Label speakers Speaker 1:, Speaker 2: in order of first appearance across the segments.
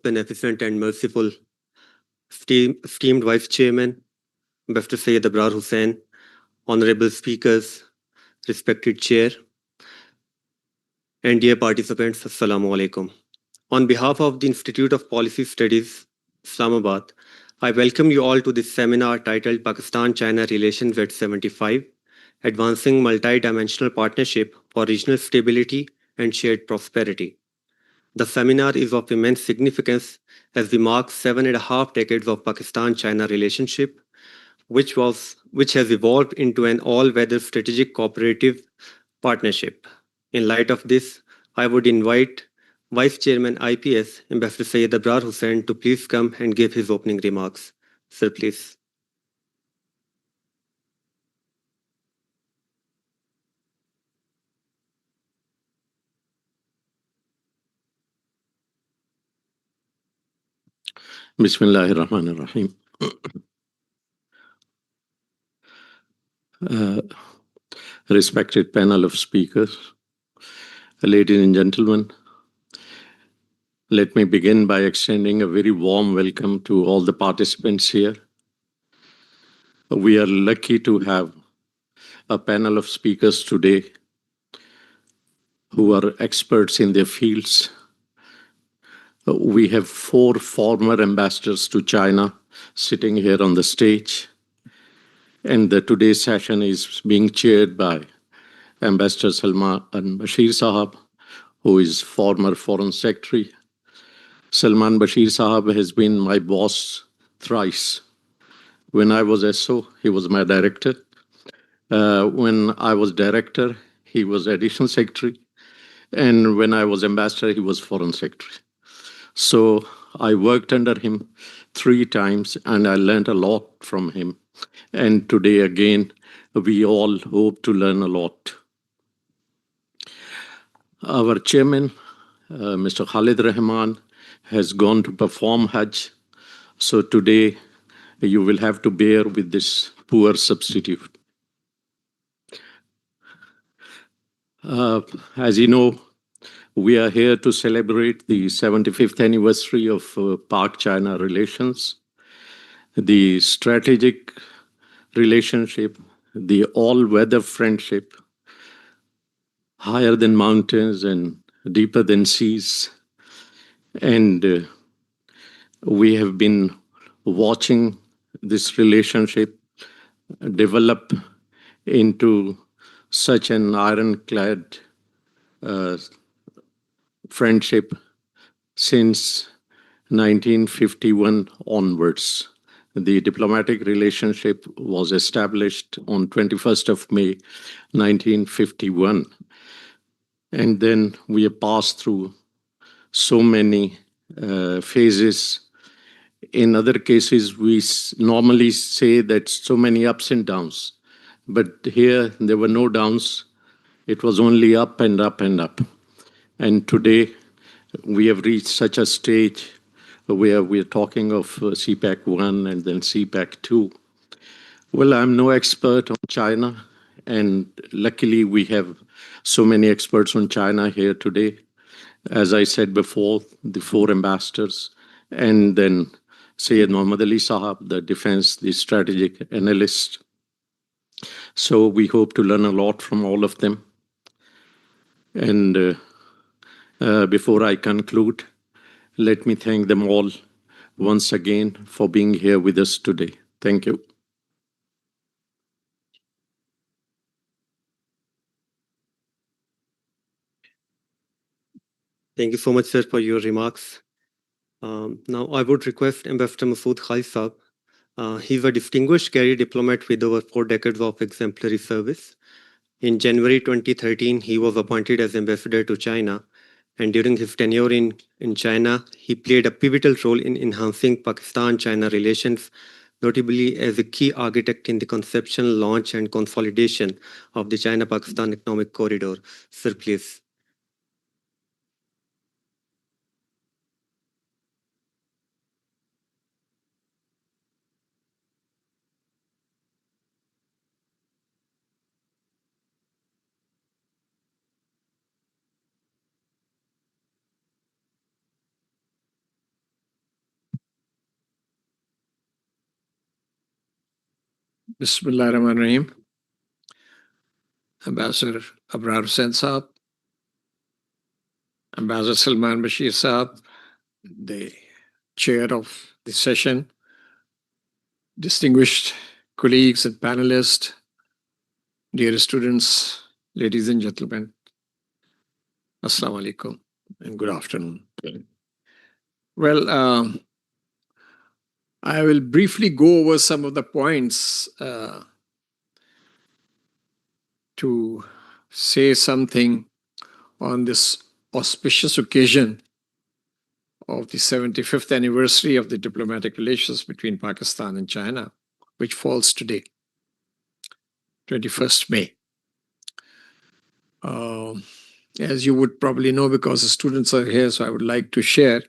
Speaker 1: beneficent and merciful esteemed Vice Chairman, Dr. Syed Abrar Hussain, honorable speakers, respected Chair, and dear participants, Assalamu alaikum. On behalf of the Institute of Policy Studies, Islamabad, I welcome you all to this seminar titled Pakistan China Relations at 75, Advancing Multidimensional Partnership for Regional Stability and Shared Prosperity. The seminar is of immense significance as we mark 7.5 decades of Pakistan-China relationship, which has evolved into an all-weather strategic cooperative partnership. In light of this, I would invite Vice Chairman IPS, Ambassador Syed Abrar Hussain, to please come and give his opening remarks. Sir, please.
Speaker 2: Bismillahir Rahmanir Rahim. Respected panel of speakers, ladies and gentlemen, let me begin by extending a very warm welcome to all the participants here. We are lucky to have a panel of speakers today who are experts in their fields. We have 4 former ambassadors to China sitting here on the stage. And today's session is being chaired by Ambassador Salman Bashir Sahab, who is former Foreign Secretary. Salman Bashir Sahab has been my boss thrice. When I was SO, he was my director. When I was director, he was additional secretary. And when I was ambassador, he was foreign secretary. So I worked under him 3 times and I learned a lot from him. And today again, we all hope to learn a lot. Our chairman, Mr. Khalid Rahman, has gone to perform Hajj. So today, you will have to bear with this poor substitute. As you know, we are here to celebrate the 75th anniversary of Pak-China relations, the strategic relationship, the all-weather friendship, higher than mountains and deeper than seas. And we have been watching this relationship develop into such an ironclad friendship since 1951 onwards. The diplomatic relationship was established on 21st of May, 1951. And then we have passed through so many phases. In other cases, we normally say that so many ups and downs. But here, there were no downs. It was only up and up and up. And today, we have reached such a stage where we're talking of CPAC 1 and then CPAC 2. Well, I'm no expert on China, and luckily we have so many experts on China here today. As I said before, the 4 ambassadors, and then Syed Muhammad Ali Sahab, the defense, the strategic analyst. So we hope to learn a lot from all of them. And before I conclude, let me thank them all once again for being here with us today. Thank you.
Speaker 1: Thank you so much, sir, for your remarks. Now, I would request Ambassador Masood Khalid Saab. He's a distinguished career diplomat with over 4 decades of exemplary service. In January 2013, he was appointed as ambassador to China. And during his tenure in China, he played a pivotal role in enhancing Pakistan-China relations, notably as a key architect in the conception, launch, and consolidation of the China-Pakistan Economic Corridor. Sir, please.
Speaker 3: Bismillahirrahmanirrahim. Ambassador Abrar Hussain Saab, Ambassador Salman Bashir Saab, the chair of the session, distinguished colleagues and panelists, dear students, ladies and gentlemen, Assalamu alaikum and good afternoon. Well, I will briefly go over some of the points to say something on this auspicious occasion of the 75th anniversary of the diplomatic relations between Pakistan and China, which falls today, 21st May. As you would probably know, because the students are here, so I would like to share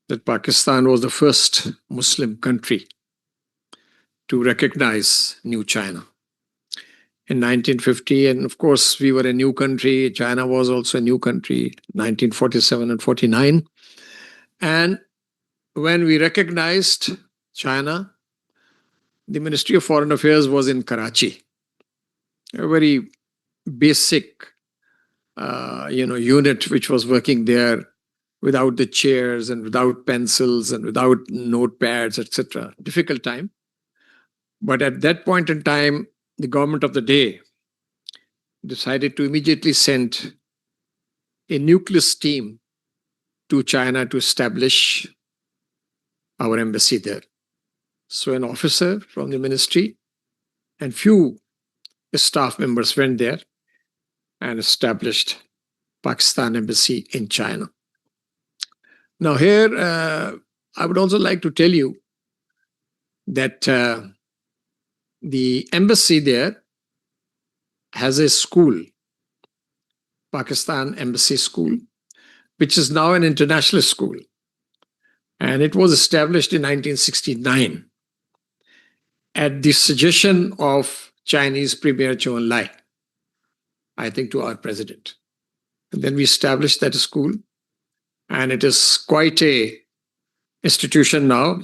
Speaker 3: that Pakistan was the first Muslim country to recognize New China in 1950. And of course, we were a new country. China was also a new country, 1947 and 49. And when we recognized China, the Ministry of Foreign Affairs was in Karachi, a very basic unit which was working there without the chairs and without pencils and without notepads, etc. Difficult time. But at that point in time, the government of the day decided to immediately send a nucleus team to China to establish our embassy there. So an officer from the ministry and few staff members went there and established Pakistan embassy in China. Now here, I would also like to tell you that the embassy there has a school, Pakistan Embassy School, which is now an international school. And it was established in 1969 at the suggestion of Chinese Premier Zhou Enlai, I think, to our president. And then we established that school, and it is quite a institution now.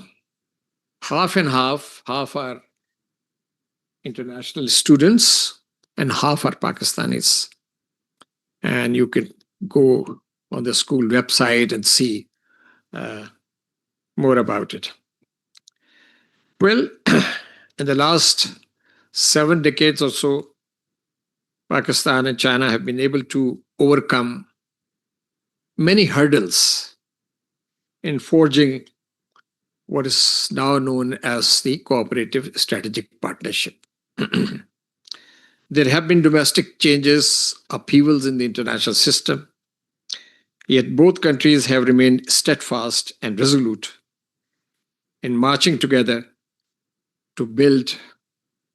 Speaker 3: Half and half are international students and half are Pakistanis. And you can go on the school website and see more about it. Well, in the last 7 decades or so, Pakistan and China have been able to overcome many hurdles in forging what is now known as the Cooperative Strategic Partnership. There have been domestic changes, upheavals in the international system, yet both countries have remained steadfast and resolute in marching together to build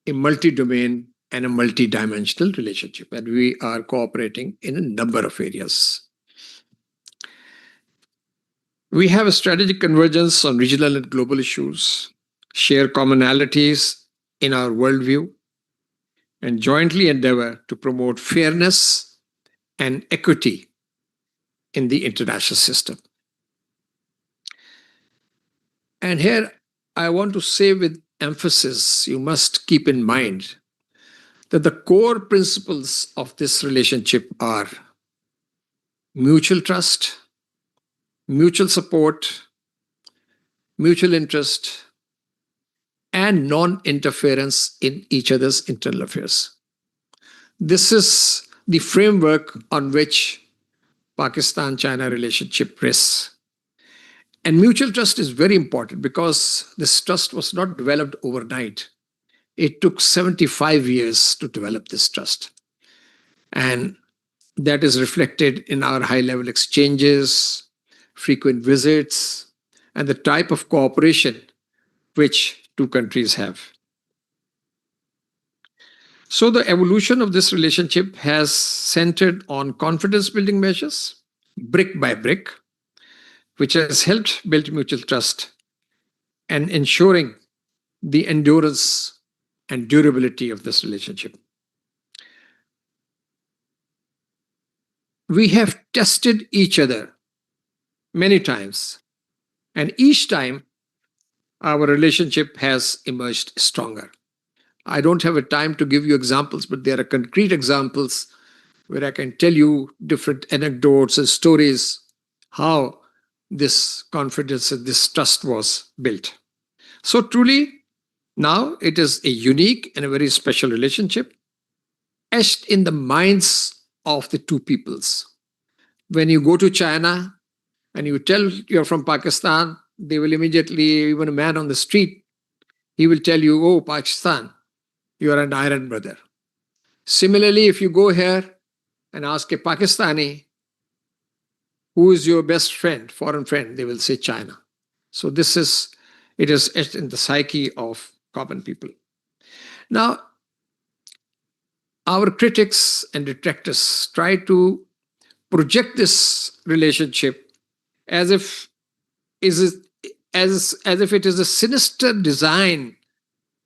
Speaker 3: a multi-domain and a multi-dimensional relationship. And we are cooperating in a number of areas. We have a strategic convergence on regional and global issues, share commonalities in our worldview, and jointly endeavor to promote fairness and equity in the international system. And here I want to say with emphasis, you must keep in mind that the core principles of this relationship are mutual trust, mutual support, mutual interest, and non-interference in each other's internal affairs. This is the framework on which Pakistan-China relationship rests. And mutual trust is very important because this trust was not developed overnight. It took 75 years to develop this trust. And that is reflected in our high-level exchanges, frequent visits, and the type of cooperation which two countries have. So the evolution of this relationship has centered on confidence-building measures, brick by brick, which has helped build mutual trust and ensuring the endurance and durability of this relationship. We have tested each other many times, and each time our relationship has emerged stronger. I don't have a time to give you examples, but there are concrete examples where I can tell you different anecdotes and stories how this confidence and this trust was built. So truly, now it is a unique and a very special relationship etched in the minds of the two peoples. When you go to China and you tell you're from Pakistan, they will immediately, even a man on the street, he will tell you, oh, Pakistan, you are an iron brother. Similarly, if you go here and ask a Pakistani, who is your best friend, foreign friend, they will say China. So it is etched in the psyche of common people. Now, our critics and detractors try to project this relationship as if as if it is a sinister design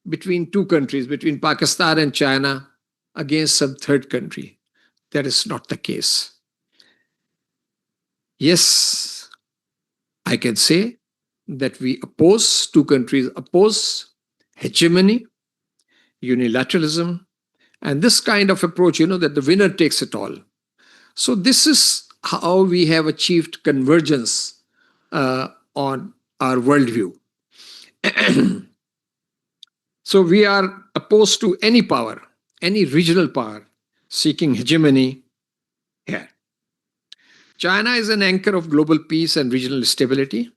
Speaker 3: between two countries, between Pakistan and China, against some third country. That is not the case. Yes, I can say that two countries oppose hegemony, unilateralism, and this kind of approach, that the winner takes it all. So this is how we have achieved convergence on our worldview. So we are opposed to any power, any regional power seeking hegemony here. China is an anchor of global peace and regional stability,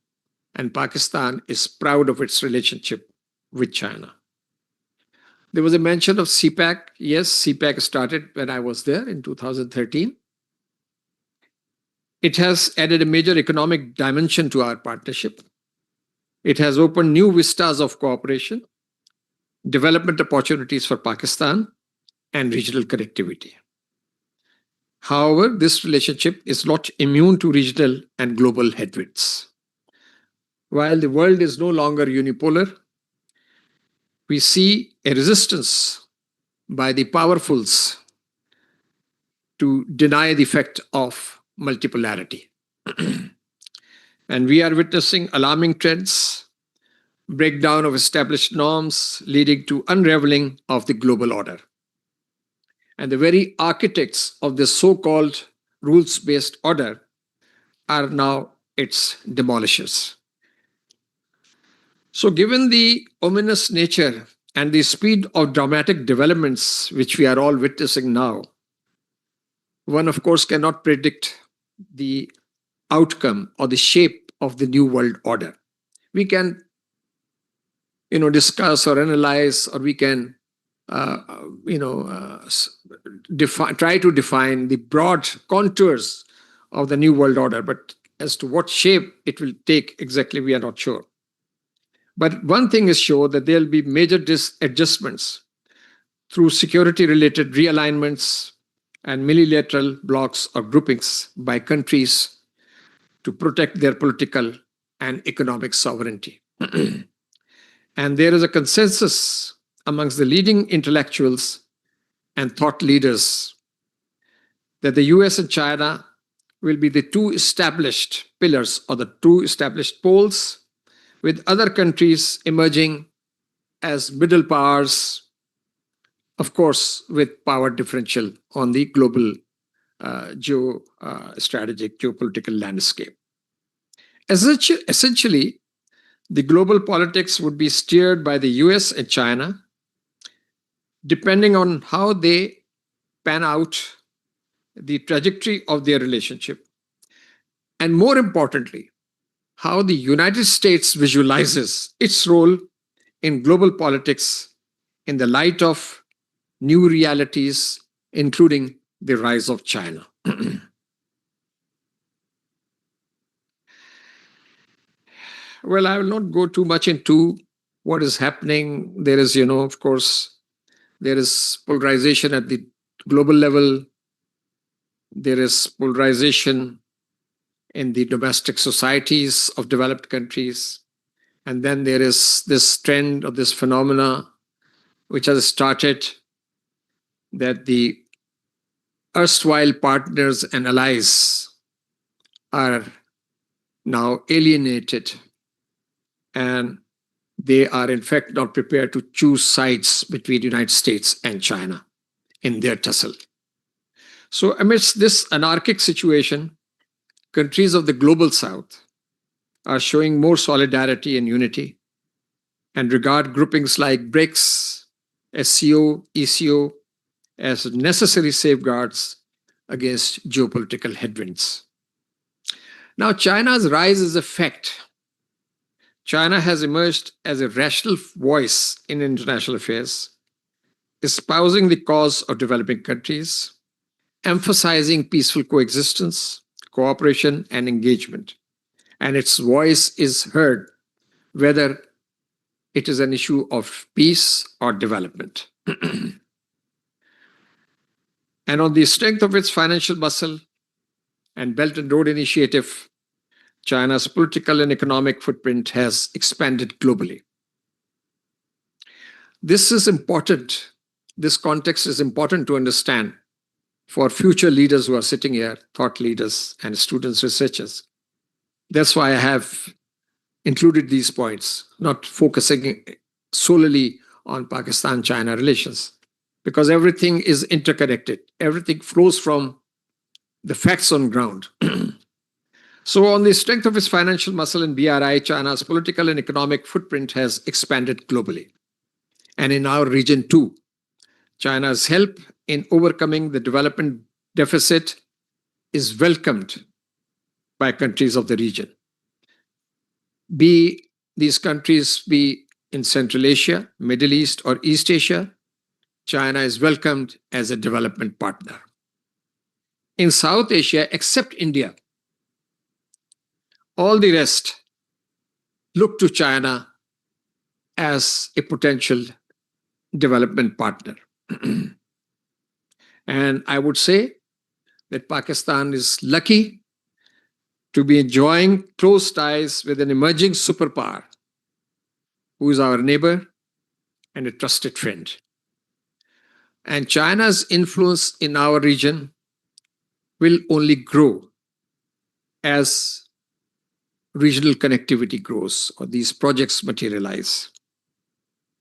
Speaker 3: and Pakistan is proud of its relationship with China. There was a mention of CPEC. Yes, CPEC started when I was there in 2013. It has added a major economic dimension to our partnership. It has opened new vistas of cooperation, development opportunities for Pakistan, and regional connectivity. However, this relationship is not immune to regional and global headwinds. While the world is no longer unipolar, we see a resistance by the powerfuls to deny the effect of multipolarity. And we are witnessing alarming trends, breakdown of established norms leading to unraveling of the global order. And the very architects of this so-called rules-based order are now its demolishers. So given the ominous nature and the speed of dramatic developments which we are all witnessing now, one of course cannot predict the outcome or the shape of the new world order. We can discuss or analyze, or we can try to define the broad contours of the new world order, but as to what shape it will take exactly, we are not sure. But one thing is sure, that there will be major adjustments through security-related realignments and multilateral blocks or groupings by countries to protect their political and economic sovereignty. And there is a consensus amongst the leading intellectuals and thought leaders that the US and China will be the two established pillars or the two established poles, with other countries emerging as middle powers, of course, with power differential on the global geopolitical landscape. Essentially, the global politics would be steered by the US and China, depending on how they pan out the trajectory of their relationship. And more importantly, how the United States visualizes its role in global politics in the light of new realities, including the rise of China. Well, I will not go too much into what is happening. There is, of course, there is polarization at the global level. There is polarization in the domestic societies of developed countries. And then there is this trend or this phenomena which has started, that the erstwhile partners and allies are now alienated, and they are in fact not prepared to choose sides between the United States and China in their tussle. So amidst this anarchic situation, countries of the global south are showing more solidarity and unity and regard groupings like BRICS, SCO, ECO as necessary safeguards against geopolitical headwinds. Now, China's rise is a fact. China has emerged as a rational voice in international affairs, espousing the cause of developing countries, emphasizing peaceful coexistence, cooperation, and engagement. And its voice is heard whether it is an issue of peace or development. And on the strength of its financial muscle and Belt and Road Initiative, China's political and economic footprint has expanded globally. This is important. This context is important to understand for future leaders who are sitting here, thought leaders and students, researchers. That's why I have included these points, not focusing solely on Pakistan-China relations, because everything is interconnected. Everything flows from the facts on ground. So on the strength of its financial muscle in BRI, China's political and economic footprint has expanded globally. And in our region too, China's help in overcoming the development deficit is welcomed by countries of the region. Be these countries be in Central Asia, Middle East, or East Asia, China is welcomed as a development partner. In South Asia, except India, all the rest look to China as a potential development partner. And I would say that Pakistan is lucky to be enjoying close ties with an emerging superpower who is our neighbor and a trusted friend. And China's influence in our region will only grow as regional connectivity grows or these projects materialize.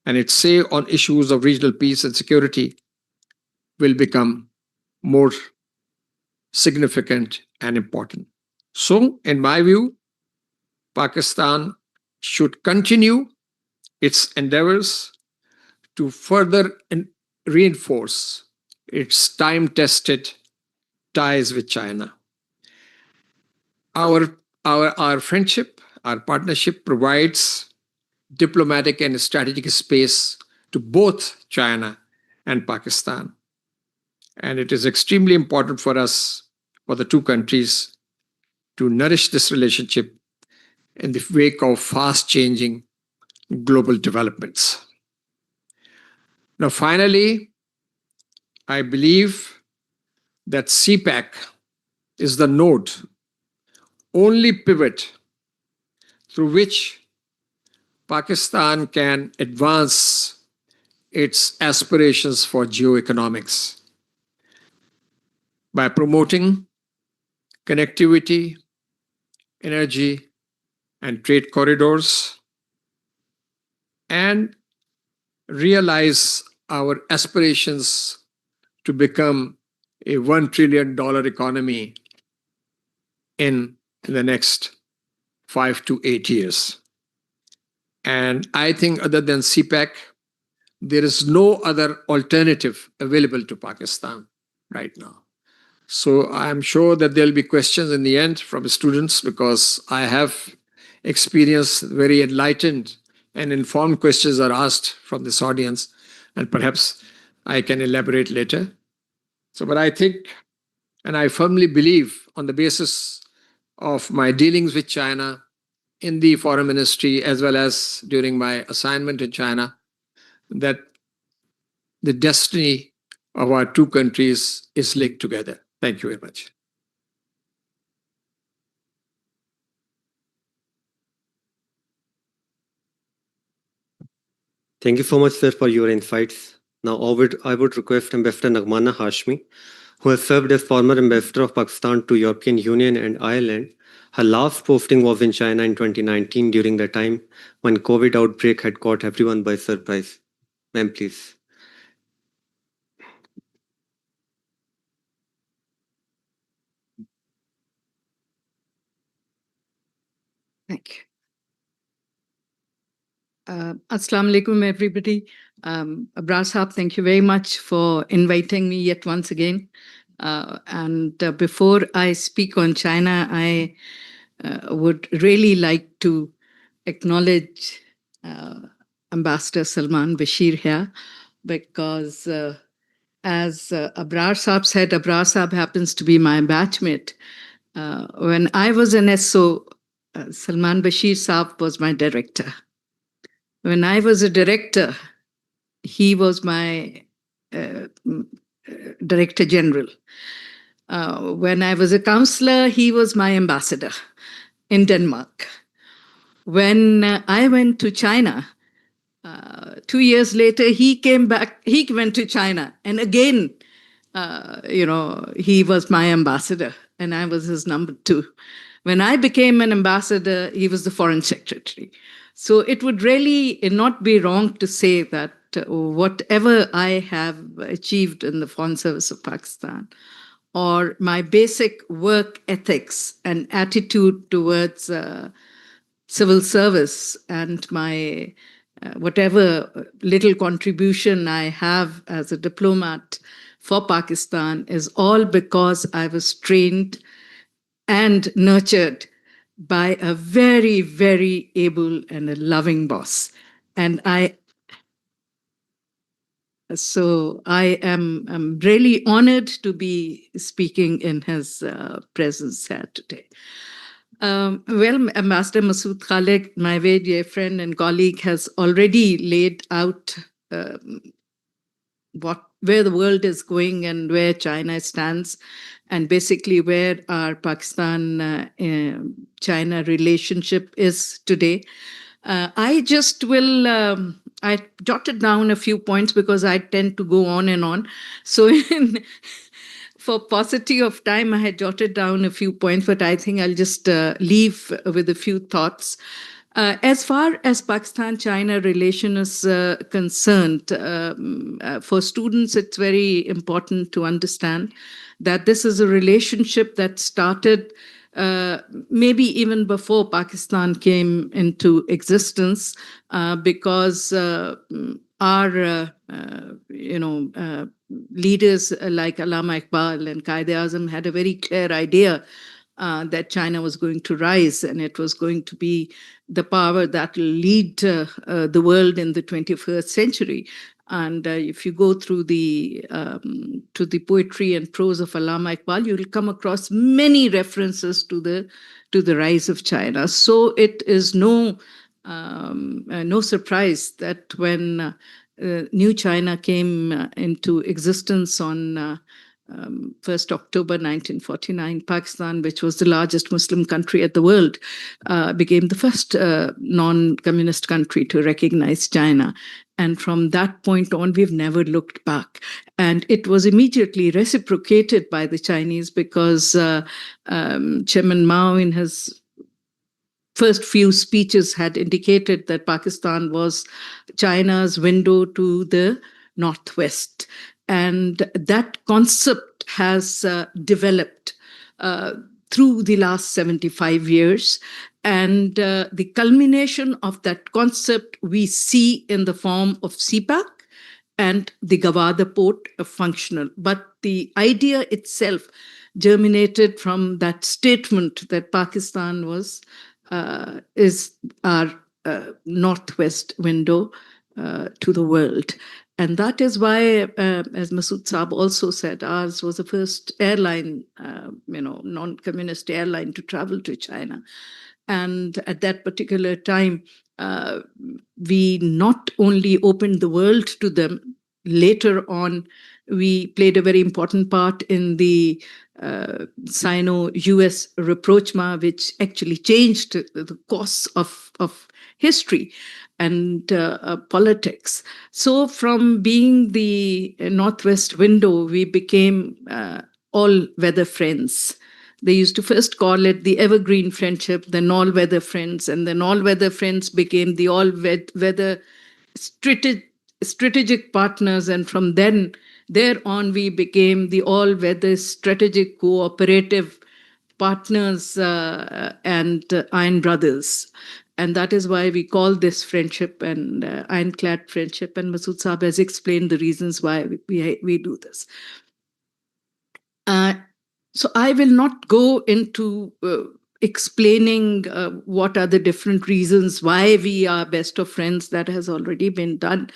Speaker 3: And its say on issues of regional peace and security will become more significant and important. So, in my view, Pakistan should continue its endeavors to further reinforce its time-tested ties with China. Our friendship, our partnership provides diplomatic and strategic space to both China and Pakistan. And it is extremely important for us, for the two countries, to nourish this relationship in the wake of fast-changing global developments. Now, finally, I believe that CPEC is the node, only pivot through which Pakistan can advance its aspirations for geoeconomics by promoting connectivity, energy, and trade corridors, and realize our aspirations to become a $1 trillion economy in the next 5 to 8 years. And I think other than CPEC, there is no other alternative available to Pakistan right now. So I'm sure that there'll be questions in the end from students, because I have experienced very enlightened and informed questions are asked from this audience, and perhaps I can elaborate later. So, but I think, and I firmly believe on the basis of my dealings with China in the foreign ministry, as well as during my assignment in China, that the destiny of our two countries is linked together. Thank you very much.
Speaker 1: Thank you so much, sir, for your insights. Now, I would request Ambassador Nagmana Hashmi, who has served as former ambassador of Pakistan to European Union and Ireland. Her last posting was in China in 2019 during the time when COVID outbreak had caught everyone by surprise. Ma'am, please.
Speaker 4: Thank you. Assalamu alaikum, everybody. Abrar Saab, thank you very much for inviting me yet once again. Before I speak on China, I would really like to acknowledge Ambassador Salman Bashir here, because as Abrar Saab said, Abrar Saab happens to be my batchmate. When I was an SO, Salman Bashir Saab was my director. When I was a director, he was my Director General. When I was a councillor, he was my ambassador in Denmark. When I went to China, 2 years later, he came back, he went to China, and again, he was my ambassador, and I was his number 2. When I became an ambassador, he was the foreign secretary. So it would really not be wrong to say that whatever I have achieved in the Foreign Service of Pakistan, or my basic work ethics and attitude towards civil service, and my whatever little contribution I have as a diplomat for Pakistan, is all because I was trained and nurtured by a very, very able and a loving boss. And I'm really honored to be speaking in his presence here today. Well, Ambassador Masood Khalid, my very dear friend and colleague, has already laid out where the world is going and where China stands, and basically where our Pakistan-China relationship is today. I just will, I jotted down a few points because I tend to go on and on. So for paucity of time, I had jotted down a few points, but I think I'll just leave with a few thoughts. As far as Pakistan-China relation is concerned, for students, it's very important to understand that this is a relationship that started maybe even before Pakistan came into existence, because our leaders like Allama Iqbal and Quaid-e-Azam had a very clear idea that China was going to rise, and it was going to be the power that will lead the world in the 21st century. And if you go through the poetry and prose of Allama Iqbal, you will come across many references to the rise of China. So it is no surprise that when New China came into existence on 1st October 1949, Pakistan, which was the largest Muslim country at the world, became the first non-communist country to recognize China. And from that point on, we've never looked back. And it was immediately reciprocated by the Chinese, because Chairman Mao, in his first few speeches, had indicated that Pakistan was China's window to the Northwest. And that concept has developed through the last 75 years. And the culmination of that concept we see in the form of CPAC and the Gawada port functional. But the idea itself germinated from that statement that Pakistan is our northwest window to the world. And that is why, as Masood Saab also said, ours was the first airline, non-communist airline to travel to China. And at that particular time, we not only opened the world to them, later on, we played a very important part in the Sino-US rapprochement, which actually changed the course of history and politics. So from being the Northwest window, we became all-weather friends. They used to first call it the evergreen friendship, then all-weather friends, and then all-weather friends became the all-weather strategic partners. And from there on, we became the all-weather strategic cooperative partners and iron brothers. And that is why we call this friendship and ironclad friendship. And Masood Saab has explained the reasons why we do this. So I will not go into explaining what are the different reasons why we are best of friends. That has already been done.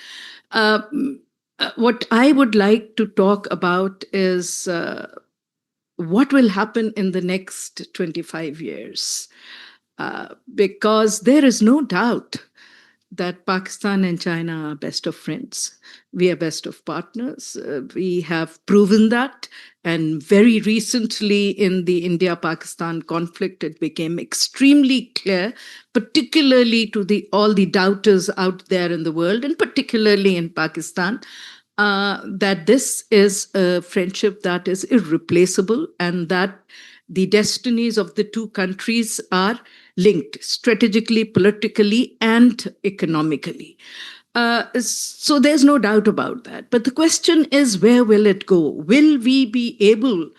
Speaker 4: What I would like to talk about is what will happen in the next 25 years. Because there is no doubt that Pakistan and China are best of friends. We are best of partners. We have proven that. And very recently in the India-Pakistan conflict, it became extremely clear, particularly to all the doubters out there in the world, and particularly in Pakistan, that this is a friendship that is irreplaceable and that the destinies of the two countries are linked strategically, politically, and economically. So there's no doubt about that. But the question is, where will it go? Will we be able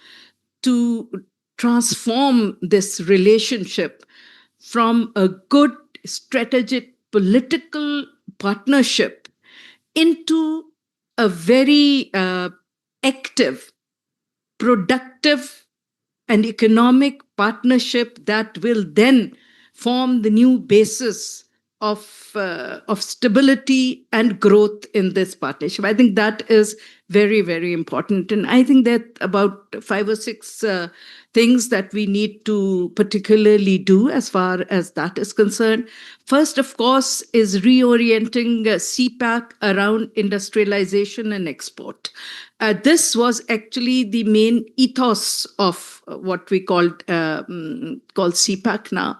Speaker 4: to transform this relationship from a good strategic political partnership into a very active, productive, and economic partnership that will then form the new basis of stability and growth in this partnership? I think that is very, very important. And I think that about 5 or 6 things that we need to particularly do as far as that is concerned. First, of course, is reorienting CPAC around industrialization and export. This was actually the main ethos of what we called CPAC now.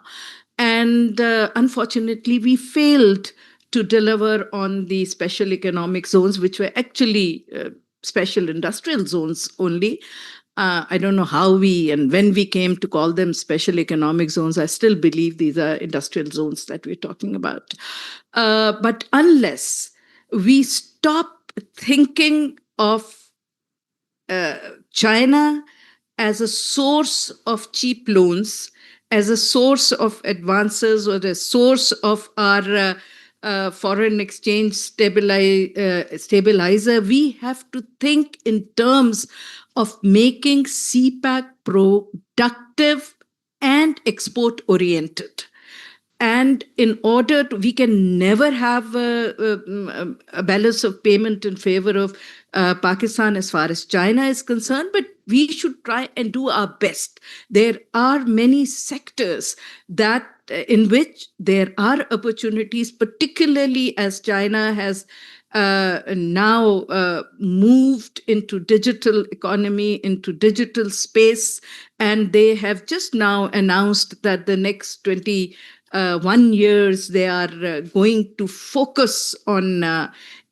Speaker 4: And unfortunately, we failed to deliver on the special economic zones, which were actually special industrial zones only. I don't know how and when we came to call them special economic zones. I still believe these are industrial zones that we're talking about. But unless we stop thinking of China as a source of cheap loans, as a source of advances, or a source of our foreign exchange stabilizer, we have to think in terms of making CPAC productive and export-oriented. And in order to, we can never have a balance of payment in favor of Pakistan as far as China is concerned, but we should try and do our best. There are many sectors that in which there are opportunities, particularly as China has now moved into digital economy, into digital space, and they have just now announced that the next 21 years they are going to focus on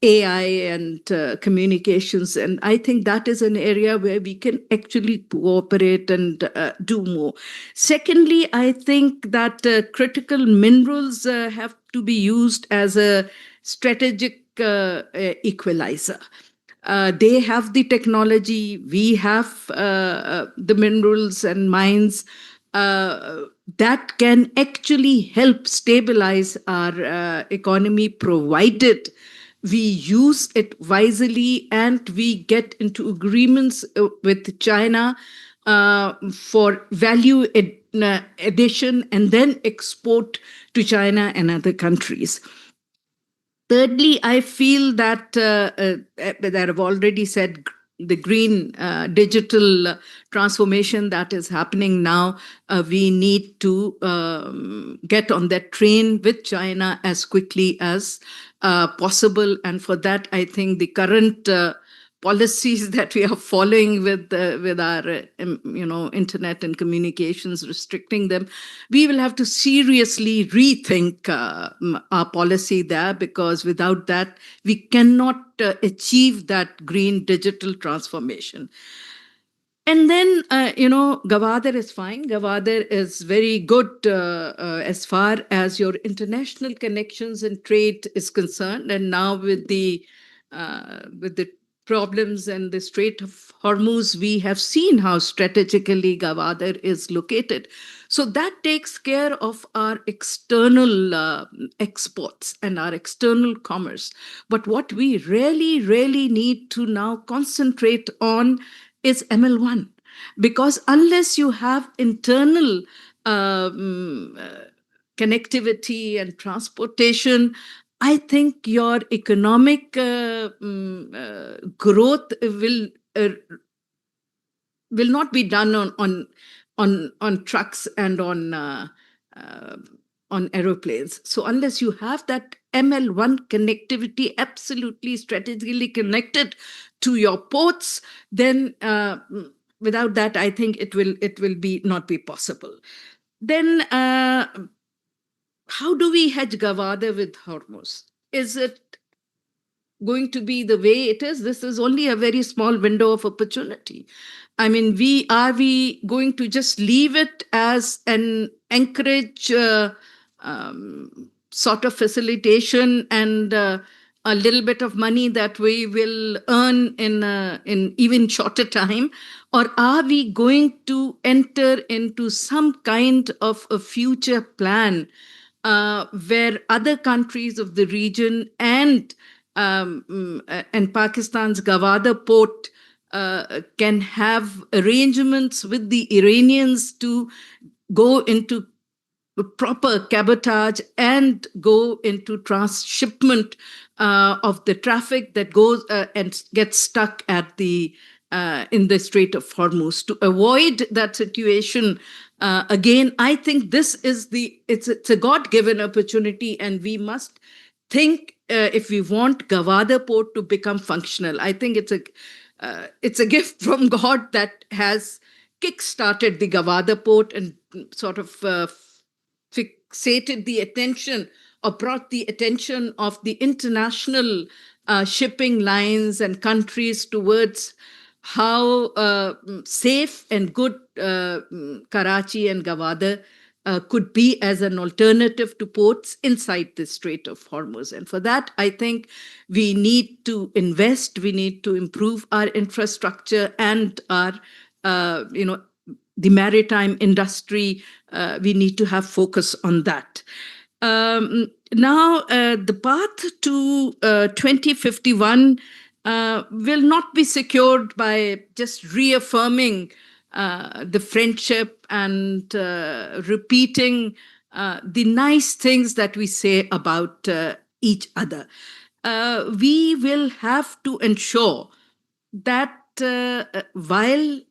Speaker 4: AI and communications. And I think that is an area where we can actually cooperate and do more. Secondly, I think that critical minerals have to be used as a strategic equalizer. They have the technology, we have the minerals and mines that can actually help stabilize our economy, provided we use it wisely and we get into agreements with China for value addition and then export to China and other countries. Thirdly, I feel that I've already said the green digital transformation that is happening now, we need to get on that train with China as quickly as possible. And for that, I think the current policies that we are following with our internet and communications, restricting them, we will have to seriously rethink our policy there, because without that we cannot achieve that green digital transformation. And then, Gavadir is fine. Gavadir is very good as far as your international connections and trade is concerned. And now with the problems and the Strait of Hormuz, we have seen how strategically Gavadir is located. So that takes care of our external exports and our external commerce. But what we really, really need to now concentrate on is ML1, because unless you have internal connectivity and transportation, I think your economic growth will not be done on trucks and on aeroplanes. So unless you have that ML1 connectivity absolutely strategically connected to your ports, then without that, I think it will be not be possible. Then how do we hedge Gavadir with Hormuz? Is it going to be the way it is? This is only a very small window of opportunity. I mean, are we going to just leave it as an anchorage sort of facilitation and a little bit of money that we will earn in even shorter time? Or are we going to enter into some kind of a future plan where other countries of the region and Pakistan's Gavadir port can have arrangements with the Iranians to go into proper cabotage and go into transshipment of the traffic that goes and gets stuck at the in the Strait of Hormuz? To avoid that situation, again, I think this is it's a God-given opportunity, and we must think if we want Gavadir port to become functional. I think it's a gift from God that has kick-started the Gavadir port and sort of fixated the attention or brought the attention of the international shipping lines and countries towards how safe and good Karachi and Gavadir could be as an alternative to ports inside the Strait of Hormuz. And for that, I think we need to invest, we need to improve our infrastructure and our, the maritime industry. We need to have focus on that. Now, the path to 2051 will not be secured by just reaffirming the friendship and repeating the nice things that we say about each other. We will have to ensure that while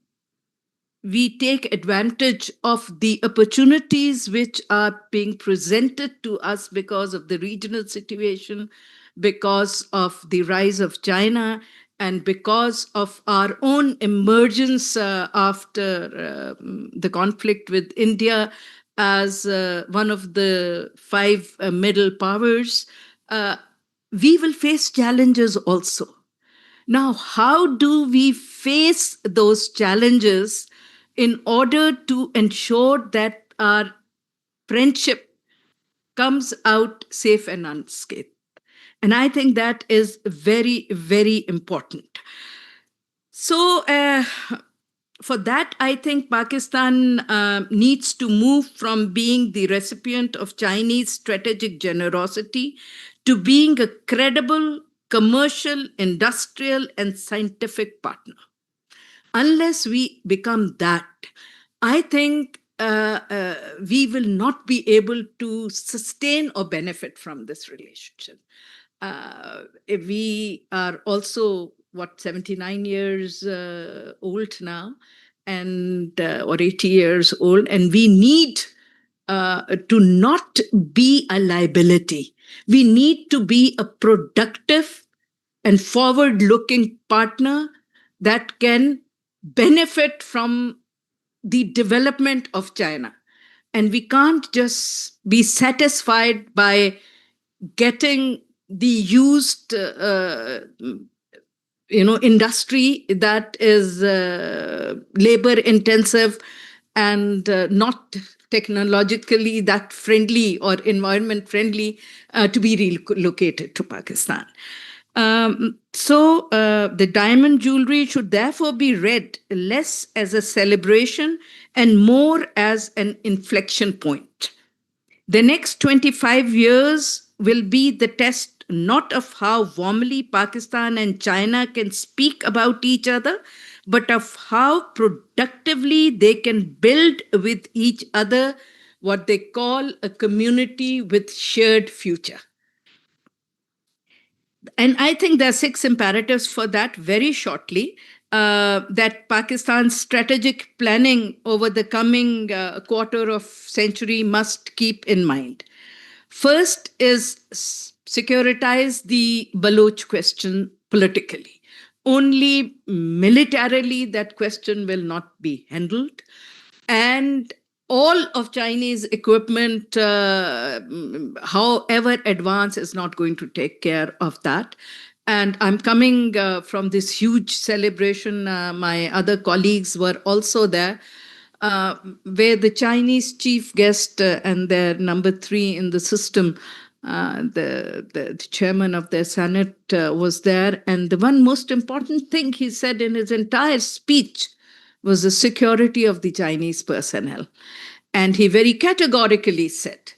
Speaker 4: we take advantage of the opportunities which are being presented to us because of the regional situation, because of the rise of China, and because of our own emergence after the conflict with India as one of the five middle powers, we will face challenges also. Now, how do we face those challenges in order to ensure that our friendship comes out safe and unscathed? And I think that is very, very important. So for that, I think Pakistan needs to move from being the recipient of Chinese strategic generosity to being a credible commercial, industrial, and scientific partner. Unless we become that, I think we will not be able to sustain or benefit from this relationship. We are also, 79 years old now, and or 80 years old, and we need to not be a liability. We need to be a productive and forward-looking partner that can benefit from the development of China. And we can't just be satisfied by getting the used industry that is labor intensive and not technologically that friendly or environment friendly to be relocated to Pakistan. So the diamond jewelry should therefore be read less as a celebration and more as an inflection point. The next 25 years will be the test not of how warmly Pakistan and China can speak about each other, but of how productively they can build with each other what they call a community with shared future. And I think there are 6 imperatives for that very shortly. That Pakistan's strategic planning over the coming quarter of century must keep in mind. First is securitize the Baloch question politically. Only militarily that question will not be handled. And all of Chinese equipment, however advanced, is not going to take care of that. And I'm coming from this huge celebration. My other colleagues were also there, where the Chinese chief guest and their number 3 in the system, the chairman of their Senate, was there. And the one most important thing he said in his entire speech was the security of the Chinese personnel. And he very categorically said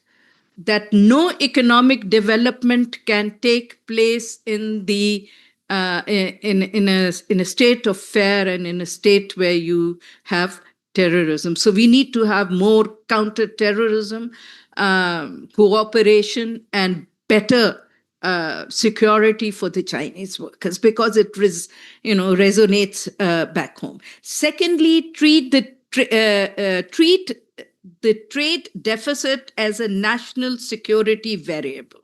Speaker 4: that no economic development can take place in the in a state of fear and in a state where you have terrorism. So we need to have more counter-terrorism, cooperation, and better security for the Chinese workers, because it resonates back home. Secondly, treat the trade deficit as a national security variable.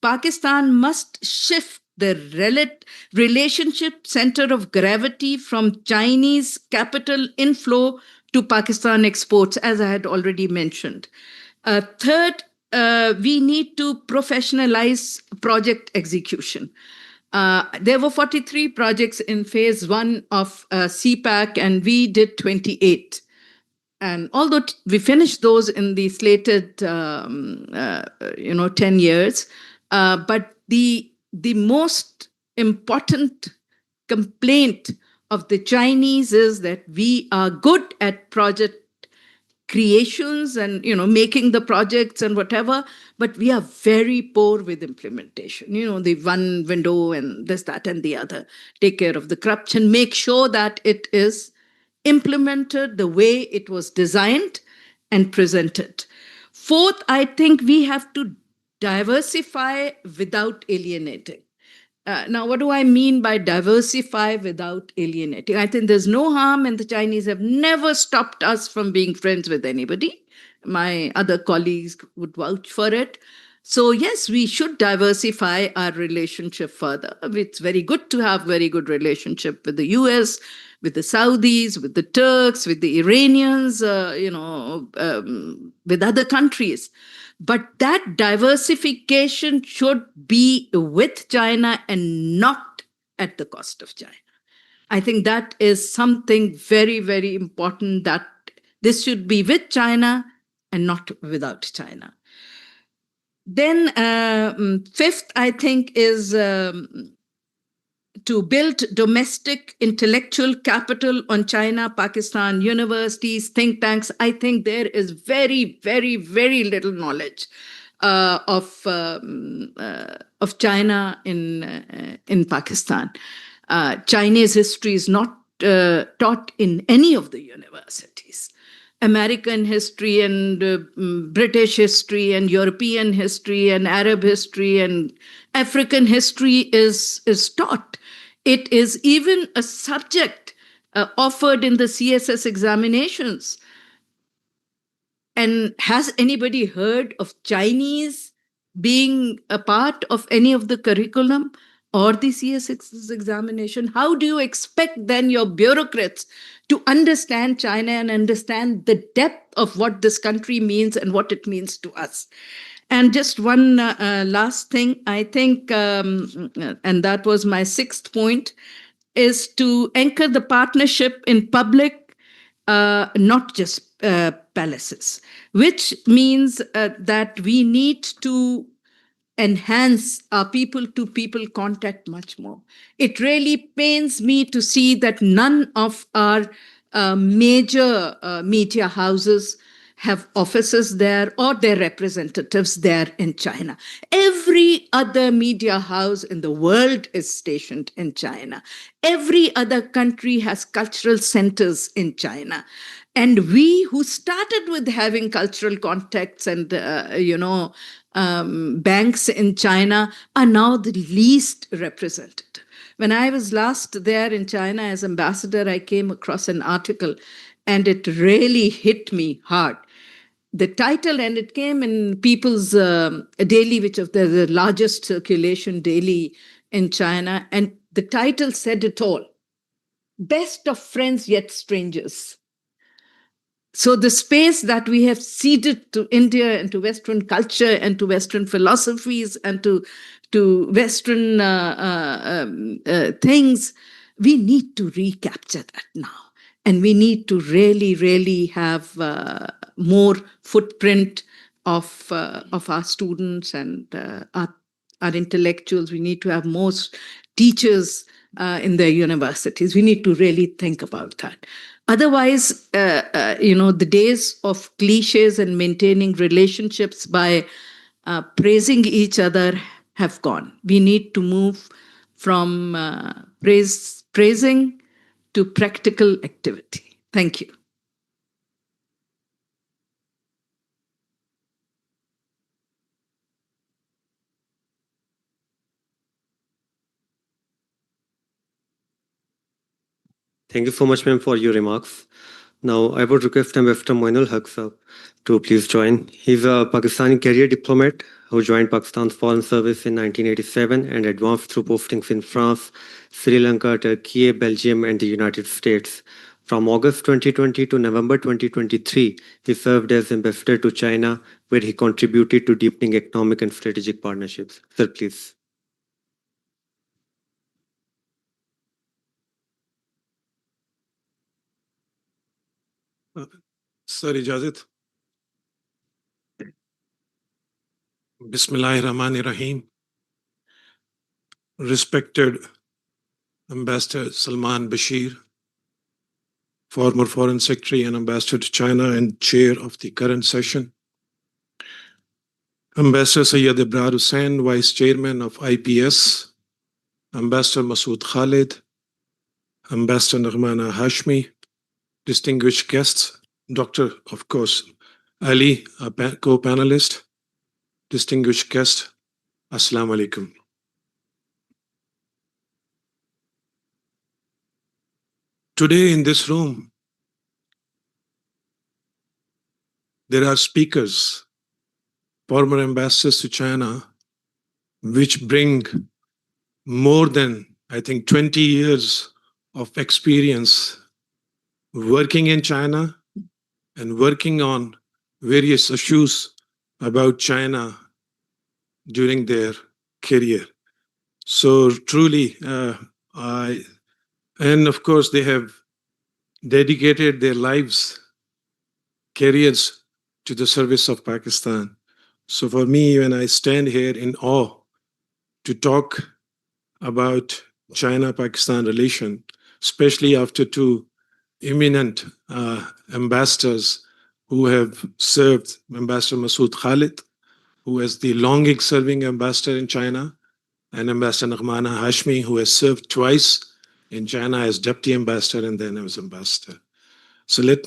Speaker 4: Pakistan must shift the relationship center of gravity from Chinese capital inflow to Pakistan exports, as I had already mentioned. Third, we need to professionalize project execution. There were 43 projects in phase 1 of CPAC, and we did 28. And although we finished those in the slated 10 years, but the most important complaint of the Chinese is that we are good at project creations and making the projects and whatever, but we are very poor with implementation. The one window and this, that, and the other. Take care of the corruption, make sure that it is implemented the way it was designed and presented. Fourth, I think we have to diversify without alienating. Now, what do I mean by diversify without alienating? I think there's no harm, and the Chinese have never stopped us from being friends with anybody. My other colleagues would vouch for it. So yes, we should diversify our relationship further. It's very good to have very good relationship with the US, with the Saudis, with the Turks, with the Iranians, with other countries. But that diversification should be with China and not at the cost of China. I think that is something very, very important, that this should be with China and not without China. Then fifth, I think, is to build domestic intellectual capital on China, Pakistan, universities, think tanks. I think there is very, very, very little knowledge of China in Pakistan. Chinese history is not taught in any of the universities. American history and British history and European history and Arab history and African history is taught. It is even a subject offered in the CSS examinations. And has anybody heard of Chinese being a part of any of the curriculum or the CS6 examination, how do you expect then your bureaucrats to understand China and understand the depth of what this country means and what it means to us? And just one last thing, I think, and that was my sixth point, is to anchor the partnership in public, not just palaces, which means that we need to enhance our people to people contact much more. It really pains me to see that none of our major media houses have offices there or their representatives there in China. Every other media house in the world is stationed in China. Every other country has cultural centers in China. And we who started with having cultural contacts and, banks in China are now the least represented. When I was last there in China as ambassador, I came across an article and it really hit me hard. The title, and it came in People's Daily, which is the largest circulation daily in China, and the title said it all. Best of friends yet strangers. So the space that we have ceded to India and to Western culture and to Western philosophies and to Western things, we need to recapture that now. And we need to really, really have more footprint of our students and our intellectuals. We need to have more teachers in their universities. We need to really think about that. Otherwise, the days of cliches and maintaining relationships by praising each other have gone. We need to move from praising to practical activity. Thank you.
Speaker 1: Thank you so much, ma'am, for your remarks. Now, I would request Ambassador Moinul Haq sir to please join. He's a Pakistani career diplomat who joined Pakistan's Foreign Service in 1987 and advanced through postings in France, Sri Lanka, Turkey, Belgium, and the United States. From August 2020 to November 2023, he served as ambassador to China, where he contributed to deepening economic and strategic partnerships. Sir, please.
Speaker 5: Sir, ijazat. Bismillahirrahmanirrahim. Respected Ambassador Salman Bashir, former Foreign Secretary and Ambassador to China and Chair of the current session. Ambassador Sayyid Ibrar Hussain, Vice Chairman of IPS. Ambassador Masood Khalid. Ambassador Nagmana Hashmi. Distinguished guests, Dr. of course, Ali, a co-panelist. Distinguished guest, Assalamu alaikum. Today in this room, there are speakers, former ambassadors to China, which bring more than, I think, 20 years of experience working in China and working on various issues about China during their career. So truly, and of course, they have dedicated their lives, careers to the service of Pakistan. So for me, when I stand here in awe to talk about China-Pakistan relation, especially after two eminent ambassadors who have served, Ambassador Masood Khalid, who is the longest serving ambassador in China, and Ambassador Nagmana Hashmi, who has served twice in China as deputy ambassador and then as ambassador.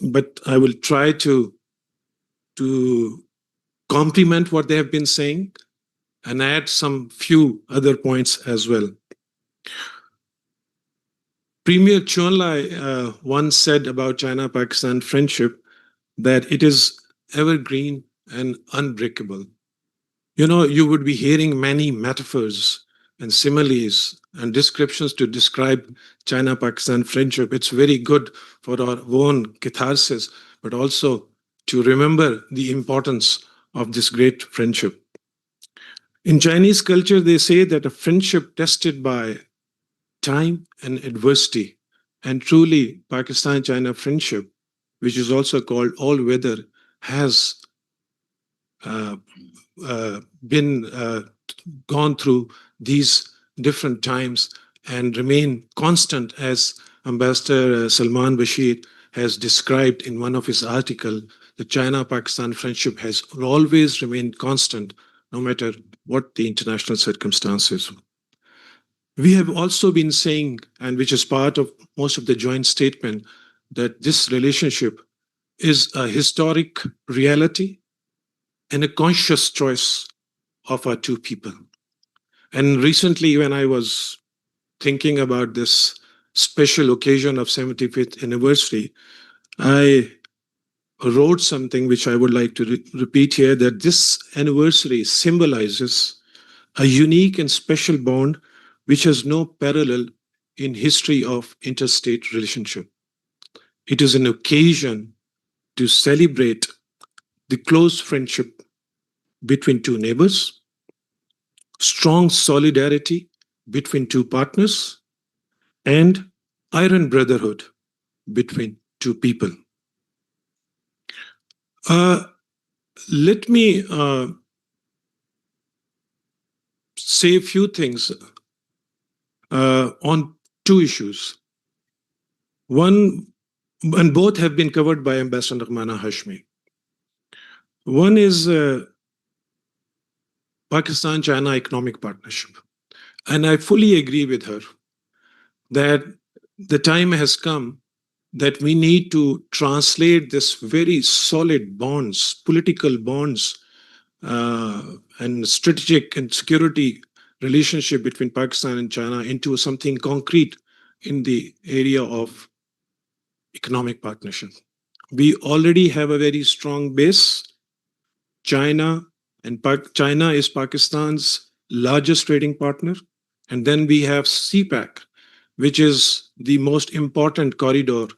Speaker 5: But I will try to complement what they have been saying and add some few other points as well. Premier Chonlai once said about China-Pakistan friendship that it is evergreen and unbreakable. You know, you would be hearing many metaphors and similes and descriptions to describe China-Pakistan friendship. It's very good for our own catharsis, but also to remember the importance of this great friendship. In Chinese culture, they say that a friendship tested by time and adversity, and truly Pakistan-China friendship, which is also called all-weather, has uh, been gone through these different times and remain constant, as Ambassador Salman Bashir has described in one of his articles. The China-Pakistan friendship has always remained constant, no matter what the international circumstances. We have also been saying, and which is part of most of the joint statement, that this relationship is a historic reality and a conscious choice of our two people. And recently, when I was thinking about this special occasion of 75th anniversary, I wrote something which I would like to repeat here, that this anniversary symbolizes a unique and special bond which has no parallel in history of interstate relationship. It is an occasion to celebrate the close friendship between two neighbors, strong solidarity between two partners, and iron brotherhood between two people. Let me say a few things on two issues. One, and both have been covered by Ambassador Mana Hashmi. One is Pakistan-China economic partnership. And I fully agree with her that the time has come that we need to translate this very solid bonds, political bonds, and strategic and security relationship between Pakistan and China into something concrete in the area of economic partnership. We already have a very strong base. China China is Pakistan's largest trading partner. And then we have CPEC, which is the most important corridor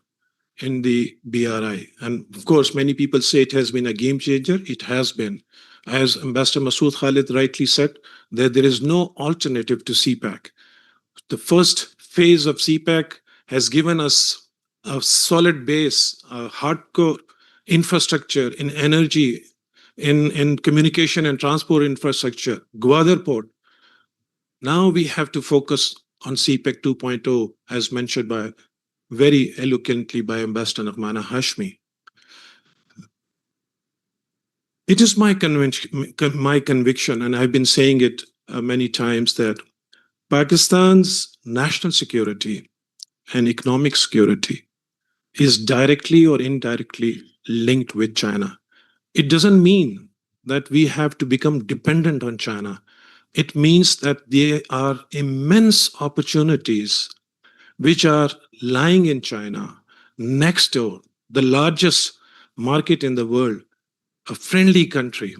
Speaker 5: in the BRI. And of course, many people say it has been a game changer. It has been. As Ambassador Masood Khalid rightly said, that there is no alternative to CPEC. The first phase of CPEC has given us a solid base, a hardcore infrastructure in energy, in communication and transport infrastructure, Gwadar Port. Now we have to focus on CPEC 2.0, as mentioned by very eloquently by Ambassador Mana Hashmi. It is my conviction, and I've been saying it many times, that Pakistan's national security and economic security is directly or indirectly linked with China. It doesn't mean that we have to become dependent on China. It means that there are immense opportunities which are lying in China, next door, the largest market in the world, a friendly country,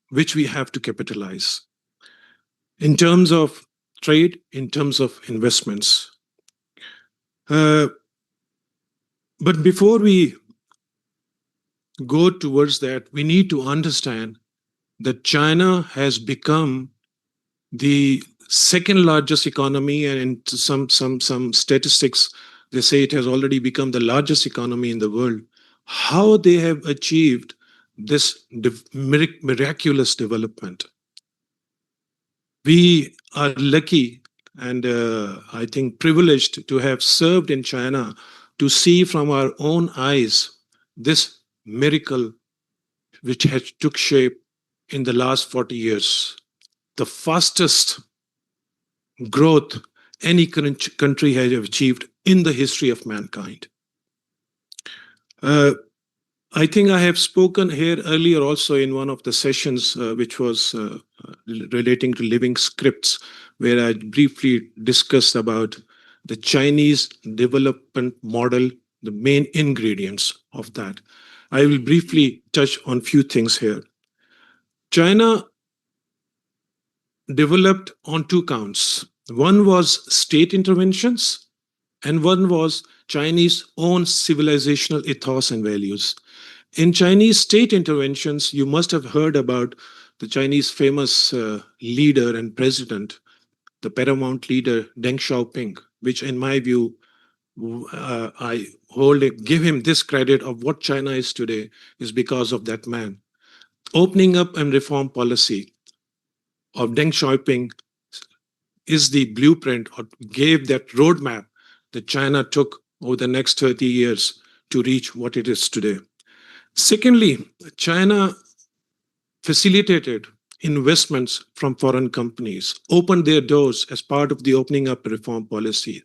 Speaker 5: which we have to capitalize in terms of trade, in terms of investments. But before we go towards that, we need to understand that China has become the second largest economy, and in some statistics, they say it has already become the largest economy in the world. How they have achieved this miraculous development. We are lucky and I think privileged to have served in China to see from our own eyes this miracle which has took shape in the last 40 years. The fastest growth any country has achieved in the history of mankind. I think I have spoken here earlier also in one of the sessions, which was relating to living scripts, where I briefly discussed about the Chinese development model, the main ingredients of that. I will briefly touch on few things here. China developed on two counts. One was state interventions, and one was Chinese own civilizational ethos and values. In Chinese state interventions, you must have heard about the Chinese famous leader and president, the paramount leader Deng Xiaoping, which, in my view, I give him this credit of what China is today is because of that man. Opening up and reform policy of Deng Xiaoping is the blueprint or gave that roadmap that China took over the next 30 years to reach what it is today. Secondly, China facilitated investments from foreign companies, opened their doors as part of the opening up reform policy.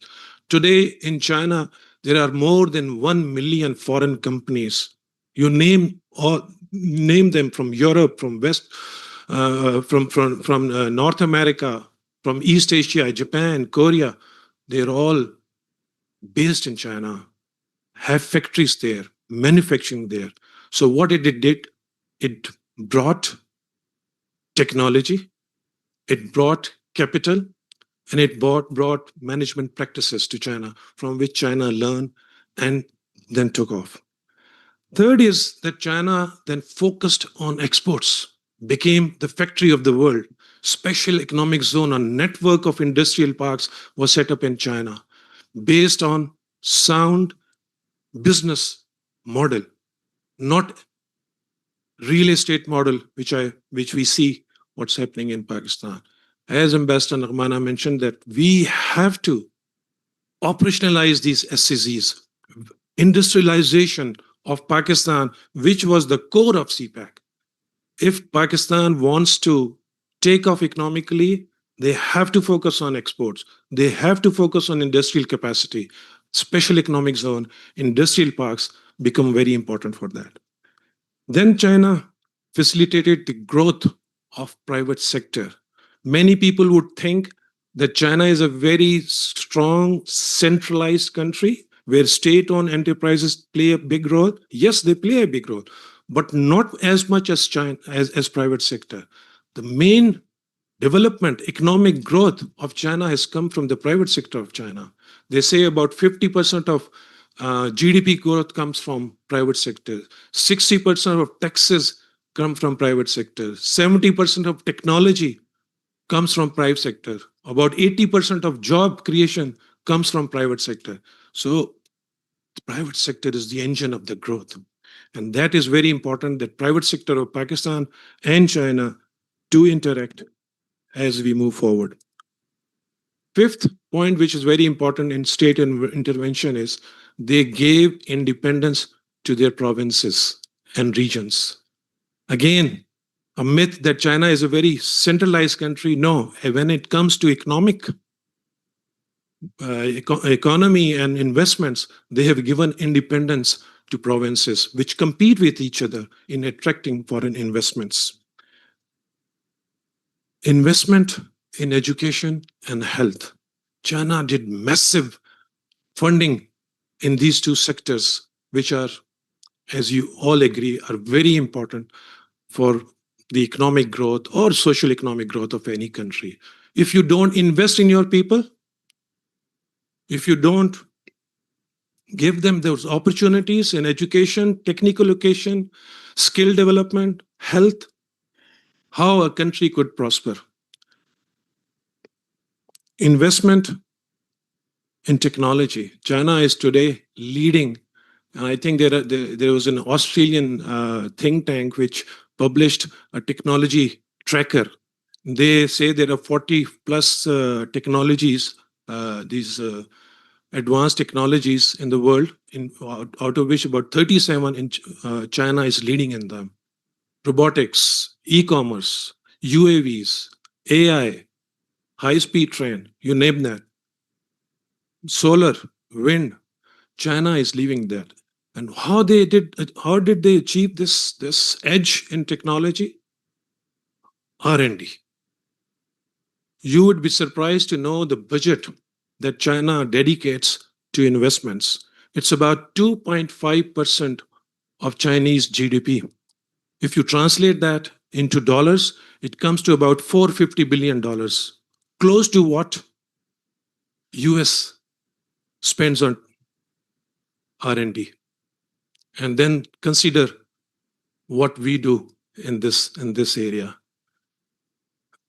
Speaker 5: Today in China, there are more than 1 million foreign companies. You name them from Europe, from West, from North America, from East Asia, Japan, Korea. They're all based in China, have factories there, manufacturing there. So what it did, it brought technology, it brought capital, and it brought management practices to China, from which China learned and then took off. Third is that China then focused on exports, became the factory of the world. Special economic zone, a network of industrial parks was set up in China based on sound business model, not real estate model, which we see what's happening in Pakistan. As Ambassador Nagmana mentioned, that we have to operationalize these SCZs, industrialization of Pakistan, which was the core of CPEC. If Pakistan wants to take off economically, they have to focus on exports. They have to focus on industrial capacity. Special economic zone, industrial parks become very important for that. Then China facilitated the growth of private sector. Many people would think that China is a very strong, centralized country where state-owned enterprises play a big role. Yes, they play a big role, but not as much as China as private sector. The main development, economic growth of China has come from the private sector of China. They say about 50% of GDP growth comes from private sector. 60% of taxes come from private sector. 70% of technology comes from private sector. About 80% of job creation comes from private sector. So the private sector is the engine of the growth. And that is very important, that private sector of Pakistan and China do interact as we move forward. Fifth point, which is very important in state intervention, is they gave independence to their provinces and regions. Again, a myth that China is a very centralized country. No, when it comes to economy and investments, they have given independence to provinces which compete with each other in attracting foreign investments. Investment in education and health. China did massive funding in these two sectors, which are, as you all agree, are very important for the economic growth or social economic growth of any country. If you don't invest in your people, if you don't give them those opportunities in education, technical education, skill development, health, how a country could prosper. Investment in technology. China is today leading, and I think there was an Australian think tank which published a technology tracker. They say there are 40 plus technologies, these advanced technologies in the world, out of which about 37 in China is leading in them. Robotics, e-commerce, UAVs, AI, high-speed train, you name that. Solar, wind, China is leading that. And how did they achieve this edge in technology? R&D. You would be surprised to know the budget that China dedicates to investments. It's about 2.5% of Chinese GDP. If you translate that into dollars, it comes to about $450 billion, close to what US spends on R&D. And then consider what we do in this area.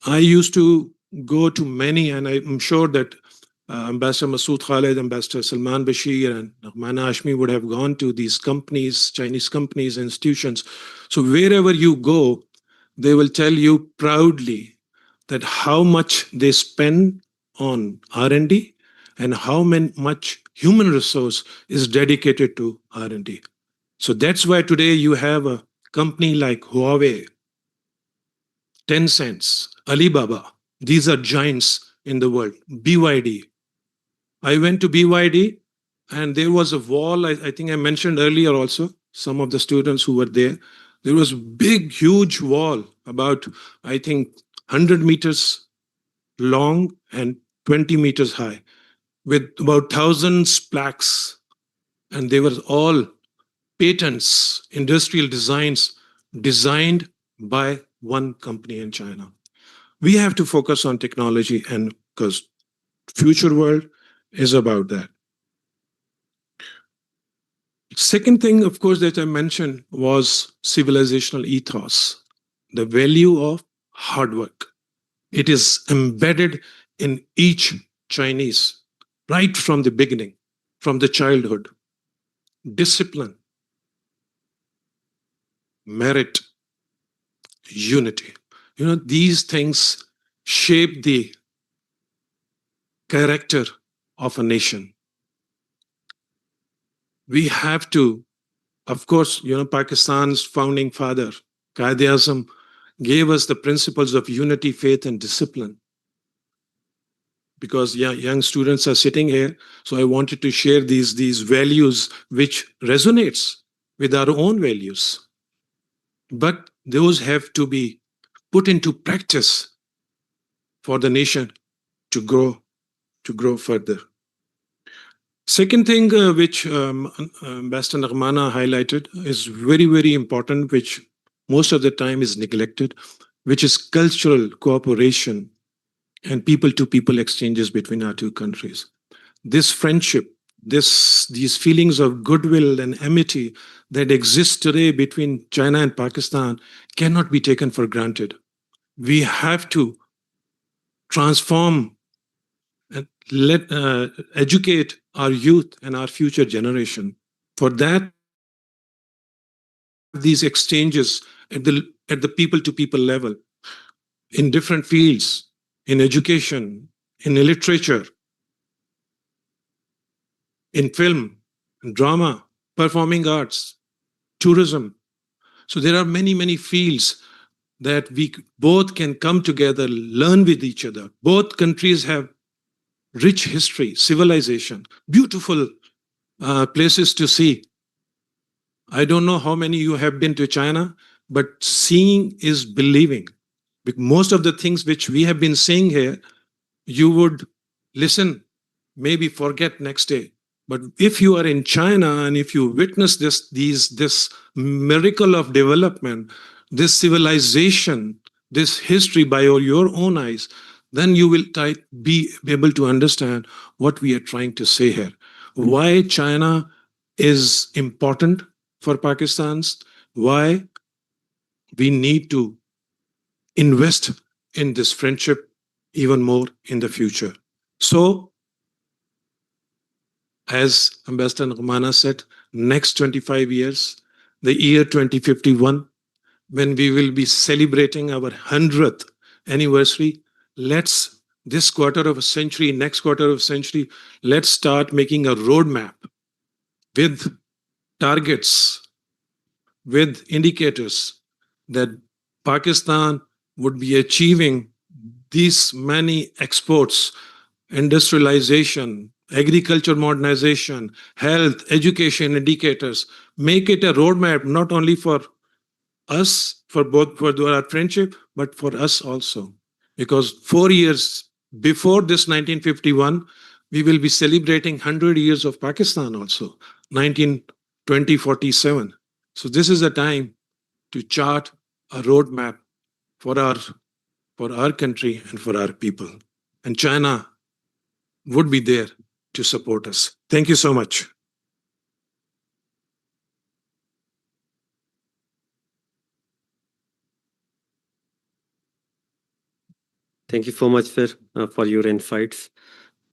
Speaker 5: I used to go to many, and I'm sure that Ambassador Masood Khalid, Ambassador Salman Bashir, and Mana Hashmi would have gone to these companies, Chinese companies, institutions. So wherever you go, they will tell you proudly that how much they spend on R&D and how much human resource is dedicated to R&D. So that's why today you have a company like Huawei, Tencent, Alibaba. These are giants in the world. BYD. I went to BYD and there was a wall. I think I mentioned earlier also, some of the students who were there. There was a big, huge wall about, I think, 100 meters long and 20 meters high with about thousands plaques. And they were all patents, industrial designs designed by one company in China. We have to focus on technology, and because future world is about that. Second thing, of course, that I mentioned was civilizational ethos, the value of hard work. It is embedded in each Chinese right from the beginning, from the childhood. Discipline, merit, unity. These things shape the character of a nation. We have to, of course, Pakistan's founding father, Quaid-e-Azam, gave us the principles of unity, faith, and discipline. Because young students are sitting here, so I wanted to share these values which resonates with our own values. But those have to be put into practice for the nation to grow further. Second thing which Ambassador Nagmana highlighted is very, very important, which most of the time is neglected, which is cultural cooperation and people-to-people exchanges between our two countries. This friendship, these feelings of goodwill and amity that exist today between China and Pakistan cannot be taken for granted. We have to transform and educate our youth and our future generation. For that, these exchanges at the people-to-people level in different fields, in education, in literature, in film, in drama, performing arts, tourism. So there are many, many fields that we both can come together, learn with each other. Both countries have rich history, civilization, beautiful places to see. I don't know how many you have been to China, but seeing is believing. Most of the things which we have been saying here, you would listen, maybe forget next day. But if you are in China and if you witness this miracle of development, this civilization, this history by your own eyes, then you will be able to understand what we are trying to say here. Why China is important for Pakistan's, why we need to invest in this friendship even more in the future. So, as Ambassador Nagmana said, next 25 years, the year 2051, when we will be celebrating our 100th anniversary, this quarter of a century, next quarter of a century, let's start making a roadmap with targets, with indicators that Pakistan would be achieving these many exports, industrialization, agriculture modernization, health, education indicators. Make it a roadmap not only for us, for our friendship, but for us also. Because 4 years before this 1951, we will be celebrating 100 years of Pakistan also, 1947. So this is a time to chart a roadmap for our for our country and for our people. And China would be there to support us. Thank you so much.
Speaker 1: Thank you so much, sir, for your insights.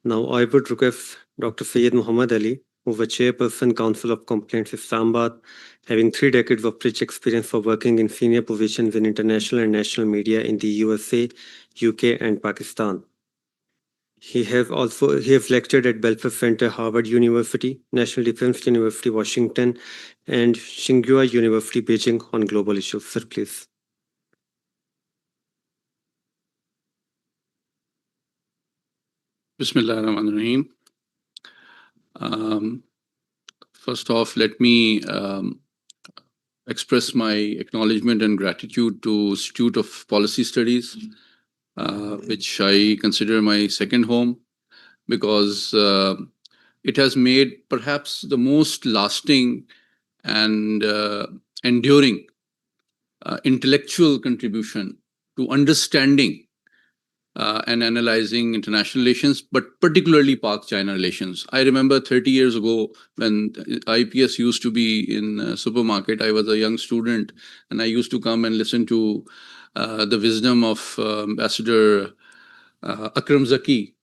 Speaker 1: Now, I would request Dr. Syed Muhammad Ali, who is the Chairperson, Council of Complaints Islamabad, having 3 decades of rich experience for working in senior positions in international and national media in the USA, UK, and Pakistan. He has lectured at Belfer Center, Harvard University, National Defense University, Washington, and Tsinghua University, Beijing on global issues. Sir, please.
Speaker 6: Bismillah ar-Rahman ar-Rahim. First off, let me express my acknowledgement and gratitude to Institute of Policy Studies, which I consider my second home, because it has made perhaps the most lasting and enduring intellectual contribution to understanding and analyzing international relations, but particularly Pak-China relations. I remember 30 years ago when IPS used to be in a supermarket. I was a young student and I used to come and listen to the wisdom of Ambassador Akram Zaki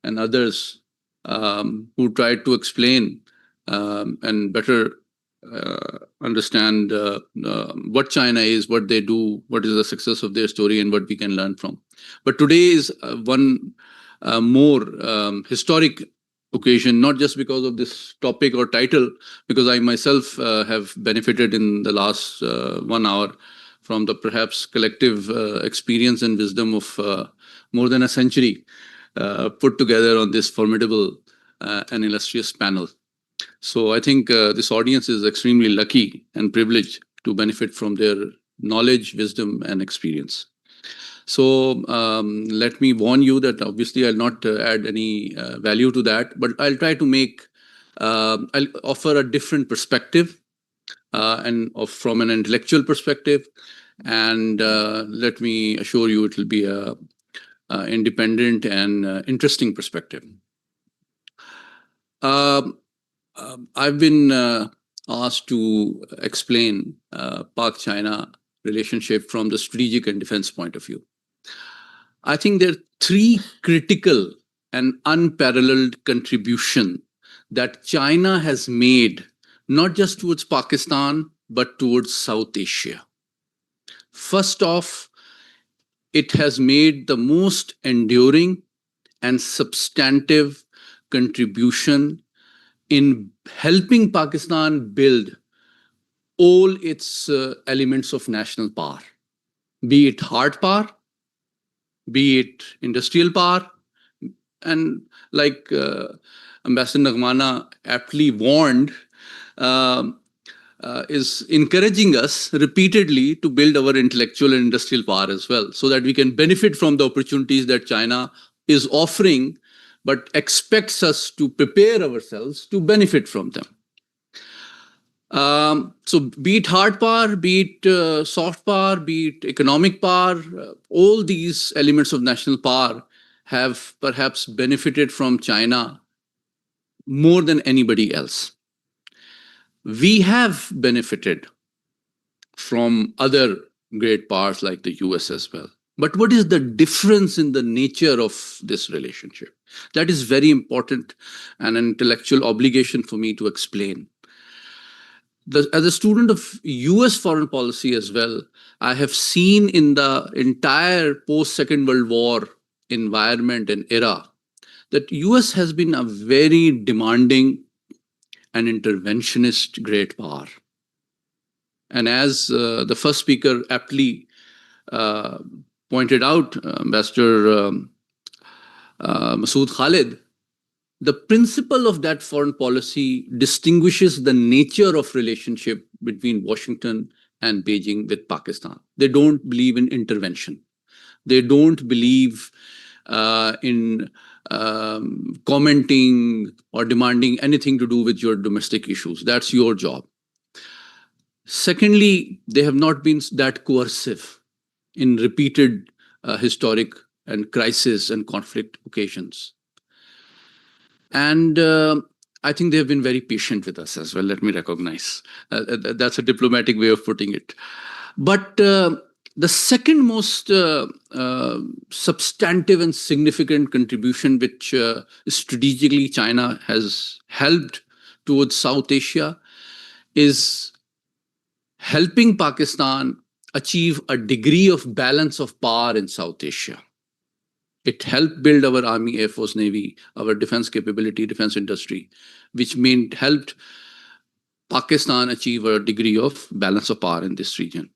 Speaker 6: and others who tried to explain and better understand what China is, what they do, what is the success of their story, and what we can learn from. But today is one more historic occasion, not just because of this topic or title, because I myself have benefited in the last 1 hour from the perhaps collective experience and wisdom of more than a century put together on this formidable and illustrious panel. So I think this audience is extremely lucky and privileged to benefit from their knowledge, wisdom, and experience. So let me warn you that obviously I'll not add any value to that, but I'll try to make, I'll offer a different perspective from an intellectual perspective. And let me assure you it will be a independent and interesting perspective. I've been asked to explain Pak-China relationship from the strategic and defense point of view. I think there are 3 critical and unparalleled contributions that China has made, not just towards Pakistan, but towards South Asia. First off, it has made the most enduring and substantive contribution in helping Pakistan build all its elements of national power, be it hard power, be it industrial power, and like Ambassador Nagmana aptly warned, is encouraging us repeatedly to build our intellectual and industrial power as well, so that we can benefit from the opportunities that China is offering, but expects us to prepare ourselves to benefit from them. So be it hard power, be it soft power, be it economic power, all these elements of national power have perhaps benefited from China more than anybody else. We have benefited from other great powers like the US as well. But what is the difference in the nature of this relationship? That is very important and an intellectual obligation for me to explain. As a student of US foreign policy as well, I have seen in the entire post-Second World War environment and era that US has been a very demanding and interventionist great power. And as the first speaker aptly pointed out, Ambassador Masood Khalid, the principle of that foreign policy distinguishes the nature of relationship between Washington and Beijing with Pakistan. They don't believe in intervention. They don't believe in commenting or demanding anything to do with your domestic issues. That's your job. Secondly, they have not been that coercive in repeated historic and crisis and conflict occasions. And I think they have been very patient with us as well, let me recognize. That's a diplomatic way of putting it. But the second most substantive and significant contribution which strategically China has helped towards South Asia is helping Pakistan achieve a degree of balance of power in South Asia. It helped build our Army, Air Force, Navy, our defense capability, defense industry, which helped Pakistan achieve a degree of balance of power in this region.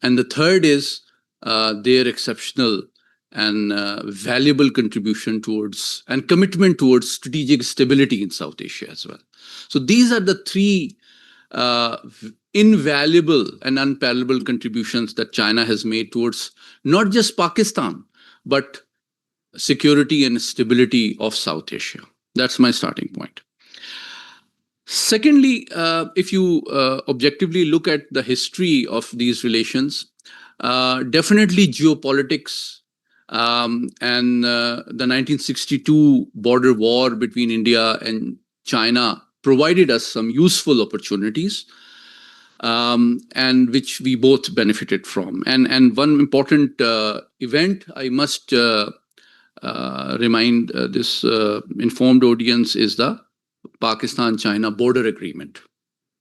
Speaker 6: And the third is their exceptional and valuable contribution towards and commitment towards strategic stability in South Asia as well. So these are the three invaluable and unparalleled contributions that China has made towards not just Pakistan, but security and stability of South Asia. That's my starting point. Secondly, if you objectively look at the history of these relations, definitely geopolitics and the 1962 border war between India and China provided us some useful opportunities, and which we both benefited from. And one important event I must remind this informed audience is the Pakistan-China border agreement.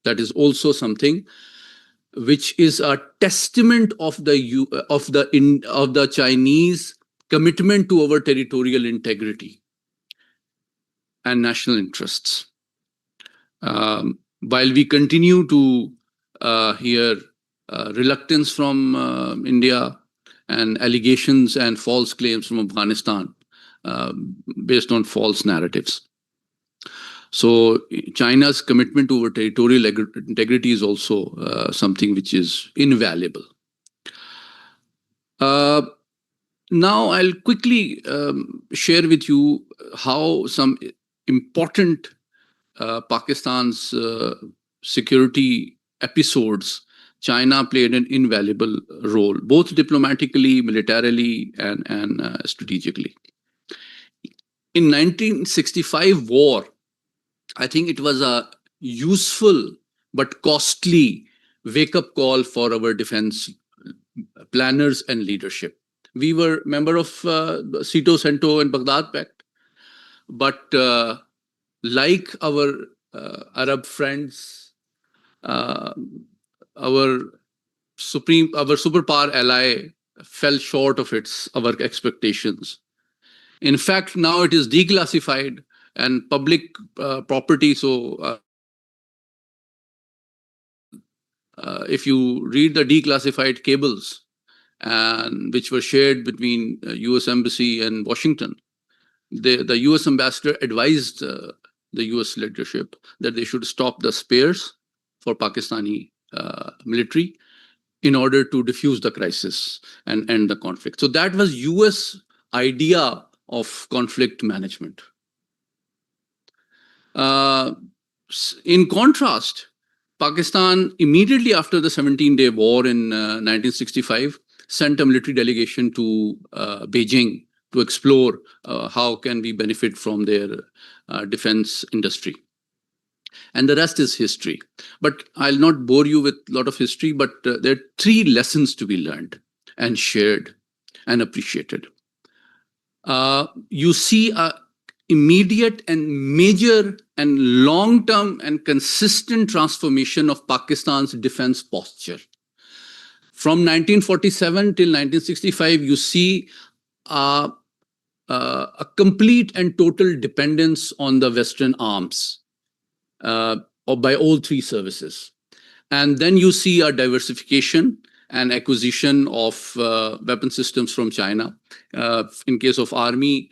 Speaker 6: That is also something which is a testament of the Chinese commitment to our territorial integrity and national interests. While we continue to hear reluctance from India and allegations and false claims from Afghanistan based on false narratives. So China's commitment to our territorial integrity is also something which is invaluable. Now I'll quickly share with you how some important Pakistan's security episodes China played an invaluable role, both diplomatically, militarily, and strategically. In 1965 war, I think it was a useful but costly wake-up call for our defense planners and leadership. We were member of Sito, Sento, and Baghdad Pact, but like our Arab friends, our superpower ally fell short of our expectations. In fact, now it is declassified and public property. So if you read the declassified cables and which were shared between US Embassy and Washington, the US ambassador advised the US leadership that they should stop the spares for Pakistani military in order to diffuse the crisis and end the conflict. So that was US idea of conflict management. In contrast, Pakistan, immediately after the 17-day war in 1965, sent a military delegation to Beijing to explore how can we benefit from their defense industry. And the rest is history. But I'll not bore you with a lot of history, but there are three lessons to be learned and shared and appreciated. You see a immediate and major and long-term and consistent transformation of Pakistan's defense posture. From 1947 till 1965, you see a complete and total dependence on the Western arms by all three services. And then you see a diversification and acquisition of weapon systems from China. In case of Army,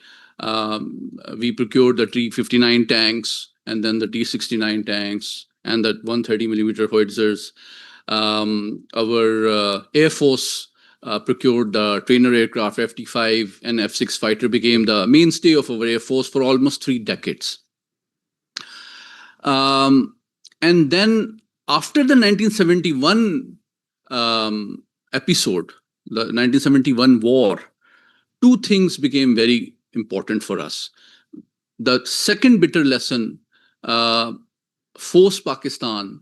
Speaker 6: we procured the T-59 tanks and then the T-69 tanks and the 130mm howitzers. Our Air Force procured the trainer aircraft F-35 and F-6 fighter became the mainstay of our Air Force for almost 3 decades. And then after the 1971 episode, the 1971 war, two things became very important for us. The second bitter lesson forced Pakistan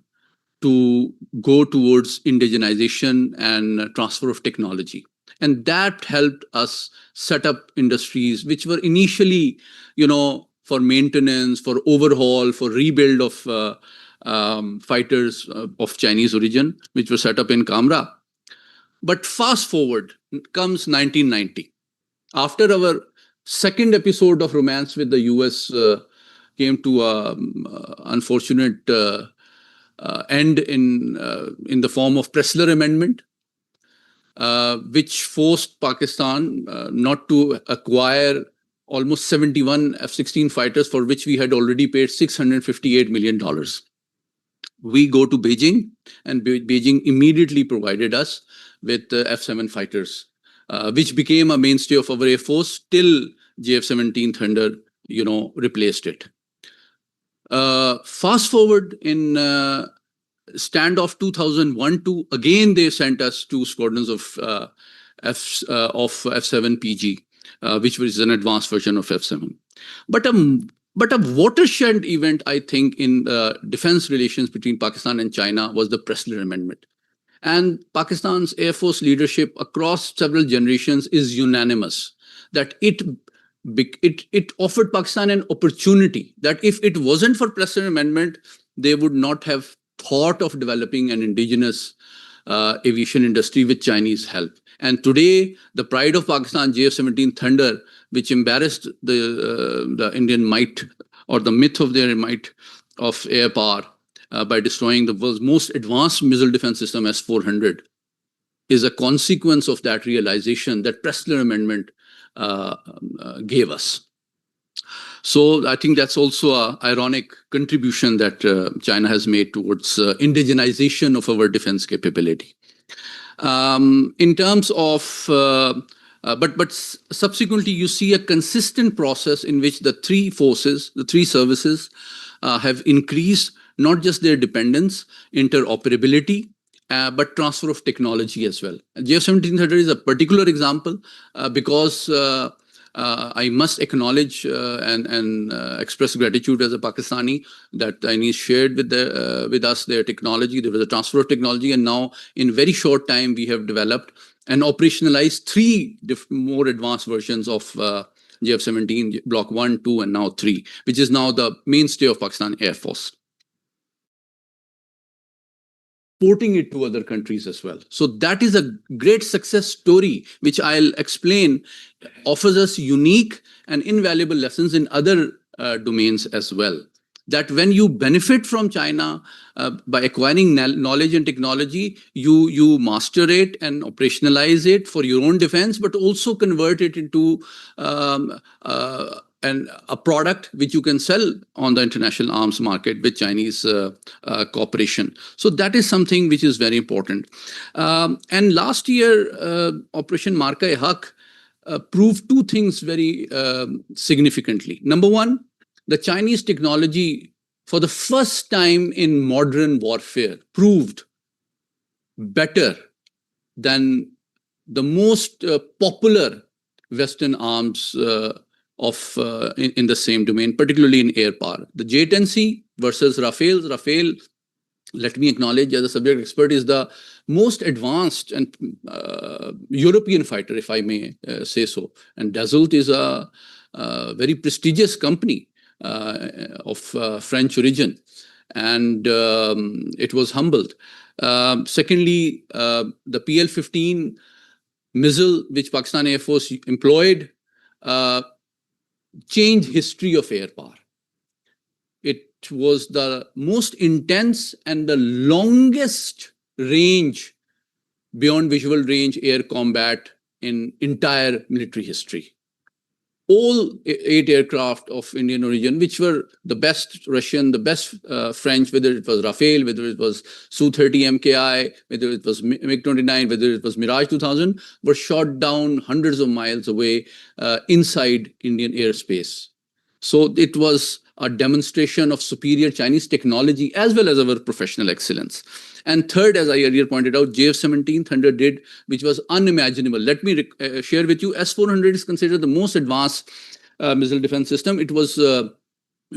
Speaker 6: to go towards indigenization and transfer of technology. And that helped us set up industries which were initially, for maintenance, for overhaul, for rebuild of fighters of Chinese origin, which were set up in Kamra. But fast forward comes 1990. After our second episode of romance with the US came to an unfortunate end in the form of Pressler Amendment, which forced Pakistan not to acquire almost 71 F-16 fighters, for which we had already paid $658 million. We go to Beijing, and Beijing immediately provided us with F-7 fighters, which became a mainstay of our Air Force till JF-17 Thunder, replaced it. Fast forward in standoff 2001-2, again they sent us two squadrons of F-7 PG, which was an advanced version of F-7. But a watershed event, I think, in defense relations between Pakistan and China was the Pressler Amendment. And Pakistan's Air Force leadership across several generations is unanimous that it offered Pakistan an opportunity that if it wasn't for Pressler Amendment, they would not have thought of developing an indigenous aviation industry with Chinese help. And today, the pride of Pakistan, JF-17 Thunder, which embarrassed the Indian might, or the myth of their might of air power by destroying the world's most advanced missile defense system, S-400, is a consequence of that realization that Pressler Amendment gave us. So I think that's also an ironic contribution that China has made towards indigenization of our defense capability. In terms of, but subsequently you see a consistent process in which the three forces, the three services have increased not just their dependence, interoperability, but transfer of technology as well. JF-17 Thunder is a particular example because I must acknowledge and express gratitude as a Pakistani that Chinese shared with us their technology. There was a transfer of technology, and now in very short time we have developed and operationalized three more advanced versions of JF-17 Block 1, 2, and now 3, which is now the mainstay of Pakistan Air Force. Porting it to other countries as well. So that is a great success story, which I'll explain, offers us unique and invaluable lessons in other domains as well. That when you benefit from China by acquiring knowledge and technology, you master it and operationalize it for your own defense, but also convert it into a product which you can sell on the international arms market with Chinese cooperation. So that is something which is very important. And last year, Operation Marka-e-Haq proved two things very significantly. Number one, the Chinese technology, for the first time in modern warfare, proved better than the most popular Western arms in the same domain, particularly in air power. The J-10C versus Rafale. Rafale, let me acknowledge as a subject expert, is the most advanced and European fighter, if I may say so. And Dassault is a very prestigious company of French origin, and it was humbled. Secondly, the PL-15 missile which Pakistan Air Force employed changed history of air power. It was the most intense and the longest range beyond visual range air combat in entire military history. All 8 aircraft of Indian origin, which were the best Russian, the best French, whether it was Rafale, whether it was Su-30 MKI, whether it was MiG-29, whether it was Mirage 2000, were shot down hundreds of miles away inside Indian airspace. So it was a demonstration of superior Chinese technology as well as our professional excellence. And third, as I earlier pointed out, JF-17 Thunder did, which was unimaginable. Let me share with you, S-400 is considered the most advanced missile defense system. It was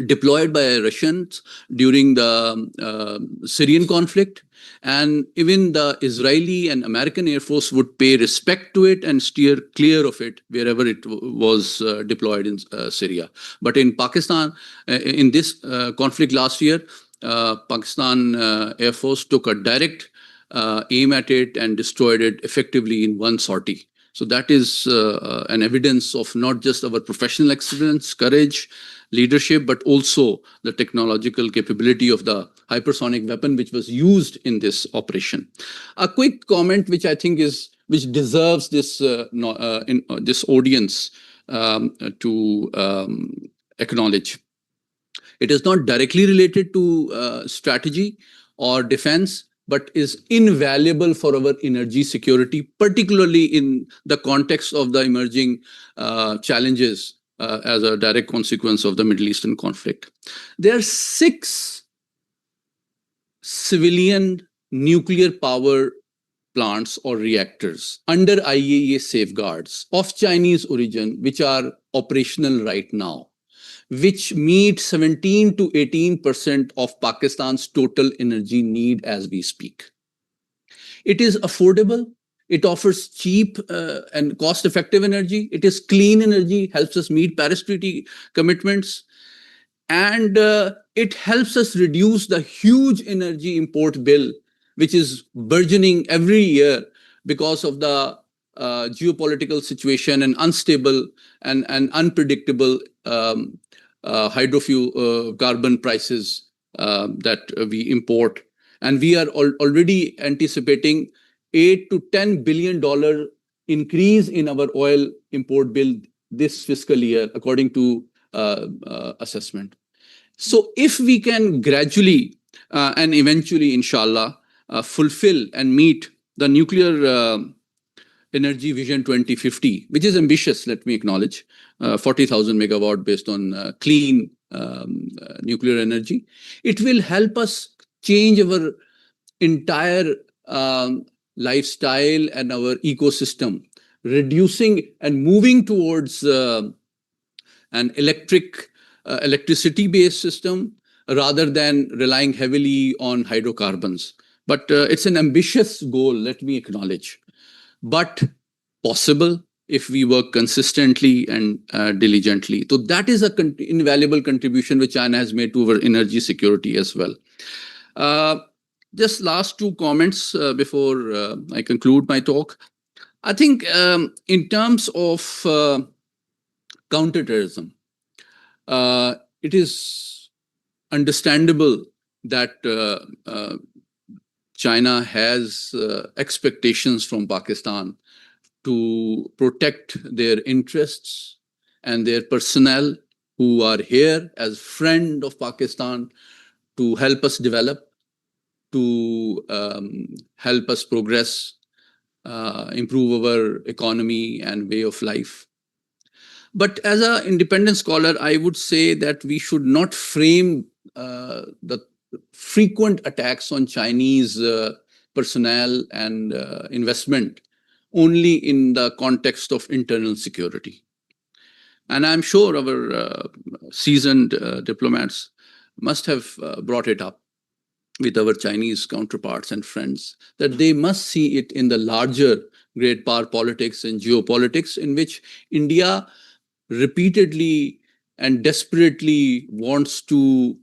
Speaker 6: deployed by Russians during the Syrian conflict. And even the Israeli and American Air Force would pay respect to it and steer clear of it wherever it was deployed in Syria. But in Pakistan, in this conflict last year, Pakistan Air Force took a direct aim at it and destroyed it effectively in one sortie. So that is an evidence of not just our professional excellence, courage, leadership, but also the technological capability of the hypersonic weapon which was used in this operation. A quick comment which I think which deserves this this audience to acknowledge. It is not directly related to strategy or defense, but is invaluable for our energy security, particularly in the context of the emerging challenges as a direct consequence of the Middle Eastern conflict. There are 6 civilian nuclear power plants or reactors under IAEA safeguards of Chinese origin, which are operational right now, which meet 17 to 18% of Pakistan's total energy need as we speak. It is affordable. It offers cheap and cost-effective energy. It is clean energy, helps us meet Paris Treaty commitments. And it helps us reduce the huge energy import bill, which is burgeoning every year because of the geopolitical situation and unstable and unpredictable hydrocarbon prices that we import. And we are already anticipating $8 to $10 billion increase in our oil import bill this fiscal year, according to assessment. So if we can gradually and eventually, inshallah, fulfill and meet the nuclear energy vision 2050, which is ambitious, let me acknowledge, 40,000 megawatt based on clean nuclear energy, it will help us change our entire lifestyle and our ecosystem, reducing and moving towards an electricity-based system rather than relying heavily on hydrocarbons. But it's an ambitious goal, let me acknowledge, but possible if we work consistently and diligently. So that is an invaluable contribution which China has made to our energy security as well. Just last 2 comments before I conclude my talk. I think in terms of counterterrorism, it is understandable that China has expectations from Pakistan to protect their interests and their personnel who are here as friend of Pakistan to help us develop, to help us progress, improve our economy and way of life. But as an independent scholar, I would say that we should not frame the frequent attacks on Chinese personnel and investment only in the context of internal security. And I'm sure our seasoned diplomats must have brought it up with our Chinese counterparts and friends, that they must see it in the larger great power politics and geopolitics in which India repeatedly and desperately wants to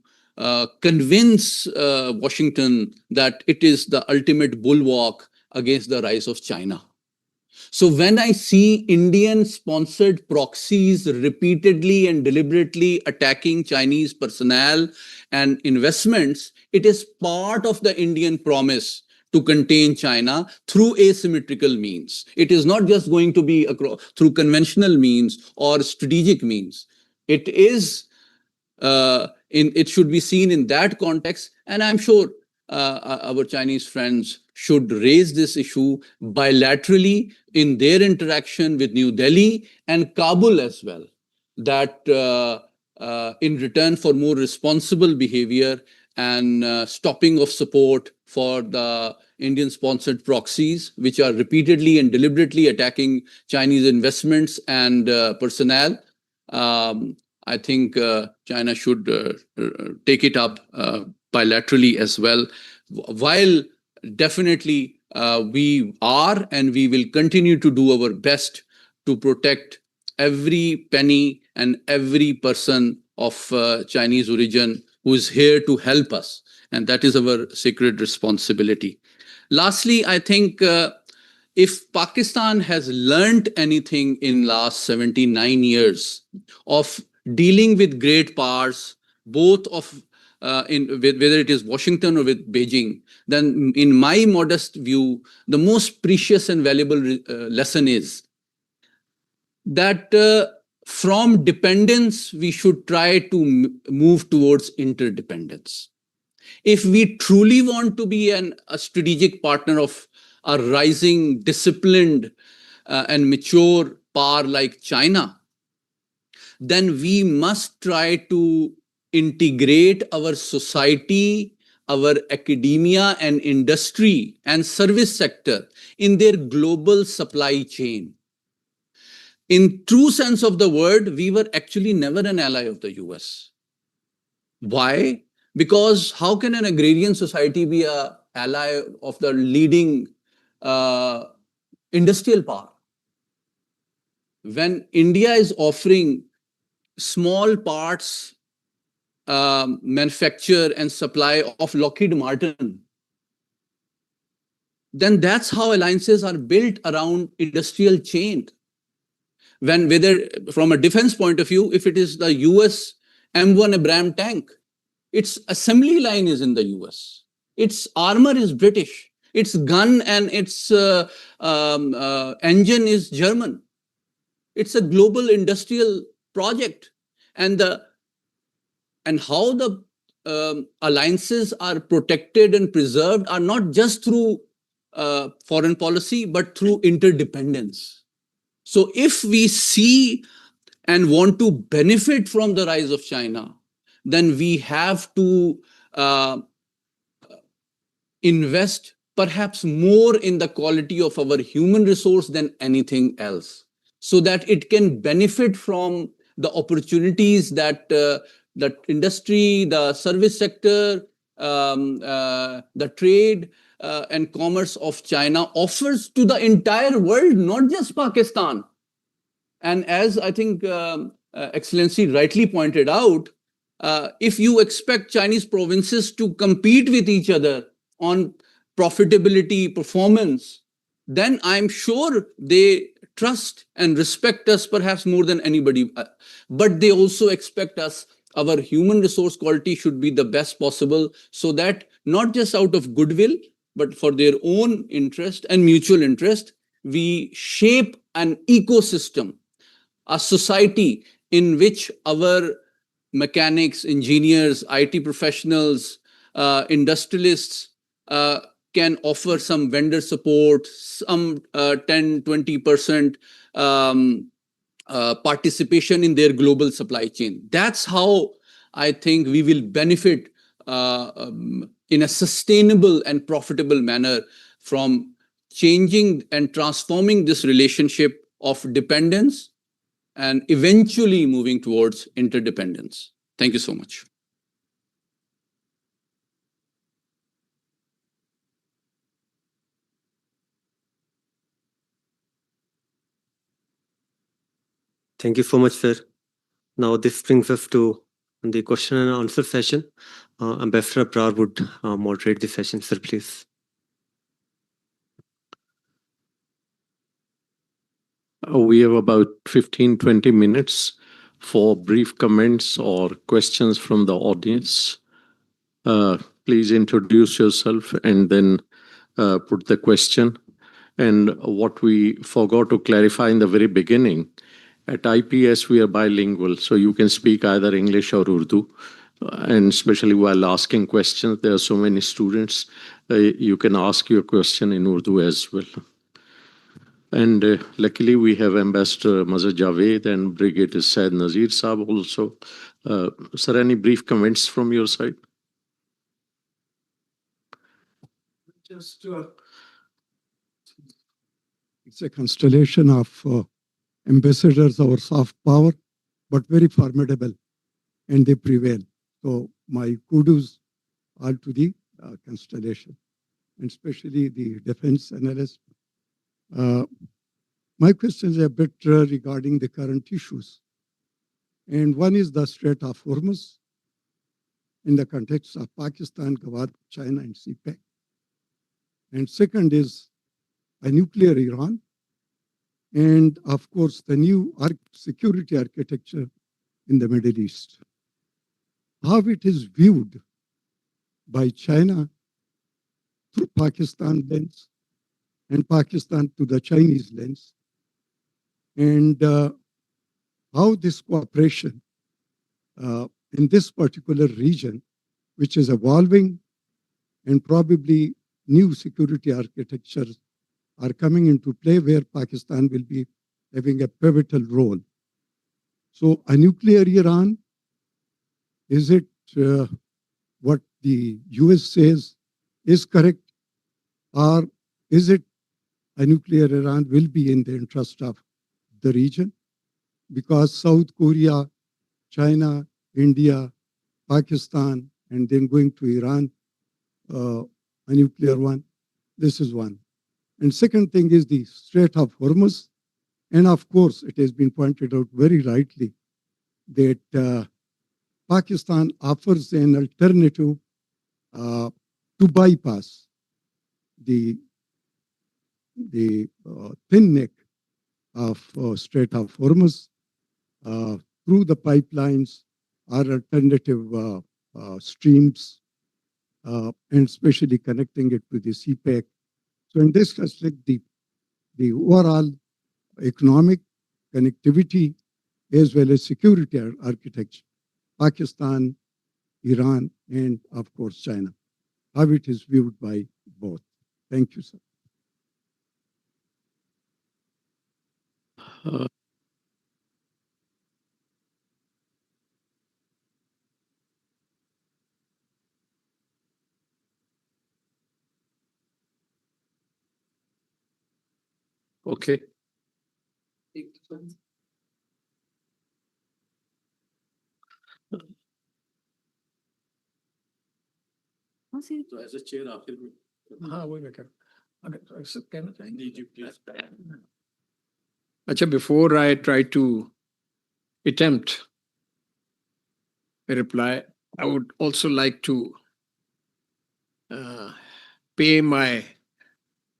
Speaker 6: convince Washington that it is the ultimate bulwark against the rise of China. So when I see Indian-sponsored proxies repeatedly and deliberately attacking Chinese personnel and investments, it is part of the Indian promise to contain China through asymmetrical means. It is not just going to be through conventional means or strategic means. It is it should be seen in that context, and I'm sure our Chinese friends should raise this issue bilaterally in their interaction with New Delhi and Kabul as well, that in return for more responsible behavior, and stopping of support for the Indian-sponsored proxies, which are repeatedly and deliberately attacking Chinese investments and personnel. I think China should take it up bilaterally as well. While definitely we are and we will continue to do our best to protect every penny and every person of Chinese origin who is here to help us. And that is our sacred responsibility. Lastly, I think if Pakistan has learned anything in last 79 years of dealing with great powers, both of whether it is Washington or with Beijing, then in my modest view, the most precious and valuable lesson is that from dependence, we should try to move towards interdependence. If we truly want to be a strategic partner of a rising, disciplined, and mature power like China, then we must try to integrate our society, our academia and industry and service sector in their global supply chain. In true sense of the word, we were actually never an ally of the US. Why? Because how can an agrarian society be an ally of the leading industrial power? When India is offering small parts manufacture and supply of Lockheed Martin, then that's how alliances are built around industrial chain. When whether from a defense point of view, if it is the US M1 Abrams tank, its assembly line is in the US. Its armor is British. Its gun and its engine is German. It's a global industrial project. And how the alliances are protected and preserved are not just through foreign policy, but through interdependence. So if we see and want to benefit from the rise of China, then we have to invest perhaps more in the quality of our human resource than anything else, so that it can benefit from the opportunities that the industry, the service sector, the trade and commerce of China offers to the entire world, not just Pakistan. And as I think Excellency rightly pointed out, if you expect Chinese provinces to compete with each other on profitability, performance, then I'm sure they trust and respect us perhaps more than anybody. But they also expect us, our human resource quality should be the best possible, so that not just out of goodwill, but for their own interest and mutual interest, we shape an ecosystem, a society in which our mechanics, engineers, IT professionals, industrialists can offer some vendor support, some 10-20% participation in their global supply chain. That's how I think we will benefit in a sustainable and profitable manner from changing and transforming this relationship of dependence and eventually moving towards interdependence. Thank you so much.
Speaker 1: Thank you so much, sir. Now this brings us to the question and answer session. Ambassador Abrar would moderate the session, sir, please.
Speaker 2: We have about 15-20 minutes for brief comments or questions from the audience. Please introduce yourself and then put the question. And what we forgot to clarify in the very beginning, at IPS we are bilingual, so you can speak either English or Urdu. And especially while asking questions, there are so many students, you can ask your question in Urdu as well. And luckily we have Ambassador Mazhar Javed and Brigadier Syed Nazir Saab also. Sir, any brief comments from your side?
Speaker 7: Just it's a constellation of ambassadors or soft power, but very formidable, and they prevail. So my kudos are to the constellation, and especially the defense analyst. My question is a bit regarding the current issues. And one is the Strait of Hormuz in the context of Pakistan, Gawad, China, and CPEC. And second is a nuclear Iran. And of course, the new security architecture in the Middle East. How it is viewed by China through Pakistan lens and Pakistan to the Chinese lens. And how this cooperation in this particular region, which is evolving and probably new security architectures are coming into play where Pakistan will be having a pivotal role. So a nuclear Iran, is it what the US says is correct? Or is it a nuclear Iran will be in the interest of the region? Because South Korea, China, India, Pakistan, and then going to Iran, a nuclear one. This is one. And second thing is the Strait of Hormuz. And of course, it has been pointed out very rightly that Pakistan offers an alternative to bypass the thin neck of Strait of Hormuz through the pipelines or alternative streams, and especially connecting it to the CPEC. So in this respect, the overall economic connectivity as well as security architecture, Pakistan, Iran, and of course China, how it is viewed by both. Thank you, sir.
Speaker 3: Okay.
Speaker 6: तो ऐसे chair आखिर में
Speaker 3: हाँ वही मैं कह रहा हूँ। अगर ऐसा कहना चाहेंगे
Speaker 6: जी प्लीज
Speaker 3: अच्छा, before I try to attempt a reply, I would also like to pay my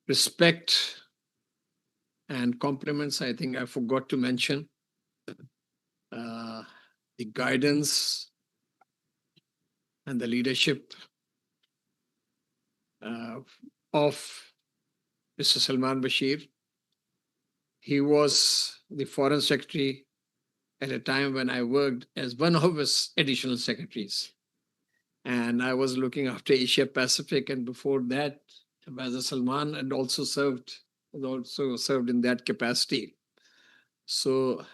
Speaker 3: respect and compliments. I think I forgot to mention the guidance and the leadership of Mr. Salman Bashir. He was the foreign secretary at a time when I worked as one of his additional secretaries. And I was looking after Asia Pacific, and before that, Ambassador Salman had also served in that capacity. So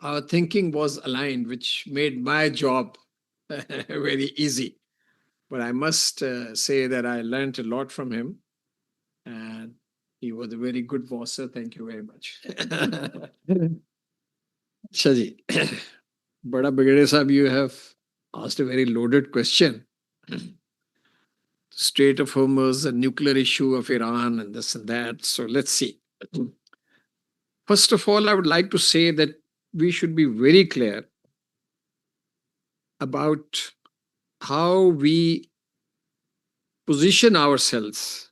Speaker 3: our thinking was aligned, which made my job very easy. But I must say that I learned a lot from him, and he was a very good boss, sir. Thank you very much. Shaji, Bada Brigadier Sahab, you have asked a very loaded question. Strait of Hormuz, the nuclear issue of Iran, and this and that. So let's see. First of all, I would like to say that we should be very clear about how we position ourselves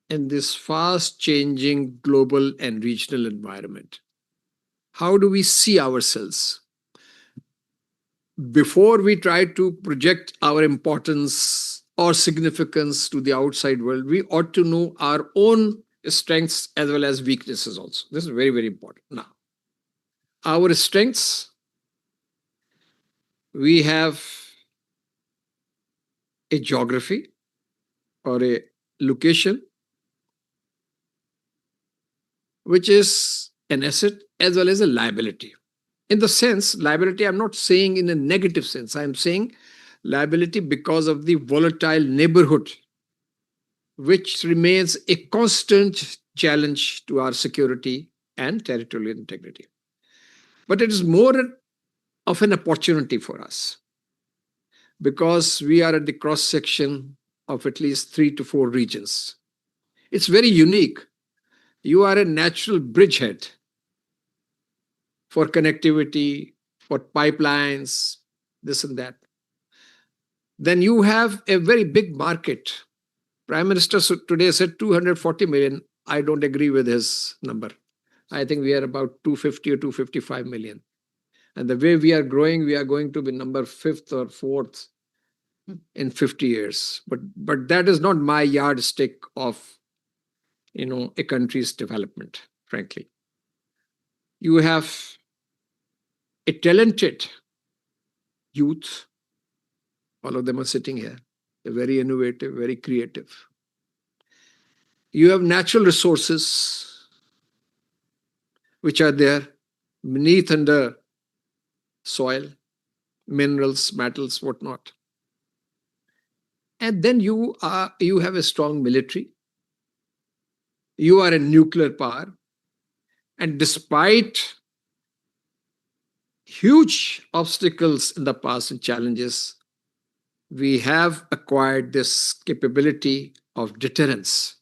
Speaker 3: in this fast changing global and regional environment. How do we see ourselves? Before we try to project our importance or significance to the outside world, we ought to know our own strengths as well as weaknesses also. This is very, very important. Now, our strengths, we have a geography or a location, which is an asset as well as a liability. In the sense, liability, I'm not saying in a negative sense. I'm saying liability because of the volatile neighborhood, which remains a constant challenge to our security and territorial integrity. But it is more of an opportunity for us because we are at the cross section of at least 3 to 4 regions. It's very unique. You are a natural bridgehead for connectivity, for pipelines, this and that. Then you have a very big market. Prime Minister today said 240 million. I don't agree with his number. I think we are about 250 or 255 million. And the way we are growing, we are going to be number 5th or 4th in 50 years. But that is not my yardstick of, a country's development, frankly. You have a talented youth. All of them are sitting here. They're very innovative, very creative. You have natural resources which are there beneath under soil, minerals, metals, whatnot. And then you have a strong military. You are a nuclear power. And despite huge obstacles in the past and challenges, we have acquired this capability of deterrence,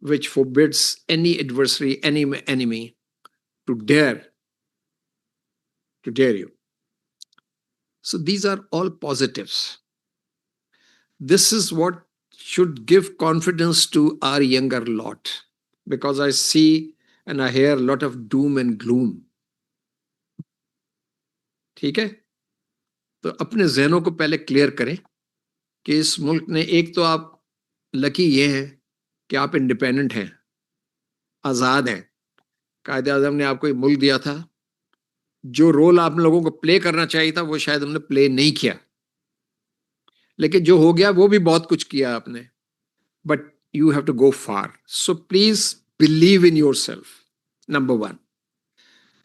Speaker 3: which forbids any adversary, any enemy to dare you. So these are all positives. This is what should give confidence to our younger lot, because I see and I hear a lot of doom and gloom. ठीक है, तो अपने ज़हनों को पहले clear करें कि इस मुल्क ने, एक तो आप लकी ये हैं कि आप इंडिपेंडेंट हैं, आज़ाद हैं. कायदे आज़म ने आपको एक मुल्क दिया था. जो रोल आप लोगों को प्ले करना चाहिए था वो शायद हमने प्ले नहीं किया, लेकिन जो हो गया वो भी बहुत कुछ किया आपने. But you have to go far. So please believe in yourself. Number 1,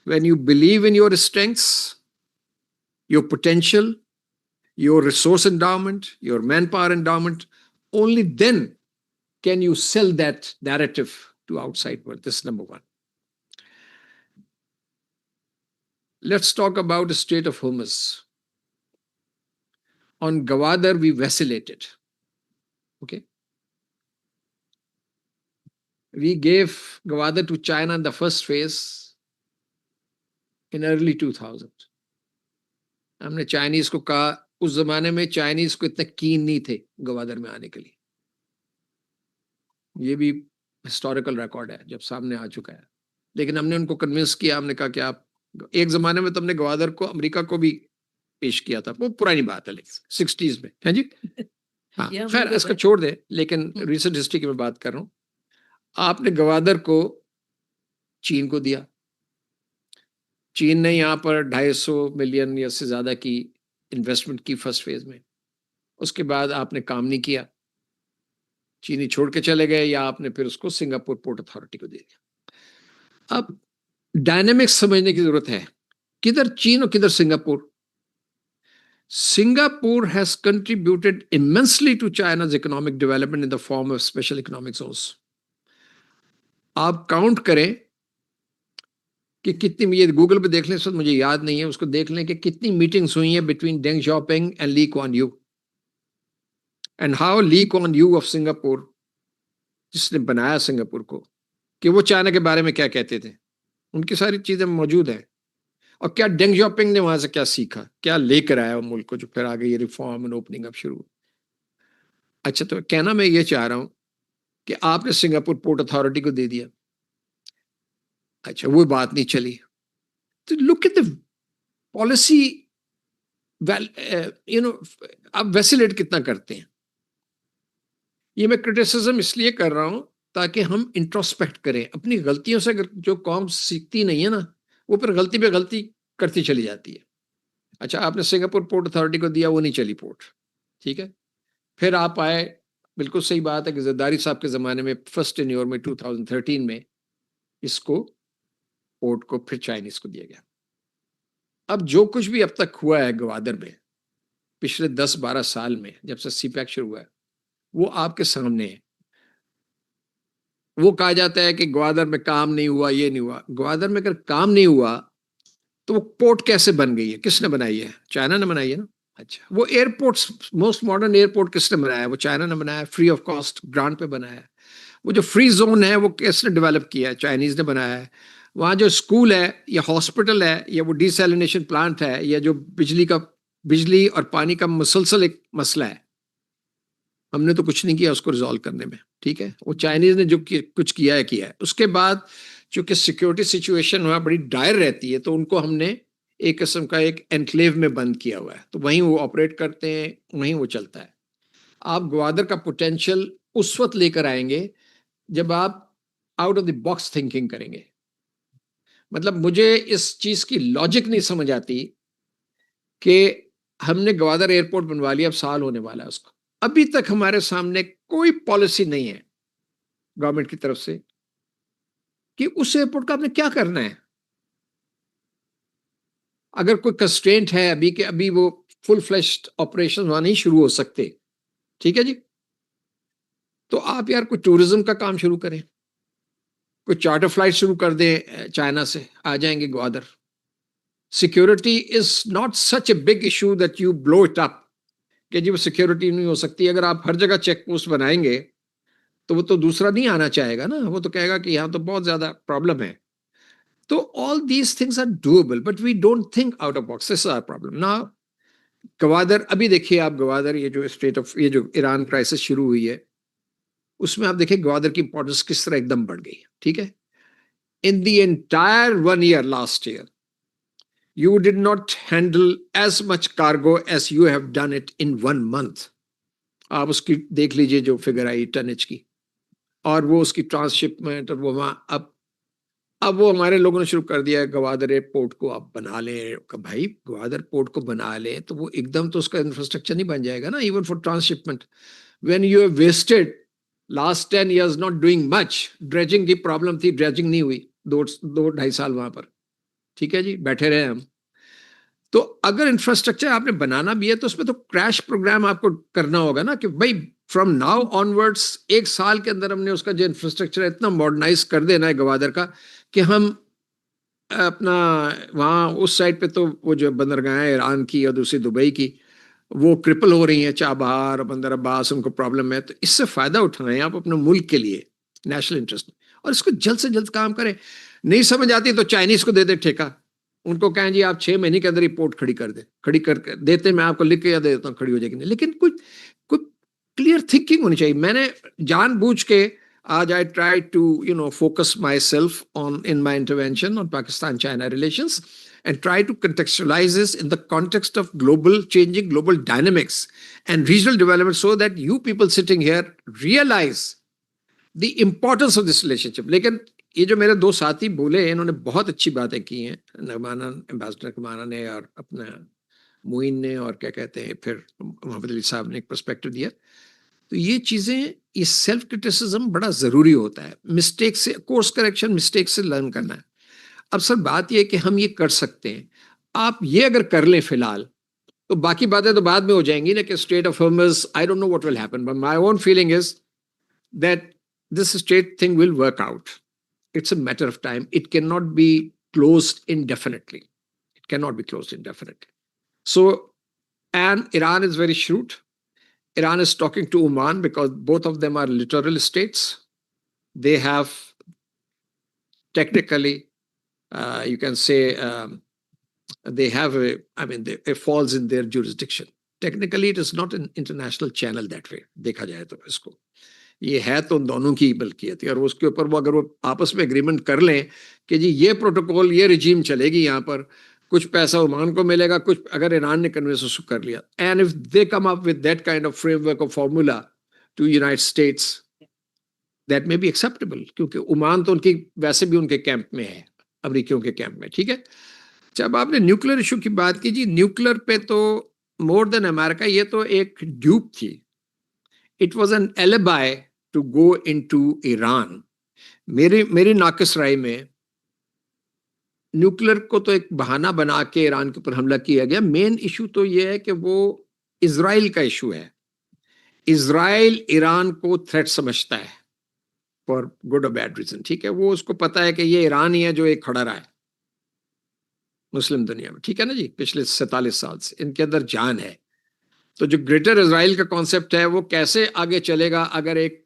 Speaker 3: when you believe in your strengths, your potential, your resource endowment, your manpower endowment, only then can you sell that narrative to outside world. This is number 1. Let's talk about the Strait of Hormuz. On Gwadar, we vacillated. Okay. We gave Gwadar to China in the first phase in early 2000. हमने Chinese को कहा, उस जमाने में Chinese को इतने कीन नहीं थे गवादर में आने के लिए. ये भी हिस्टोरिकल रिकॉर्ड है, जब सामने आ चुका है. लेकिन हमने उनको कन्विंस किया. हमने कहा कि आप, एक जमाने में तुमने गवादर को अमेरिका को भी पेश किया था. वो पुरानी बात है, लेकिन 60s में है जी. हाँ, खैर इसको छोड़ दे. लेकिन रिसेंट हिस्ट्री की मैं बात कर रहा हूँ. आपने गवादर को चीन को दिया. चीन ने यहाँ पर 250 मिलियन या से ज्यादा की इन्वेस्टमेंट की फर्स्ट फेज में. उसके बाद आपने काम नहीं किया, चीनी छोड़ के चले गए, या आपने फिर उसको सिंगापुर पोर्ट अथॉरिटी को दे दिया. अब डायनेमिक्स समझने की जरूरत है, किधर चीन और किधर Singapore. Singapore has contributed immensely to China's economic development in the form of special economic zones. आप काउंट करें कि कितनी, ये गूगल पे देख लें, इस वक्त मुझे याद नहीं है, उसको देख लें कि कितनी मीटिंग्स हुई हैं between Deng Xiaoping and Lee Kuan Yew, and how Lee Kuan Yew of Singapore, जिसने बनाया सिंगापुर को, कि वो चाइना के बारे में क्या कहते थे. उनकी सारी चीजें मौजूद हैं. और क्या डेंग ज़ाओपिंग ने वहां से क्या सीखा, क्या लेकर आया वो मुल्क को, जो फिर आगे ये रिफॉर्म एंड ओपनिंग अप शुरू. अच्छा, तो कहना मैं ये चाह रहा हूं कि आपने सिंगापुर पोर्ट अथॉरिटी को दे दिया. अच्छा, वो बात नहीं चली. तो लुक एट द पॉलिसी, आप वैसिलेट कितना करते हैं. ये मैं क्रिटिसिज्म इसलिए कर रहा हूं ताकि हम इंट्रोस्पेक्ट करें अपनी गलतियों से. अगर जो कौम सीखती नहीं है ना, वो फिर गलती पे गलती करती चली जाती है. अच्छा, आपने सिंगापुर पोर्ट अथॉरिटी को दिया, वो नहीं चली पोर्ट, ठीक है. फिर आप आए, बिल्कुल सही बात है कि जरदारी साहब के ज़माने में फर्स्ट टेन्योर में 2013 में इसको पोर्ट को फिर चाइनीज को दिया गया. अब जो कुछ भी अब तक हुआ है गवादर में, پچھلے 10-12 سال میں جب سے سی پیک شروع ہوا ہے وہ آپ کے سامنے ہے. وہ کہا جاتا ہے کہ گوادر میں کام نہیں ہوا, یہ نہیں ہوا. گوادر میں اگر کام نہیں ہوا تو وہ پورٹ کیسے بن گئی ہے؟ کس نے بنائی ہے؟ چائنا نے بنائی ہے نا. اچھا, وہ ایئرپورٹس, موسٹ ماڈرن ایئرپورٹ کس نے بنایا ہے؟ وہ چائنا نے بنایا, فری آف کاسٹ گرانٹ پہ بنایا ہے. وہ جو فری زون ہے وہ کس نے ڈیولپ کیا ہے؟ چائنیز نے بنایا ہے. وہاں جو اسکول ہے یا ہاسپٹل ہے یا وہ ڈیسیلینیشن پلانٹ ہے یا جو بجلی اور پانی کا مسلسل ایک مسئلہ ہے, ہم نے تو کچھ نہیں کیا اس کو ریزالو کرنے میں. ٹھیک ہے, وہ چائنیز نے جو کچھ کیا ہے. اس کے بعد چونکہ سیکورٹی سچویشن وہاں بڑی ڈائر رہتی ہے تو ان کو ہم نے ایک قسم کا ایک انکلیو میں بند کیا ہوا ہے, تو وہیں وہ آپریٹ کرتے ہیں, وہیں وہ چلتا ہے. آپ گوادر کا پوٹینشیل اس وقت لے کر آئیں گے جب آپ out of the box thinking کریں گے. مطلب مجھے اس چیز کی لاجک نہیں سمجھ آتی کہ ہم نے گوادر ایئرپورٹ بنوا لیا, اب سال ہونے والا ہے اس کو, ابھی تک ہمارے سامنے کوئی پالیسی نہیں ہے گورنمنٹ کی طرف سے کہ اس ایئرپورٹ کا آپ نے کیا کرنا ہے. اگر کوئی کنسٹرینٹ ہے ابھی کہ ابھی وہ فل فلیشڈ آپریشن وہاں نہیں شروع ہو سکتے, ٹھیک ہے جی, تو آپ یار کوئی ٹورزم کا کام شروع کریں, کوئی چارٹر فلائٹ شروع کر دیں چائنا سے, آ جائیں گے Gwadar. Security is not such a big issue that you blow it up کہ جی وہ سیکورٹی نہیں ہو سکتی. اگر آپ ہر جگہ چیک پوسٹ بنائیں گے تو وہ تو دوسرا نہیں آنا چاہے گا نا, وہ تو کہے گا کہ یہاں تو بہت زیادہ پرابلم ہے. تو all these things are doable but we don't think out of box. This is our problem. Now Gwadar, ابھی دیکھیے آپ گوادر, یہ جو اسٹیٹ آف, یہ جو ایران کرائسس شروع ہوئی ہے اس میں آپ دیکھیں گوادر کی امپورٹنس کس طرح ایک دم بڑھ گئی. ٹھیک ہے, in the entire 1 year last year you did not handle as much cargo as you have done it in 1 month. آپ اس کی دیکھ لیجئے جو فگر آئی ٹنیج کی, اور وہ اس کی ٹرانسشپمنٹ, اور وہ وہاں اب وہ ہمارے لوگوں نے شروع کر دیا ہے گوادر ایئرپورٹ کو آپ بنا لیں. بھائی گوادر پورٹ کو بنا لیں تو وہ ایک دم تو اس کا انفراسٹرکچر نہیں بن جائے گا نا, even for transshipment. When you have wasted last 10 years not doing much, dredging کی پرابلم تھی, ڈریجنگ نہیں ہوئی 2-2.5 سال وہاں پر. ٹھیک ہے جی, بیٹھے رہے ہم. تو اگر انفراسٹرکچر آپ نے بنانا بھی ہے تو اس میں تو کریش پروگرام آپ کو کرنا ہوگا نا, کہ بھائی فرام ناؤ آنورڈس 1 سال کے اندر ہم نے اس کا جو انفراسٹرکچر ہے اتنا ماڈرنائز کر دینا ہے گوادر کا کہ ہم اپنا وہاں اس سائڈ پہ تو وہ جو بندرگاہیں ایران کی اور دوسری دبئی کی وہ کرپل ہو رہی ہیں, چابہار, بندر عباس, ان کو پرابلم ہے. تو اس سے فائدہ اٹھائیں آپ اپنے ملک کے لیے, نیشنل انٹرسٹ میں, اور اس کو جلد سے جلد کام کریں. نہیں سمجھ آتی تو چائنیز کو دے دیں ٹھیکہ, ان کو کہیں جی آپ 6 مہینے کے اندر ہی پورٹ کھڑی کر دیں, کھڑی کر دیتے, میں آپ کو لکھ کے یا دے دیتا ہوں, کھڑی ہو جائے گی. لیکن کوئی کلیئر تھنکنگ ہونی چاہیے. میں نے جان بوجھ کے آج I try to focus myself in my intervention on Pakistan-China relations and try to contextualize this in the context of changing global dynamics and regional development so that you people sitting here realize the importance of this relationship. لیکن یہ جو میرے 2 ساتھی بولے ہیں, انہوں نے بہت اچھی باتیں کی ہیں, ایمبیسڈر نگمانا نے اور اپنا معین نے, اور کیا کہتے ہیں پھر محمد علی صاحب نے ایک پرسپیکٹو دیا. تو یہ چیزیں, یہ سیلف کرٹیسزم بڑا ضروری ہوتا ہے. مسٹیک سے, کورس کریکشن مسٹیک سے لرن کرنا ہے. اب سر بات یہ ہے کہ ہم یہ کر سکتے ہیں. آپ یہ اگر کر لیں فی الحال تو باقی باتیں تو بعد میں ہو جائیں گی نا, کہ strait of Hormuz, I don't know what will happen, but my own feeling is that this strait thing will work out. It's a matter of time. It can not be closed indefinitely. It cannot be closed indefinitely. So, and Iran is very shrewd. Iran is talking to Oman because both of them are littoral states. They have technically, you can say, they have it falls in their jurisdiction. Technically, it is not an international channel that way. دیکھا جائے تو اس کو یہ ہے تو ان دونوں کی ملکیت ہے, اور اس کے اوپر وہ اگر وہ آپس میں اگریمنٹ کر لیں کہ جی یہ پروٹوکول, یہ رجیم چلے گی یہاں پر, کچھ پیسہ عمان کو ملے گا, کچھ اگر ایران نے کنوینس کر لیا, and if they come up with that kind of framework of formula to United States, that may be acceptable, کیونکہ عمان تو ان کی ویسے بھی ان کے کیمپ میں ہے, امریکیوں کے کیمپ میں. ٹھیک ہے. جب آپ نے نیوکلیر ایشو کی بات کی, جی نیوکلیر پہ تو مور دین امریکہ, یہ تو ایک ڈیوپ تھی. It was an alibi to go in to Iran. میری ناقص رائے میں نیوکلیر کو تو ایک بہانہ بنا کے ایران کے اوپر حملہ کیا گیا. مین ایشو تو یہ ہے کہ وہ اسرائیل کا ایشو ہے. اسرائیل ایران کو تھریٹ سمجھتا ہے فار گڈ اور بیڈ ریزن. ٹھیک ہے, وہ اس کو پتا ہے کہ یہ ایران ہی ہے جو ایک کھڑا رہا ہے مسلم دنیا میں. ٹھیک ہے نا جی, پچھلے 47 سال سے ان کے اندر جان ہے. تو جو گریٹر اسرائیل کا کانسیپٹ ہے وہ کیسے آگے چلے گا اگر ایک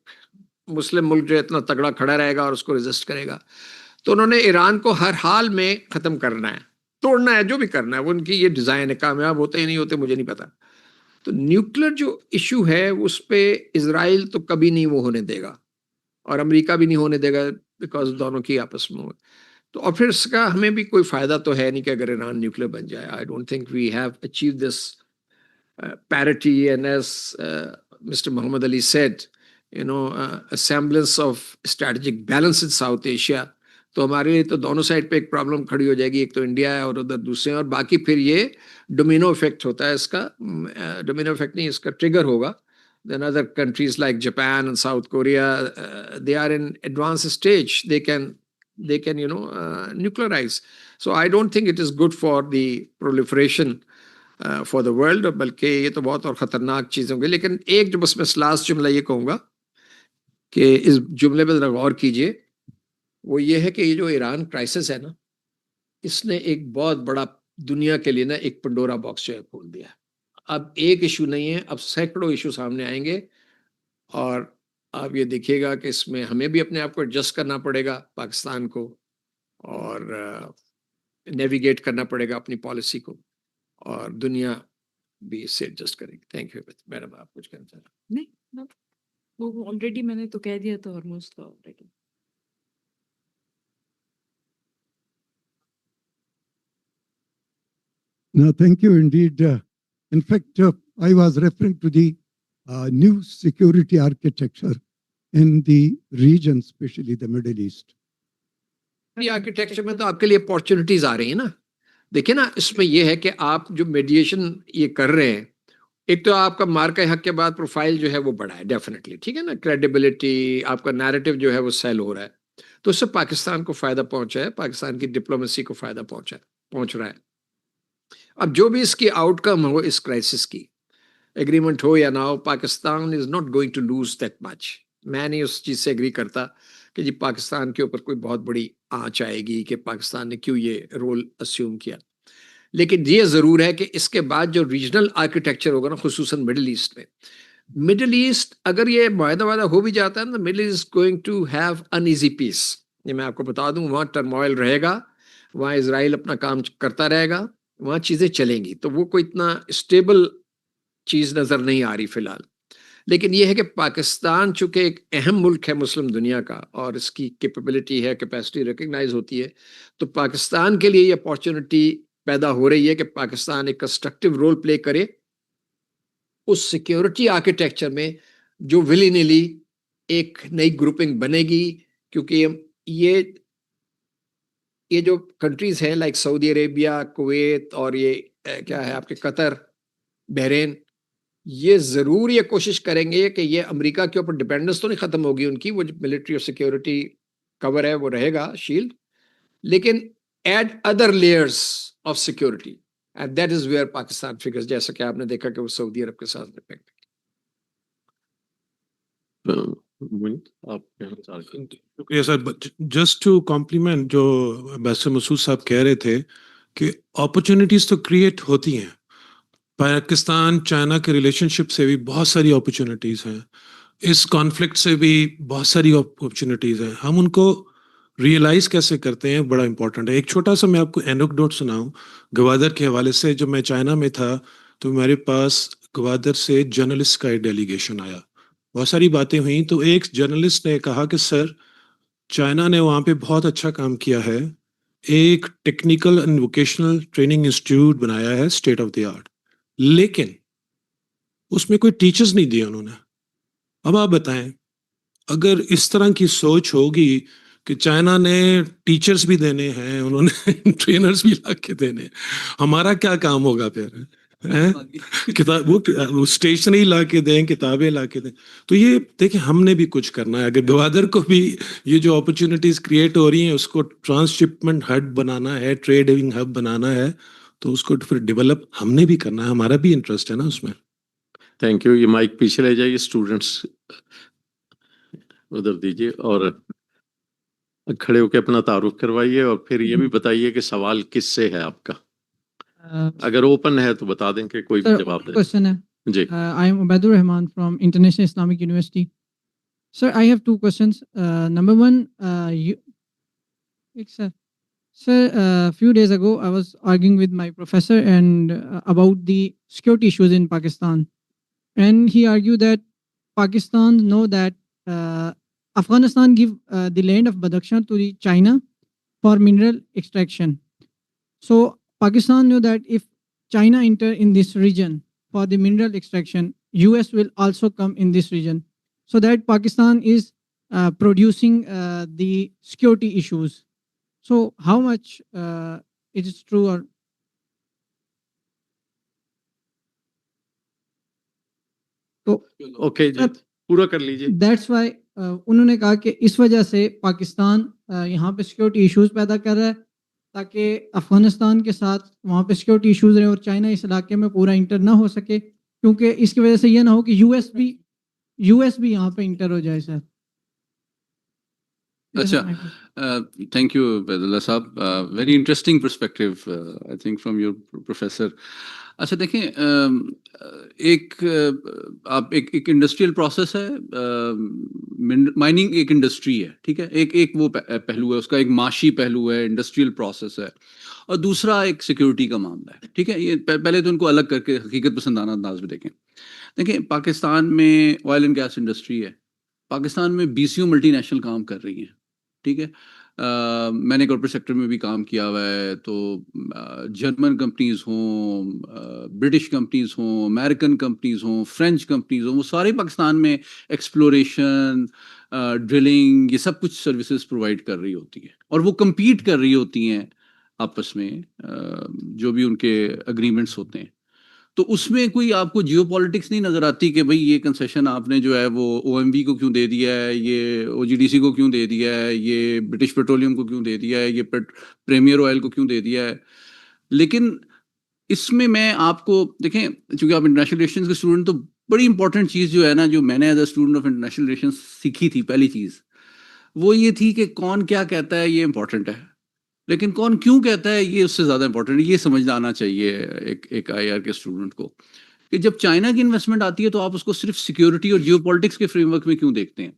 Speaker 3: مسلم ملک جو اتنا تگڑا کھڑا رہے گا اور اس کو ریزسٹ کرے گا. تو انہوں نے ایران کو ہر حال میں ختم کرنا ہے, توڑنا ہے, جو بھی کرنا ہے. وہ ان کی یہ ڈیزائن ہے, کامیاب ہوتے ہی نہیں ہوتے مجھے نہیں پتا. تو نیوکلیر جو ایشو ہے اس پہ اسرائیل تو کبھی نہیں وہ ہونے دے گا, اور امریکہ بھی نہیں ہونے دے گا, بیکاز دونوں کی آپس میں. تو اور پھر اس کا ہمیں بھی کوئی فائدہ تو ہے نہیں کہ اگر ایران نیوکلیر بن جائے. I don't think we have achieve this parity, and as Mr. Muhammad Ali said, a semblance of strategic balance in South Asia. تو ہمارے لیے تو دونوں سائڈ پہ ایک پرابلم کھڑی ہو جائے گی, ایک تو انڈیا ہے اور ادھر دوسرے, اور باقی پھر یہ ڈومینو افیکٹ ہوتا ہے. اس کا ڈومینو افیکٹ نہیں, اس کا ٹریگر ہوگا. Then other countries like Japan and South Korea, they are in advanced stage. They can nuclearize. So I don't think it is good for the proliferation for the world, بلکہ یہ تو بہت اور خطرناک چیز ہوں گی. لیکن ایک جو بس میں لاسٹ جملہ یہ کہوں گا کہ اس جملے پہ ذرا غور کیجئے, وہ یہ ہے کہ یہ جو ایران کرائسس ہے نا, اس نے ایک بہت بڑا دنیا کے لیے نا ایک پنڈورا باکس جو ہے کھول دیا. اب ایک ایشو نہیں ہے, اب سینکڑوں ایشو سامنے آئیں گے, اور آپ یہ دیکھیے گا کہ اس میں ہمیں بھی اپنے آپ کو ایڈجسٹ کرنا پڑے گا, پاکستان کو, اور نیویگیٹ کرنا پڑے گا اپنی پالیسی کو, اور دنیا بھی اس سے ایڈجسٹ کرے گی. Thank you. میڈم آپ کچھ کہنا چاہ رہے ہیں؟
Speaker 4: نہیں, وہ آلریڈی میں نے تو کہہ دیا تھا almost already.
Speaker 7: No, thank you indeed. In fact, I was referring to the new security architecture in the region, especially the Middle East.
Speaker 3: Architecture میں تو آپ کے لیے اپارچونیٹیز آ رہی ہیں نا. دیکھیں نا, اس میں یہ ہے کہ آپ جو میڈیشن یہ کر رہے ہیں, ایک تو آپ کا مارکہ حق کے بعد پروفائل جو ہے وہ بڑھا ہے ڈیفینیٹلی. ٹھیک ہے نا, کریڈیبلٹی, آپ کا نیریٹو جو ہے وہ سیل ہو رہا ہے. تو اس سے پاکستان کو فائدہ پہنچا ہے, پاکستان کی ڈپلومیسی کو فائدہ پہنچ رہا ہے. اب جو بھی اس کی آؤٹ کم ہو, اس کرائسس کی ایگریمنٹ ہو یا نہ ہو, Pakistan is not going to lose that much. میں نہیں اس چیز سے ایگری کرتا کہ جی پاکستان کے اوپر کوئی بہت بڑی آنچ آئے گی کہ پاکستان نے کیوں یہ رول اسیوم کیا. لیکن یہ ضرور ہے کہ اس کے بعد جو ریجنل آرکیٹیکچر ہوگا نا, خصوصاً مڈل ایسٹ میں, مڈل ایسٹ اگر یہ معاہدہ وعدہ ہو بھی جاتا ہے نا, Middle East going to have an easy peace. یہ میں آپ کو بتا دوں, وہاں ٹرموائل رہے گا, وہاں اسرائیل اپنا کام کرتا رہے گا, وہاں چیزیں چلیں گی. تو وہ کوئی اتنا اسٹیبل چیز نظر نہیں آ رہی فی الحال. لیکن یہ ہے کہ پاکستان چونکہ ایک اہم ملک ہے مسلم دنیا کا, اور اس کی کیپیبلٹی ہے, کیپیسٹی ریکگنائز ہوتی ہے, تو پاکستان کے لیے یہ اپارچونٹی پیدا ہو رہی ہے کہ پاکستان ایک کنسٹرکٹیو رول پلے کرے اس سیکیورٹی آرکیٹیکچر میں, جو ولی نیلی ایک نئی گروپنگ بنے گی. کیونکہ یہ جو کنٹریز ہیں لائک سعودی عربیہ, کویت, اور یہ کیا ہے آپ کے قطر, بحرین, یہ ضرور یہ کوشش کریں گے کہ یہ امریکہ کے اوپر ڈپینڈنس تو نہیں ختم ہوگی ان کی, وہ جو ملٹری اور سیکیورٹی کور ہے وہ رہے گا, شیلڈ, لیکن add other layers of security, and that is where Pakistan figures, جیسا کہ آپ نے دیکھا کہ وہ سعودی عرب کے ساتھ ڈپینڈ.
Speaker 5: شکریہ سر. جسٹ ٹو کمپلیمنٹ جو بیسر مسعود صاحب کہہ رہے تھے کہ اپرچونیٹیز تو کریٹ ہوتی ہیں. پاکستان چائنا کے ریلیشن شپ سے بھی بہت ساری اپرچونیٹیز ہیں, اس کانفلکٹ سے بھی بہت ساری اپرچونیٹیز ہیں. ہم ان کو ریئلائز کیسے کرتے ہیں بڑا امپورٹنٹ ہے. ایک چھوٹا سا میں آپ کو اینوکڈوٹ سناؤں گوادر کے حوالے سے. جب میں چائنا میں تھا تو میرے پاس گوادر سے جرنلسٹ کا ایک ڈیلیگیشن آیا, بہت ساری باتیں ہوئیں. تو ایک جرنلسٹ نے کہا کہ سر چائنا نے وہاں پہ بہت اچھا کام کیا ہے, ایک technical and vocational training institute بنایا ہے اسٹیٹ آف دی آرٹ, لیکن اس میں کوئی ٹیچرز نہیں دیا انہوں نے. اب آپ بتائیں, اگر اس طرح کی سوچ ہوگی کہ چائنا نے ٹیچرز بھی دینے ہیں, انہوں نے ٹرینرز بھی لا کے دینے, ہمارا کیا کام ہوگا پھر؟ کتاب وہ اسٹیشنری لا کے دیں, کتابیں لا کے دیں. تو یہ دیکھیں ہم نے بھی کچھ کرنا ہے. اگر گوادر کو بھی یہ جو اپرچونیٹیز کریٹ ہو رہی ہیں اس کو ٹرانس شپمنٹ ہب بنانا ہے, ٹریڈنگ ہب بنانا ہے, تو اس کو پھر ڈیولپ ہم نے بھی کرنا ہے, ہمارا بھی انٹرسٹ ہے نا اس میں.
Speaker 2: Thank you. یہ مائک پیچھے لے جائیے, اسٹوڈنٹس ادھر دیجیے, اور کھڑے ہو کے اپنا تعارف کروائیے, اور پھر یہ بھی بتائیے کہ سوال کس سے ہے آپ کا. اگر اوپن ہے تو بتا دیں کہ کوئی جواب دے.
Speaker 8: Question ہے.
Speaker 2: جی.
Speaker 8: I am Ubaidur Rahman from International Islamic University. Sir, I have two questions. Number one, Sir, a few days ago, I was arguing with my professor and about the security issues in Pakistan. And he argued that Pakistan know that Afghanistan give the land of Badakhshan to the China for mineral extraction. So Pakistan knew that if China enter in this region for the mineral extraction, US will also come in this region. So that Pakistan is producing the security issues. So how much it is true or
Speaker 2: okay جی, پورا کر لیجیے.
Speaker 8: That's why انہوں نے کہا کہ اس وجہ سے پاکستان یہاں پہ سیکورٹی ایشوز پیدا کر رہا ہے تاکہ افغانستان کے ساتھ وہاں پہ سیکورٹی ایشوز رہے اور چائنا اس علاقے میں پورا انٹر نہ ہو سکے, کیونکہ اس کی وجہ سے یہ نہ ہو کہ یو ایس بھی یہاں پہ انٹر ہو جائے. سر
Speaker 6: اچھا, تھینک یو عبید اللہ صاحب, very interesting perspective I think from your professor. اچھا دیکھیں, آپ ایک انڈسٹریل پروسیس ہے, مائننگ ایک انڈسٹری ہے, ٹھیک ہے, ایک وہ پہلو ہے اس کا, ایک معاشی پہلو ہے, انڈسٹریل پروسیس ہے, اور دوسرا ایک سیکورٹی کا معاملہ ہے, ٹھیک ہے. یہ پہلے تو ان کو الگ کر کے حقیقت پسندانہ انداز میں دیکھیں. پاکستان میں آئل اینڈ گیس انڈسٹری ہے, پاکستان میں 20 ملٹی نیشنل کام کر رہی ہیں, ٹھیک ہے. میں نے کارپوریٹ سیکٹر میں بھی کام کیا ہوا ہے, تو جرمن کمپنیز ہوں, برٹش کمپنیز ہوں, امریکن کمپنیز ہوں, فرینچ کمپنیز ہوں, وہ سارے پاکستان میں ایکسپلوریشن, ڈرلنگ, یہ سب کچھ سروسز پرووائڈ کر رہی ہوتی ہیں, اور وہ کمپیٹ کر رہی ہوتی ہیں آپس میں, جو بھی ان کے اگریمنٹس ہوتے ہیں. تو اس میں کوئی آپ کو جیو پالیٹکس نہیں نظر آتی کہ بھئی یہ کنسیشن آپ نے جو ہے وہ او ایم وی کو کیوں دے دیا ہے, یہ او جی ڈی سی کو کیوں دے دیا ہے, یہ برٹش پیٹرولیم کو کیوں دے دیا ہے, یہ پریمیئر آئل کو کیوں دے دیا ہے. لیکن اس میں آپ کو دیکھیں, چونکہ آپ انٹرنیشنل ریلیشنز کے اسٹوڈنٹ, تو بڑی امپورٹنٹ چیز جو ہے نا, جو میں نے as a student of international relations سیکھی تھی, پہلی چیز وہ یہ تھی کہ کون کیا کہتا ہے یہ امپورٹنٹ ہے, لیکن کون کیوں کہتا ہے یہ اس سے زیادہ امپورٹنٹ ہے. یہ سمجھنا آنا چاہیے ایک آئی آر کے اسٹوڈنٹ کو, کہ جب چائنا کی انویسٹمنٹ آتی ہے تو آپ اس کو صرف سیکیورٹی اور جیو پالیٹکس کے فریم ورک میں کیوں دیکھتے ہیں.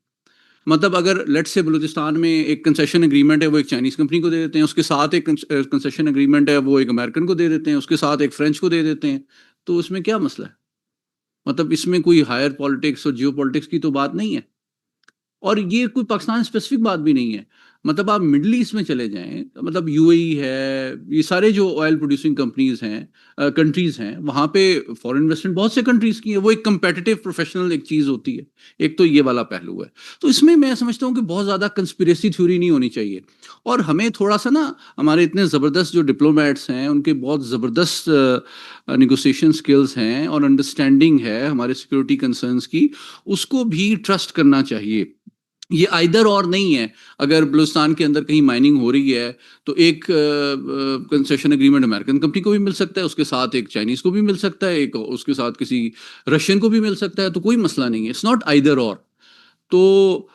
Speaker 6: مطلب اگر لیٹ سے بلوچستان میں ایک کنسیشن اگریمنٹ ہے, وہ ایک چائنیز کمپنی کو دے دیتے ہیں, اس کے ساتھ ایک کنسیشن اگریمنٹ ہے, وہ ایک امریکن کو دے دیتے ہیں, اس کے ساتھ ایک فرینچ کو دے دیتے ہیں, تو اس میں کیا مسئلہ ہے؟ مطلب اس میں کوئی ہائر پالیٹکس اور جیو پالیٹکس کی تو بات نہیں ہے, اور یہ کوئی پاکستان اسپیسیفک بات بھی نہیں ہے. مطلب آپ مڈل ایسٹ میں چلے جائیں, مطلب یو اے ای ہے, یہ سارے جو آئل پروڈیوسنگ کمپنیز ہیں, کنٹریز ہیں, وہاں پہ فورن انویسٹمنٹ بہت سے کنٹریز کی ہے, وہ ایک کمپیٹیٹیو پروفیشنل ایک چیز ہوتی ہے. ایک تو یہ والا پہلو ہے. تو اس میں سمجھتا ہوں کہ بہت زیادہ کنسپریسی تھیوری نہیں ہونی چاہیے, اور ہمیں تھوڑا سا نا, ہمارے اتنے زبردست جو ڈپلومیٹس ہیں ان کے بہت زبردست نیگوسیشن سکلز ہیں اور انڈرسٹینڈنگ ہے ہمارے سیکورٹی کنسرنس کی, اس کو بھی ٹرسٹ کرنا چاہیے. یہ آئدر اور نہیں ہے. اگر بلوچستان کے اندر کہیں مائننگ ہو رہی ہے تو ایک کنسیشن اگریمنٹ امریکن کمپنی کو بھی مل سکتا ہے, اس کے ساتھ ایک چائنیز کو بھی مل سکتا ہے, ایک اس کے ساتھ کسی رشین کو بھی مل سکتا ہے, تو کوئی مسئلہ نہیں ہے. It's not either or. تو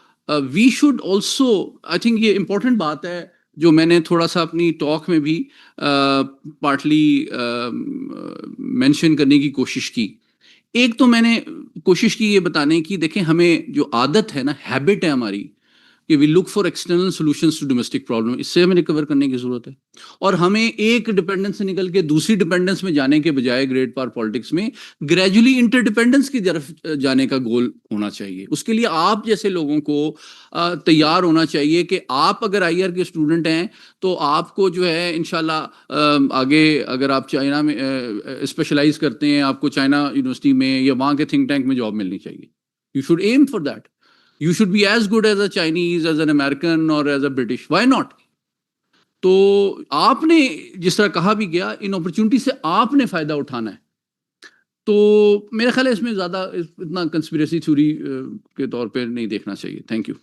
Speaker 6: we should also, I think یہ امپورٹنٹ بات ہے جو میں نے تھوڑا سا اپنی ٹاک میں بھی پارٹلی مینشن کرنے کی کوشش کی. ایک تو میں نے کوشش کی یہ بتانے کی, دیکھیں ہمیں جو عادت ہے نا, ہیبٹ ہے ہماری, کہ we look for external solutions to domestic problem, اس سے ہمیں ریکور کرنے کی ضرورت ہے. اور ہمیں ایک ڈپینڈنس سے نکل کے دوسری ڈپینڈنس میں جانے کے بجائے گریٹ پاور پالیٹکس میں گریجولی انٹر ڈپینڈنس کی طرف جانے کا گول ہونا چاہیے. اس کے لیے آپ جیسے لوگوں کو تیار ہونا چاہیے کہ آپ اگر آئی آر کے اسٹوڈنٹ ہیں تو آپ کو جو ہے انشاءاللہ آگے اگر آپ چائنا میں اسپیشلائز کرتے ہیں, آپ کو چائنا یونیورسٹی میں یا وہاں کے تھنک ٹینک میں جاب ملنی چاہیے. You should aim for that. You should be as good as a Chinese, as an American or as a British. Why not? تو آپ نے جس طرح کہا بھی گیا, ان اپرچونٹی سے آپ نے فائدہ اٹھانا ہے. تو میرا خیال ہے اس میں زیادہ اتنا کنسپریسی تھیوری کے طور پہ نہیں دیکھنا چاہیے. Thank you.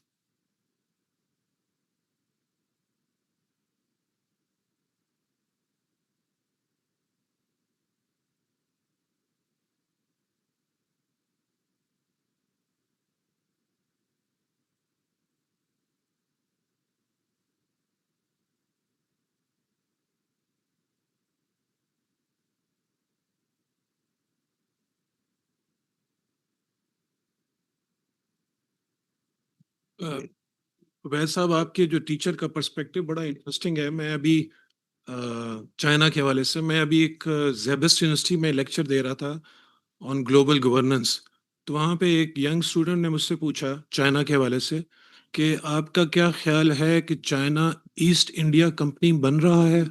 Speaker 5: ویس صاحب آپ کے جو ٹیچر کا پرسپیکٹو بڑا انٹرسٹنگ ہے. میں ابھی چائنا کے حوالے سے میں ابھی ایک زیبسٹ یونیورسٹی میں لیکچر دے رہا تھا آن گلوبل گورننس. تو وہاں پہ ایک ینگ اسٹوڈنٹ نے مجھ سے پوچھا چائنا کے حوالے سے کہ آپ کا کیا خیال ہے کہ چائنا ایسٹ انڈیا کمپنی بن رہا ہے.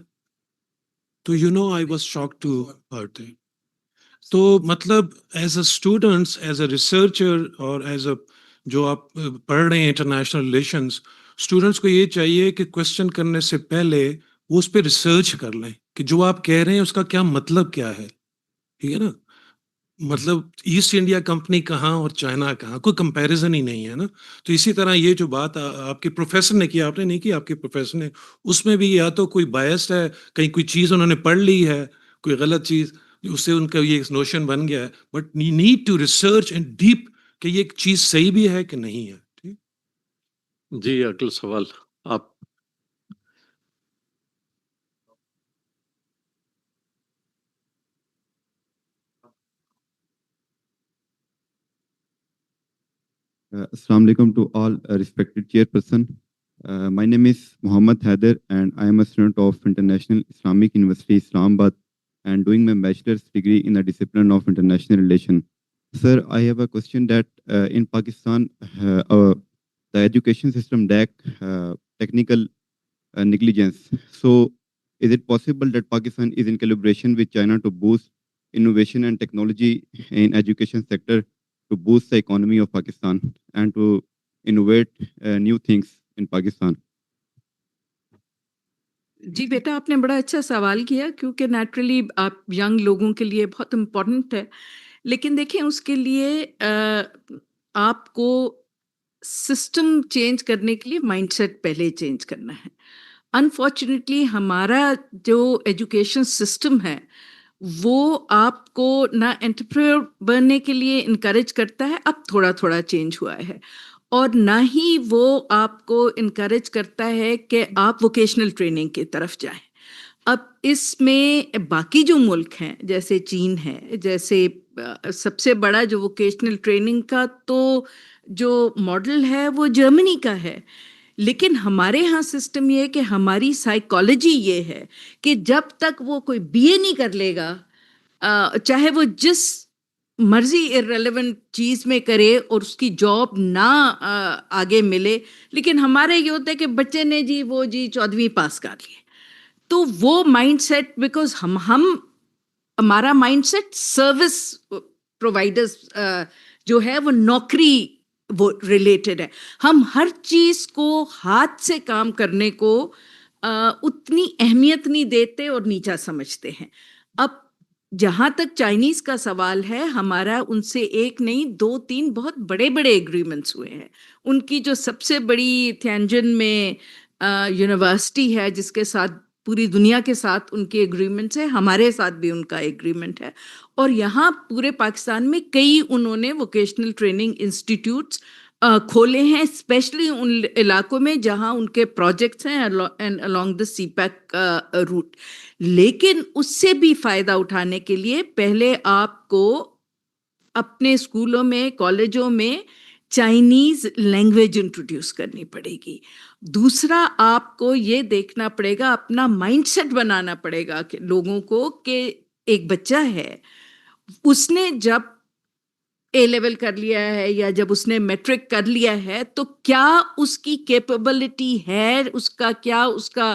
Speaker 5: تو I was shock to hurt. تو مطلب as a students as a researcher اور ایز اے جو آپ پڑھ رہے ہیں انٹرنیشنل ریلیشنس, اسٹوڈنٹس کو یہ چاہیے کہ کوشچن کرنے سے پہلے وہ اس پہ ریسرچ کر لیں کہ جو آپ کہہ رہے ہیں اس کا کیا مطلب کیا ہے. ٹھیک ہے نا, مطلب ایسٹ انڈیا کمپنی کہاں اور چائنا کہاں, کوئی کمپیریزن ہی نہیں ہے نا. تو اسی طرح یہ جو بات آپ کے پروفیسر نے کی, آپ نے نہیں کی, آپ کے پروفیسر نے, اس میں بھی یا تو کوئی بائسڈ ہے, کہیں کوئی چیز انہوں نے پڑھ لی ہے, کوئی غلط چیز, اس سے ان کا یہ نوشن بن گیا ہے. But you need to research and deep کہ یہ چیز صحیح بھی ہے کہ نہیں ہے. ٹھیک.
Speaker 2: جی اگلا سوال آپ.
Speaker 9: Assalamu alaikum to all respected chairperson. My name is Muhammad Haider and I am a student of International Islamic University Islamabad and doing my bachelor's degree in the discipline of international relation. Sir, I have a question that in Pakistan, the education system lack technical negligence. So is it possible that Pakistan is in collaboration with China to boost innovation and technology in education sector to boost the economy of Pakistan and to innovate new things in Pakistan?
Speaker 4: جی بیٹا, آپ نے بڑا اچھا سوال کیا, کیونکہ naturally آپ young لوگوں کے لیے بہت امپورٹنٹ ہے. لیکن دیکھیں, اس کے لیے آپ کو سسٹم چینج کرنے کے لیے مائنڈ سیٹ پہلے چینج کرنا ہے. انفارچونیٹلی ہمارا جو ایجوکیشن سسٹم ہے وہ آپ کو نہ انٹرپرینور بننے کے لیے انکریج کرتا ہے, اب تھوڑا تھوڑا چینج ہوا ہے, اور نہ ہی وہ آپ کو انکریج کرتا ہے کہ آپ ووکیشنل ٹریننگ کی طرف جائیں. اب اس میں باقی جو ملک ہیں جیسے چین ہے, جیسے سب سے بڑا جو ووکیشنل ٹریننگ کا تو جو ماڈل ہے وہ جرمنی کا ہے. لیکن ہمارے ہاں سسٹم یہ ہے کہ ہماری سائیکالوجی یہ ہے کہ جب تک وہ کوئی بی اے نہیں کر لے گا, چاہے وہ جس مرضی ارریلیونٹ چیز میں کرے اور اس کی جاب نہ آگے ملے. لیکن ہمارے یہ ہوتا ہے کہ بچے نے جی وہ جی 14ویں پاس کر لیے, تو وہ مائنڈ سیٹ, بیکاز ہمارا مائنڈ سیٹ سروس پرووائڈرز جو ہے وہ نوکری وہ ریلیٹڈ ہے. ہم ہر چیز کو ہاتھ سے کام کرنے کو اتنی اہمیت نہیں دیتے اور نیچا سمجھتے ہیں. اب جہاں تک چائنیز کا سوال ہے, ہمارا ان سے ایک نہیں 2-3 بہت بڑے بڑے ایگریمنٹس ہوئے ہیں. ان کی جو سب سے بڑی تھینجن میں یونیورسٹی ہے جس کے ساتھ پوری دنیا کے ساتھ ان کے ایگریمنٹس ہیں, ہمارے ساتھ بھی ان کا ایگریمنٹ ہے. اور یہاں پورے پاکستان میں کئی انہوں نے ووکیشنل ٹریننگ انسٹیٹیوٹس کھولے ہیں, اسپیشلی ان علاقوں میں جہاں ان کے پروجیکٹس ہیں along the CPEC route. لیکن اس سے بھی فائدہ اٹھانے کے لیے پہلے آپ کو اپنے اسکولوں میں کالجوں میں چائنیز لینگویج انٹروڈیوس کرنی پڑے گی. دوسرا, آپ کو یہ دیکھنا پڑے گا, اپنا مائنڈ سیٹ بنانا پڑے گا کہ لوگوں کو کہ ایک بچہ ہے, اس نے جب اے لیول کر لیا ہے یا جب اس نے میٹرک کر لیا ہے تو کیا اس کی کیپیبلٹی ہے, اس کا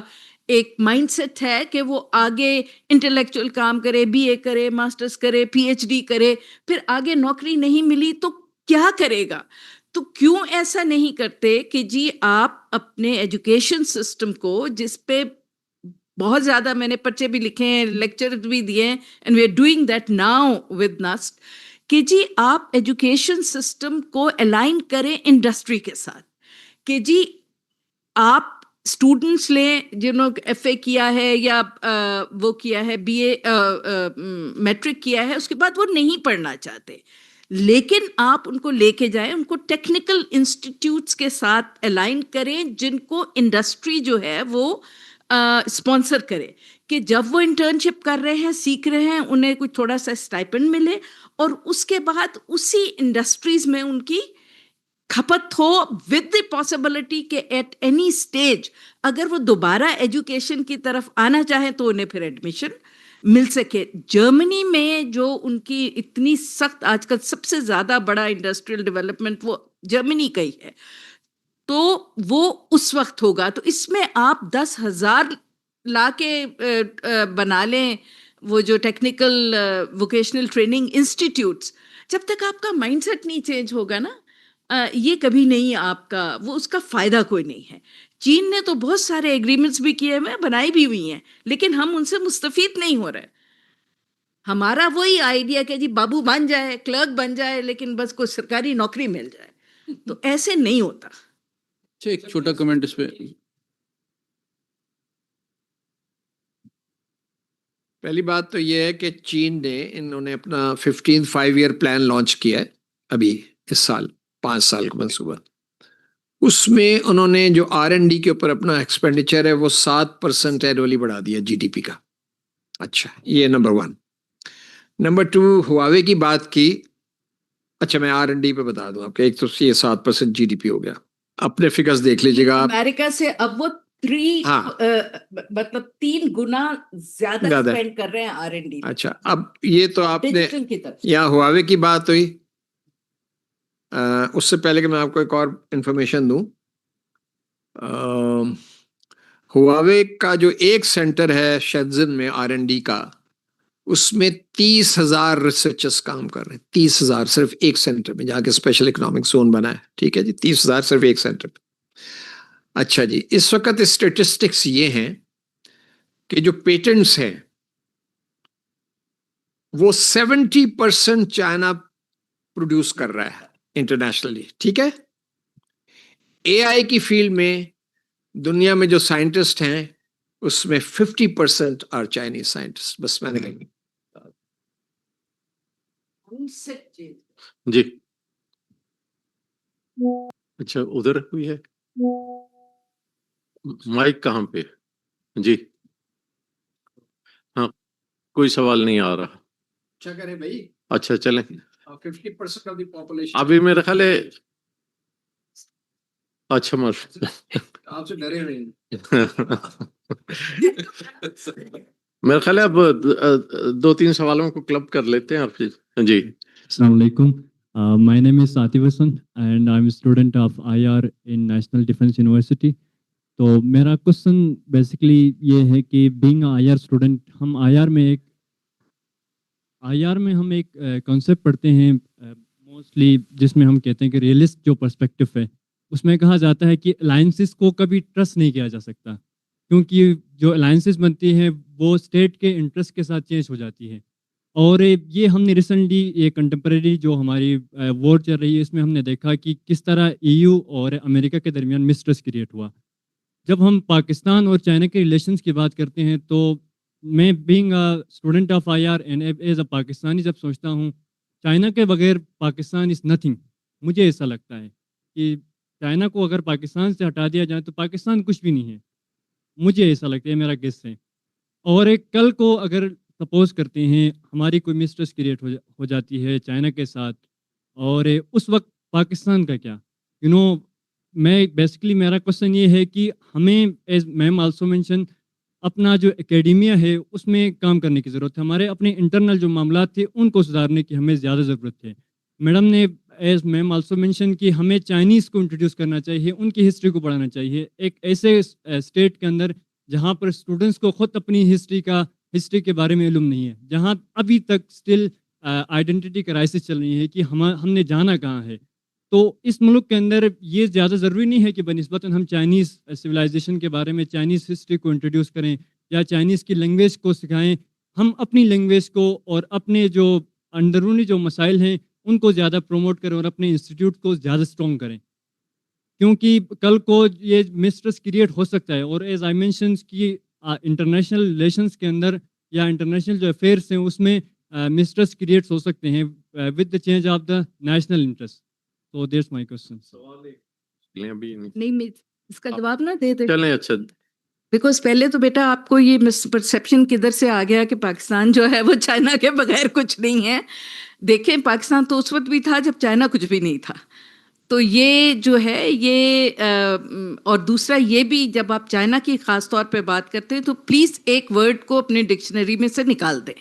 Speaker 4: ایک مائنڈ سیٹ ہے کہ وہ آگے انٹلیکچوئل کام کرے, بی اے کرے, ماسٹرز کرے, پی ایچ ڈی کرے, پھر آگے نوکری نہیں ملی تو کیا کرے گا. تو کیوں ایسا نہیں کرتے کہ جی آپ اپنے ایجوکیشن سسٹم کو, جس پہ بہت زیادہ میں نے پرچے بھی لکھے ہیں, لیکچر بھی دیے ہیں, and we are doing that now with NUST, کہ جی آپ ایجوکیشن سسٹم کو الائن کریں انڈسٹری کے ساتھ. کہ جی آپ اسٹوڈنٹس لیں جنہوں نے ایف اے کیا ہے یا وہ کیا ہے بی اے میٹرک کیا ہے, اس کے بعد وہ نہیں پڑھنا چاہتے, لیکن آپ ان کو لے کے جائیں, ان کو ٹیکنیکل انسٹیٹیوٹس کے ساتھ الائن کریں جن کو انڈسٹری جو ہے وہ اسپانسر کرے, کہ جب وہ انٹرنشپ کر رہے ہیں, سیکھ رہے ہیں, انہیں کوئی تھوڑا سا اسٹائپنڈ ملے, اور اس کے بعد اسی انڈسٹریز میں ان کی کھپت ہو ود دی پاسبلٹی کہ ایٹ اینی اسٹیج اگر وہ دوبارہ ایجوکیشن کی طرف آنا چاہیں تو انہیں پھر ایڈمیشن مل سکے. جرمنی میں جو ان کی اتنی سخت آج کل سب سے زیادہ بڑا انڈسٹریل ڈیولپمنٹ وہ جرمنی کا ہی ہے, تو وہ اس وقت ہوگا. تو اس میں آپ 10,000 لا کے بنا لیں وہ جو ٹیکنیکل ووکیشنل ٹریننگ انسٹیٹیوٹس, جب تک آپ کا مائنڈ سیٹ نہیں چینج ہوگا نا, یہ کبھی نہیں آپ کا, وہ اس کا فائدہ کوئی نہیں ہے. چین نے تو بہت سارے ایگریمنٹس بھی کیے ہوئے, بنائی بھی ہوئی ہیں, لیکن ہم ان سے مستفید نہیں ہو رہے. ہمارا وہی آئیڈیا کہ جی بابو بن جائے, کلرک بن جائے, لیکن بس کوئی سرکاری نوکری مل جائے, تو ایسے نہیں ہوتا.
Speaker 6: اچھا ایک چھوٹا کمنٹ اس پہ.
Speaker 3: پہلی بات تو یہ ہے کہ چین نے انہوں نے اپنا 15 5-year پلان لانچ کیا ہے ابھی اس سال, 5 سال کا منصوبہ. اس میں انہوں نے جو R&D کے اوپر اپنا ایکسپینڈیچر ہے وہ 7% اینولی بڑھا دیا GDP کا. اچھا, یہ نمبر 1. نمبر 2, ہواوے کی بات کی. اچھا میں R&D پہ بتا دوں آپ کو, ایک تو یہ 7% GDP ہو گیا, اپنے فگرز دیکھ لیجیے گا آپ.
Speaker 4: امریکہ سے اب وہ 3 گنا زیادہ اسپینڈ کر رہے ہیں R&D.
Speaker 3: اچھا اب یہ تو آپ نے
Speaker 4: ڈیجیٹل کی طرف.
Speaker 3: یہاں ہواوے کی بات ہوئی. اس سے پہلے کہ میں آپ کو ایک اور انفارمیشن دوں, ہواوے کا جو ایک سینٹر ہے شیزن میں R&D کا, اس میں 30,000 ریسرچرز کام کر رہے ہیں. 30,000 صرف ایک سینٹر میں, جا کے اسپیشل اکنامک زون بنا ہے. ٹھیک ہے جی, 30,000 صرف ایک سینٹر پہ. اچھا جی, اس وقت اسٹیٹسٹکس یہ ہیں کہ جو پیٹنٹس ہیں وہ 70% چائنا پروڈیوس کر رہا ہے انٹرنیشنلی. ٹھیک ہے, AI کی فیلڈ میں دنیا میں جو سائنٹسٹ ہیں اس میں 50% آر چائنیز سائنٹسٹ. بس میں نے کہا
Speaker 2: جی. اچھا ادھر ہوئی ہے مائک کہاں پہ؟ جی ہاں, کوئی سوال نہیں آ رہا.
Speaker 3: اچھا کریں بھائی,
Speaker 2: اچھا چلیں.
Speaker 3: 50% آف دی پاپولیشن
Speaker 2: ابھی میرا خیال ہے. اچھا
Speaker 3: آپ سے ڈرے ہوئے ہیں.
Speaker 2: میرا خیال ہے اب 2-3 سوالوں کو کلب کر لیتے ہیں اور پھر جی.
Speaker 10: السلام علیکم. My name is Satif Hassan and I'm a student of IR in National Defense University. تو میرا کوشچن بیسیکلی یہ ہے کہ بینگ IR اسٹوڈنٹ, ہم IR میں ہم ایک کانسیپٹ پڑھتے ہیں موسٹلی, جس میں ہم کہتے ہیں کہ ریئلسٹ جو پرسپیکٹو ہے اس میں کہا جاتا ہے کہ الائنسز کو کبھی ٹرسٹ نہیں کیا جا سکتا, کیونکہ جو الائنسز بنتی ہیں وہ اسٹیٹ کے انٹرسٹ کے ساتھ چینج ہو جاتی ہے. اور یہ ہم نے ریسنٹلی یہ کنٹمپریری جو ہماری وار چل رہی ہے اس میں ہم نے دیکھا کہ کس طرح EU اور امریکہ کے درمیان مسٹرسٹ کریٹ ہوا. جب ہم پاکستان اور چائنا کے ریلیشنز کی بات کرتے ہیں تو میں being student of IR and as a Pakistani جب سوچتا ہوں چائنا کے بغیر پاکستان از نتھنگ. مجھے ایسا لگتا ہے کہ چائنا کو اگر پاکستان سے ہٹا دیا جائے تو پاکستان کچھ بھی نہیں ہے. مجھے ایسا لگتا ہے, میرا گیس ہے. اور ایک کل کو اگر سپوز کرتے ہیں ہماری کوئی مسٹرس کریٹ ہو جاتی ہے چائنا کے ساتھ, اور اس وقت پاکستان کا کیا؟ میں بیسیکلی میرا کوشچن یہ ہے کہ ہمیں ایز میم آلسو مینشن اپنا جو اکیڈیمیا ہے اس میں کام کرنے کی ضرورت ہے. ہمارے اپنے انٹرنل جو معاملات تھے ان کو سدھارنے کی ہمیں زیادہ ضرورت ہے. میڈم نے ایز میم آلسو مینشن کہ ہمیں چائنیز کو انٹروڈیوس کرنا چاہیے, ان کی ہسٹری کو پڑھانا چاہیے. ایک ایسے اسٹیٹ کے اندر جہاں پر اسٹوڈنٹس کو خود اپنی ہسٹری کے بارے میں علم نہیں ہے, جہاں ابھی تک اسٹل آئیڈینٹی کرائسس چل رہی ہے کہ ہم نے جانا کہاں ہے. تو اس ملک کے اندر یہ زیادہ ضروری نہیں ہے کہ بنسبتاً ہم چائنیز سویلائزیشن کے بارے میں چائنیز ہسٹری کو انٹروڈیوس کریں یا چائنیز کی لینگویج کو سکھائیں. ہم اپنی لینگویج کو اور اپنے جو اندرونی جو مسائل ہیں ان کو زیادہ پروموٹ کریں اور اپنے انسٹیٹیوٹ کو زیادہ اسٹرانگ کریں, کیونکہ کل کو یہ مسٹرس کریٹ ہو سکتا ہے. اور ایز آئی مینشنز کی انٹرنیشنل ریلیشنز کے اندر یا انٹرنیشنل جو افیئرس ہیں اس میں مسٹرس کریٹس ہو سکتے ہیں with the change of the national interest. So there's my question.
Speaker 4: نہیں میں اس کا جواب نہ دے دے.
Speaker 2: چلیں اچھا,
Speaker 4: بیکاز پہلے تو بیٹا آپ کو یہ مس پرسیپشن کدھر سے آ گیا کہ پاکستان جو ہے وہ چائنا کے بغیر کچھ نہیں ہے. دیکھیں پاکستان تو اس وقت بھی تھا جب چائنا کچھ بھی نہیں تھا. تو یہ جو ہے یہ اور دوسرا یہ بھی جب آپ چائنا کی خاص طور پہ بات کرتے ہیں تو پلیز ایک ورڈ کو اپنے ڈکشنری میں سے نکال دیں.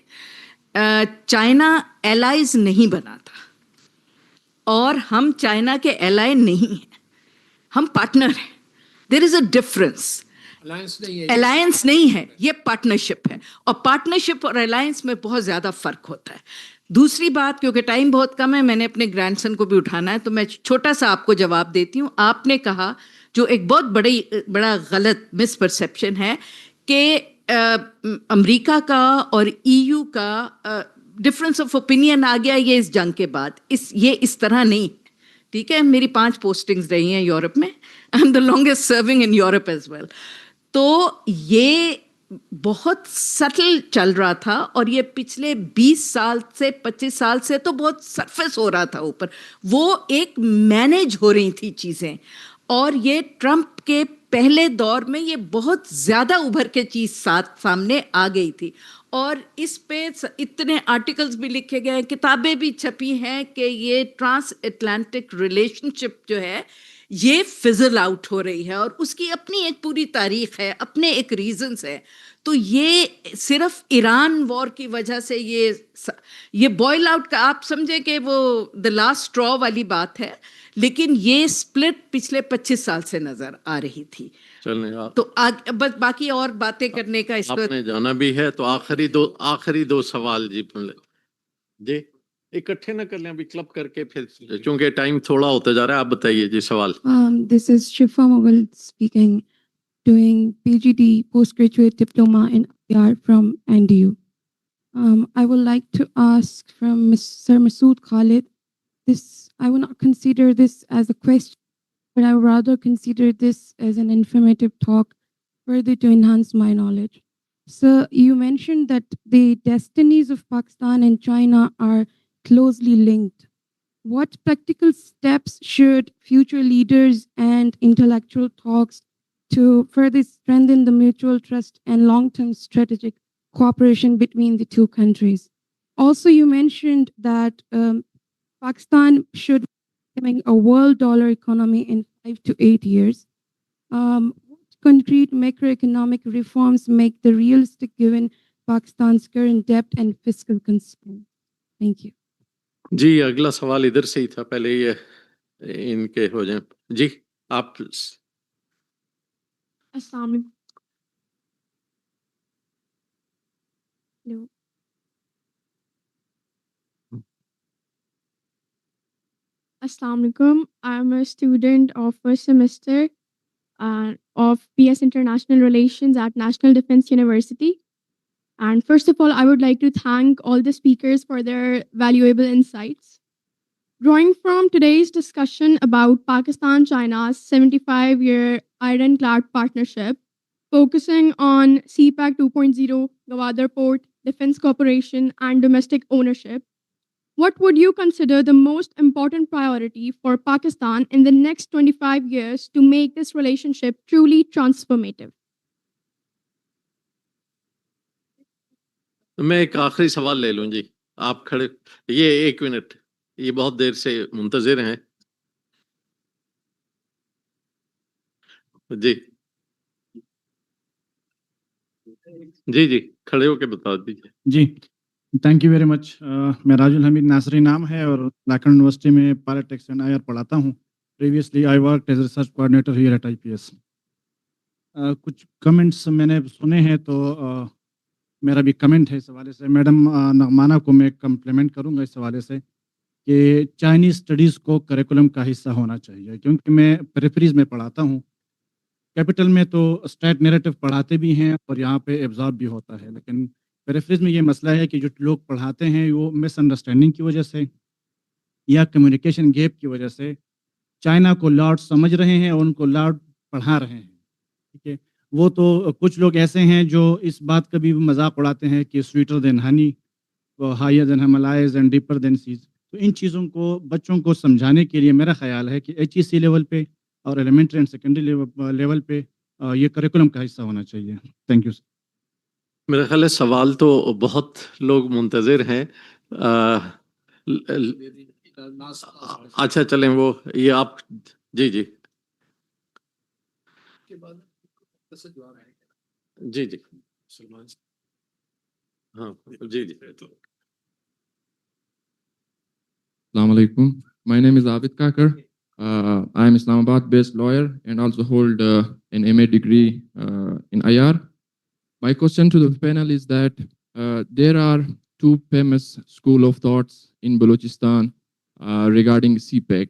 Speaker 4: چائنا ایلائز نہیں بناتا اور ہم چائنا کے ایلائی نہیں ہیں, ہم پارٹنر ہیں. دیر از اے ڈفرنس. الائنس نہیں ہے, یہ پارٹنرشپ ہے, اور پارٹنرشپ اور الائنس میں بہت زیادہ فرق ہوتا ہے. دوسری بات, کیونکہ ٹائم بہت کم ہے, میں نے اپنے گرینڈ سن کو بھی اٹھانا ہے, تو میں چھوٹا سا آپ کو جواب دیتی ہوں. آپ نے کہا جو ایک بہت بڑا غلط مس پرسیپشن ہے کہ امریکہ کا اور EU کا ڈفرنس آف اوپینین آ گیا یہ اس جنگ کے بعد. یہ اس طرح نہیں. ٹھیک ہے, میری 5 پوسٹنگز رہی ہیں یورپ میں. I am the longest serving in Europe as well. تو یہ بہت سٹل چل رہا تھا, اور یہ پچھلے 20 سال سے 25 سال سے تو بہت سرفیس ہو رہا تھا اوپر. وہ ایک مینیج ہو رہی تھی چیزیں, اور یہ ٹرمپ کے پہلے دور میں یہ بہت زیادہ ابھر کے چیز سامنے آ گئی تھی. اور اس پہ اتنے آرٹیکلز بھی لکھے گئے, کتابیں بھی چھپی ہیں کہ یہ ٹرانس اٹلانٹک ریلیشن شپ جو ہے یہ فزل آؤٹ ہو رہی ہے, اور اس کی اپنی ایک پوری تاریخ ہے, اپنے ایک ریزنس ہے. تو یہ صرف ایران وار کی وجہ سے یہ بوائل آؤٹ کا آپ سمجھیں کہ وہ دا لاسٹ اسٹرا والی بات ہے, لیکن یہ اسپلٹ پچھلے 25 سال سے نظر آ رہی تھی. تو بس باقی اور باتیں کرنے کا اس
Speaker 2: آپ نے جانا بھی ہے, تو آخری دو سوال جی اکٹھے نہ کر لیں, ابھی کلب کر کے پھر, چونکہ ٹائم تھوڑا ہوتا جا رہا ہے. آپ بتائیے جی سوال.
Speaker 11: This is Shifa Mughal speaking, doing PGD postgraduate diploma in IR from NDU. I would like to ask from Sir Masood Khalid, I would not consider this as a question, but I would rather consider this as an informative talk further to enhance my knowledge. Sir, you mentioned that the destinies of Pakistan and China are closely linked. What practical steps should future leaders and intellectual talks to further strengthen the mutual trust and long-term strategic cooperation between the two countries? Also, you mentioned that Pakistan should be becoming a world dollar economy in 5 to 8 years. What concrete macroeconomic reforms make the realistic given Pakistan's current debt and fiscal constraints? Thank you.
Speaker 2: جی اگلا سوال ادھر سے ہی تھا, پہلے یہ ان کے ہو جائیں. جی آپ.
Speaker 11: السلام علیکم. Assalamu alaikum. I'm a student of first semester of PS International Relations at National Defense University. And first of all, I would like to thank all the speakers for their valuable insights. Drawing from today's discussion about Pakistan-China's 75-year ironclad partnership, focusing on CPAC 2.0, Gwadar Port, defense cooperation, and domestic ownership, what would you consider the most important priority for Pakistan in the next 25 years to make this relationship truly transformative?
Speaker 2: میں ایک آخری سوال لے لوں جی, آپ کھڑے, یہ 1 minute, یہ بہت دیر سے منتظر ہیں. جی جی جی کھڑے ہو کے بتا دیجیے.
Speaker 12: جی تھینک یو ویری مچ. میں راج الحمید ناصری نام ہے, اور لاکھنؤ یونیورسٹی میں پالیٹکس اینڈ IR پڑھاتا ہوں. Previously I worked as research coordinator here at IPS. کچھ کمنٹس میں نے سنے ہیں, تو میرا بھی کمنٹ ہے اس حوالے سے. میڈم نغمانہ کو میں کمپلیمنٹ کروں گا اس حوالے سے کہ چائنیز اسٹڈیز کو کریکولم کا حصہ ہونا چاہیے, کیونکہ میں پریفریز میں پڑھاتا ہوں. کیپٹل میں تو اسٹیٹ نیریٹو پڑھاتے بھی ہیں اور یہاں پہ ایبزارب بھی ہوتا ہے, لیکن پریفریز میں یہ مسئلہ ہے کہ جو لوگ پڑھاتے ہیں وہ مس انڈرسٹینڈنگ کی وجہ سے یا کمیونیکیشن گیپ کی وجہ سے چائنا کو لارڈ سمجھ رہے ہیں اور ان کو لارڈ پڑھا رہے ہیں. ٹھیک ہے, وہ تو کچھ لوگ ایسے ہیں جو اس بات کا بھی مذاق اڑاتے ہیں کہ sweeter than honey, higher than Himalayas and deeper than seas. تو ان چیزوں کو بچوں کو سمجھانے کے لیے میرا خیال ہے کہ HEC لیول پہ اور ایلیمنٹری اینڈ سیکنڈری لیول پہ یہ کریکولم کا حصہ ہونا چاہیے. Thank you.
Speaker 2: میرا خیال ہے سوال تو بہت لوگ منتظر ہیں. अच्छा चलें वो ये आप जी जी जी जी हाँ जी जी
Speaker 13: Assalamu alaikum. My name is Abid Kakar. I am Islamabad-based lawyer and also hold an MA degree in IR. My question to the panel is that there are two famous school of thoughts in Balochistan regarding CPEC.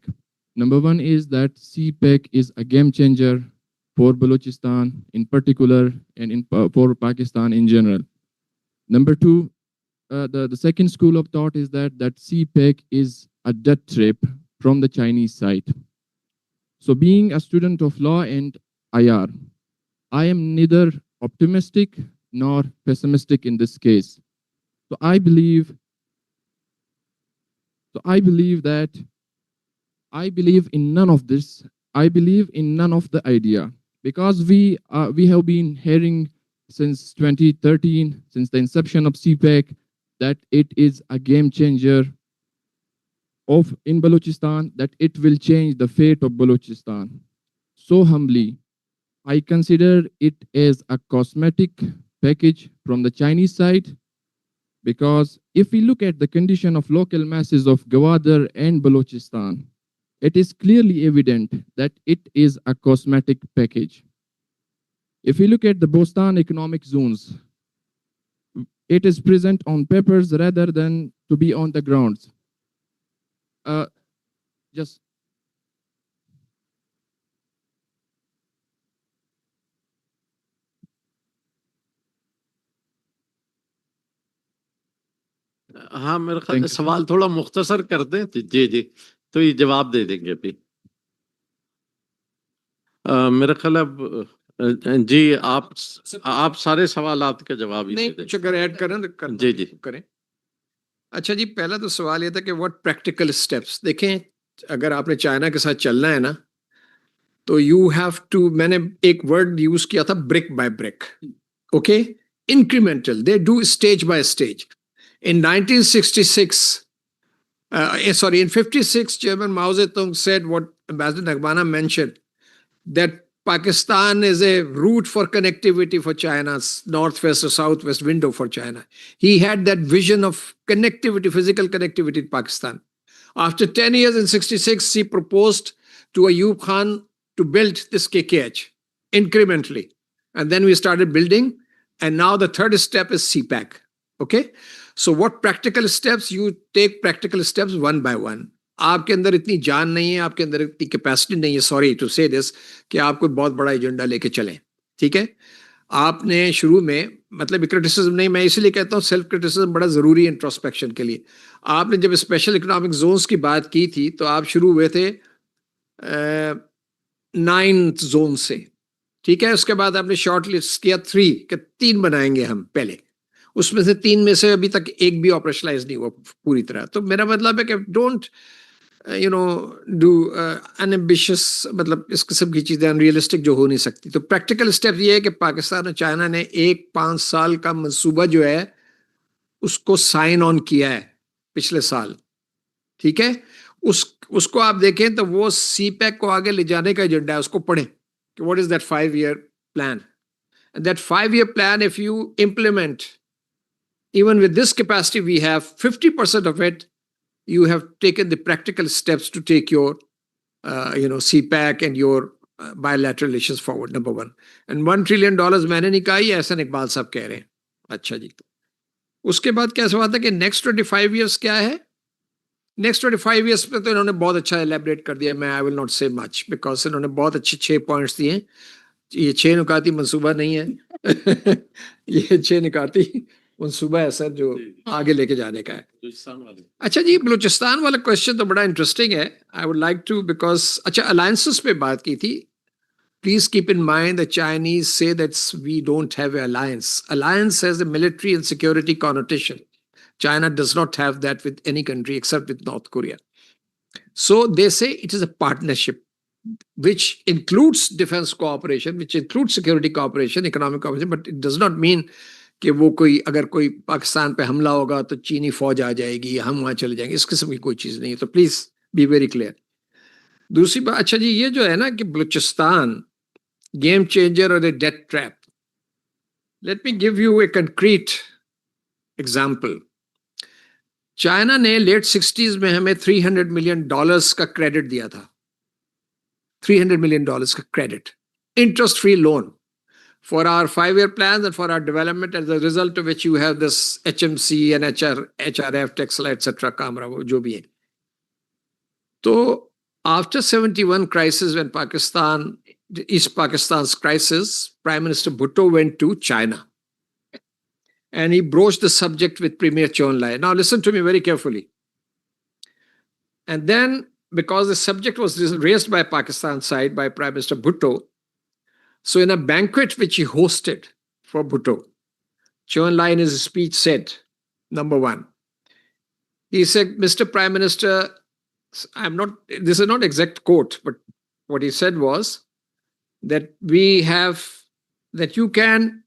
Speaker 13: Number one is that CPEC is a game changer for Balochistan in particular and for Pakistan in general. Number two, the second school of thought is that CPEC is a death trap from the Chinese side. So being a student of law and IR, I am neither optimistic nor pessimistic in this case. So I believe that I believe in none of this. I believe in none of the idea because we have been hearing since 2013, since the inception of CPEC, that it is a game changer in Balochistan, that it will change the fate of Balochistan. So humbly, I consider it as a cosmetic package from the Chinese side, because if we look at the condition of local masses of Gwadar and Balochistan, it is clearly evident that it is a cosmetic package. If we look at the Bostan economic zones, it is present on papers rather than to be on the grounds. Just
Speaker 2: हाँ मेरे ख्याल सवाल थोड़ा मुख्तसर कर दें जी जी तो ये जवाब दे देंगे अभी मेरे ख्याल अब जी आप सारे सवालात के जवाब
Speaker 3: नहीं कुछ अगर ऐड करें तो
Speaker 2: जी जी
Speaker 3: करें। अच्छा जी, पहला तो सवाल ये था कि व्हाट प्रैक्टिकल स्टेप्स। देखें, अगर आपने चाइना के साथ चलना है ना, तो यू हैव टू, मैंने एक वर्ड यूज किया था, brick by brick, okay, incremental, they do stage by stage. In 1966, sorry, in 56, Chairman Mao Zedong said what Ambassador Nagbana mentioned, that Pakistan is a route for connectivity for China's northwest or southwest window for China. He had that vision of connectivity, physical connectivity in Pakistan. After 10 years in 66, he proposed to Ayub Khan to build this KKH incrementally. And then we started building. And now the third step is CPAC. Okay? So what practical steps? You take practical steps one by one. आपके अंदर इतनी जान नहीं है, आपके अंदर इतनी capacity नहीं है, सॉरी टू से दिस, कि आप कोई बहुत बड़ा एजेंडा लेके चलें। ठीक है, आपने शुरू में, मतलब क्रिटिसिज्म नहीं, मैं इसलिए कहता हूँ सेल्फ क्रिटिसिज्म बड़ा जरूरी है इंट्रोस्पेक्शन के लिए। आपने जब स्पेशल इकोनॉमिक जोन्स की बात की थी तो आप शुरू हुए थे 9th जोन से, ठीक है। उसके बाद आपने शॉर्ट लिस्ट किया 3 कि 3 बनाएंगे हम पहले, उसमें से 3 में से अभी तक एक भी ऑपरेशनलाइज नहीं हुआ पूरी तरह। तो मेरा मतलब है कि डोंट डू अनएम्बिशियस, मतलब इस किस्म की चीज़ें अनरियलिस्टिक जो हो नहीं सकती। तो प्रैक्टिकल स्टेप ये है कि पाकिस्तान और चाइना ने एक 5 साल का मंसूबा जो है उसको साइन ऑन किया है पिछले साल, ठीक है। उसको आप देखें तो वो सीपैक को आगे ले जाने का एजेंडा है, उसको पढ़ें कि what is that 5-year plan. And that 5-year plan if you implement, even with this capacity we have 50% of it, you have taken the practical steps to take your CPAC and your bilateral relations forward, number one. And $1 trillion मैंने नहीं कहा, ये ऐसा इकबाल साहब कह रहे हैं। अच्छा जी, उसके बाद क्या सवाल था कि नेक्स्ट 25 years क्या है। नेक्स्ट 25 years पे तो इन्होंने बहुत अच्छा एलेबरेट कर दिया। मैं आई विल नॉट से मच बिकॉज इन्होंने बहुत अच्छे 6 पॉइंट्स दिए। ये 6 नुकाती मंसूबा नहीं है ये 6 नुकाती मंसूबा है सर, जो आगे लेके जाने का है। अच्छा जी, बलूचिस्तान वाला क्वेश्चन तो बड़ा इंटरेस्टिंग है। I would like to, because अच्छा अलायंसेस पे बात की थी। Please keep in mind the Chinese say that we don't have an alliance. Alliance has a military and security connotation. China does not have that with any country except with North Korea. So they say it is a partnership which includes defense cooperation, which includes security cooperation, economic cooperation, but it does not mean कि वो कोई अगर कोई पाकिस्तान पे हमला होगा तो चीनी फौज आ जाएगी, हम वहां चले जाएंगे, इस किस्म की कोई चीज नहीं है। तो प्लीज बी वेरी क्लियर। दूसरी बात, अच्छा जी, ये जो है ना कि बलूचिस्तान गेम चेंजर और a death trap, let me give you a concrete example. China ने लेट 60s में हमें $300 मिलियन का क्रेडिट दिया था, $300 मिलियन का credit, interest free loan for our 5-year plans and for our development, as a result of which you have this HMC and HRF, Texla, etc. Kamra, wo jo bhi hai. So after 71 crisis, when Pakistan, East Pakistan's crisis, Prime Minister Bhutto went to China and he broached the subject with Premier Chou En-lai. Now listen to me very carefully. And then, because the subject was raised by Pakistan side by Prime Minister Bhutto, so in a banquet which he hosted for Bhutto, Chou En-lai in his speech said, number one, he said, Mr. Prime Minister, this is not exact quote, but what he said was that that you can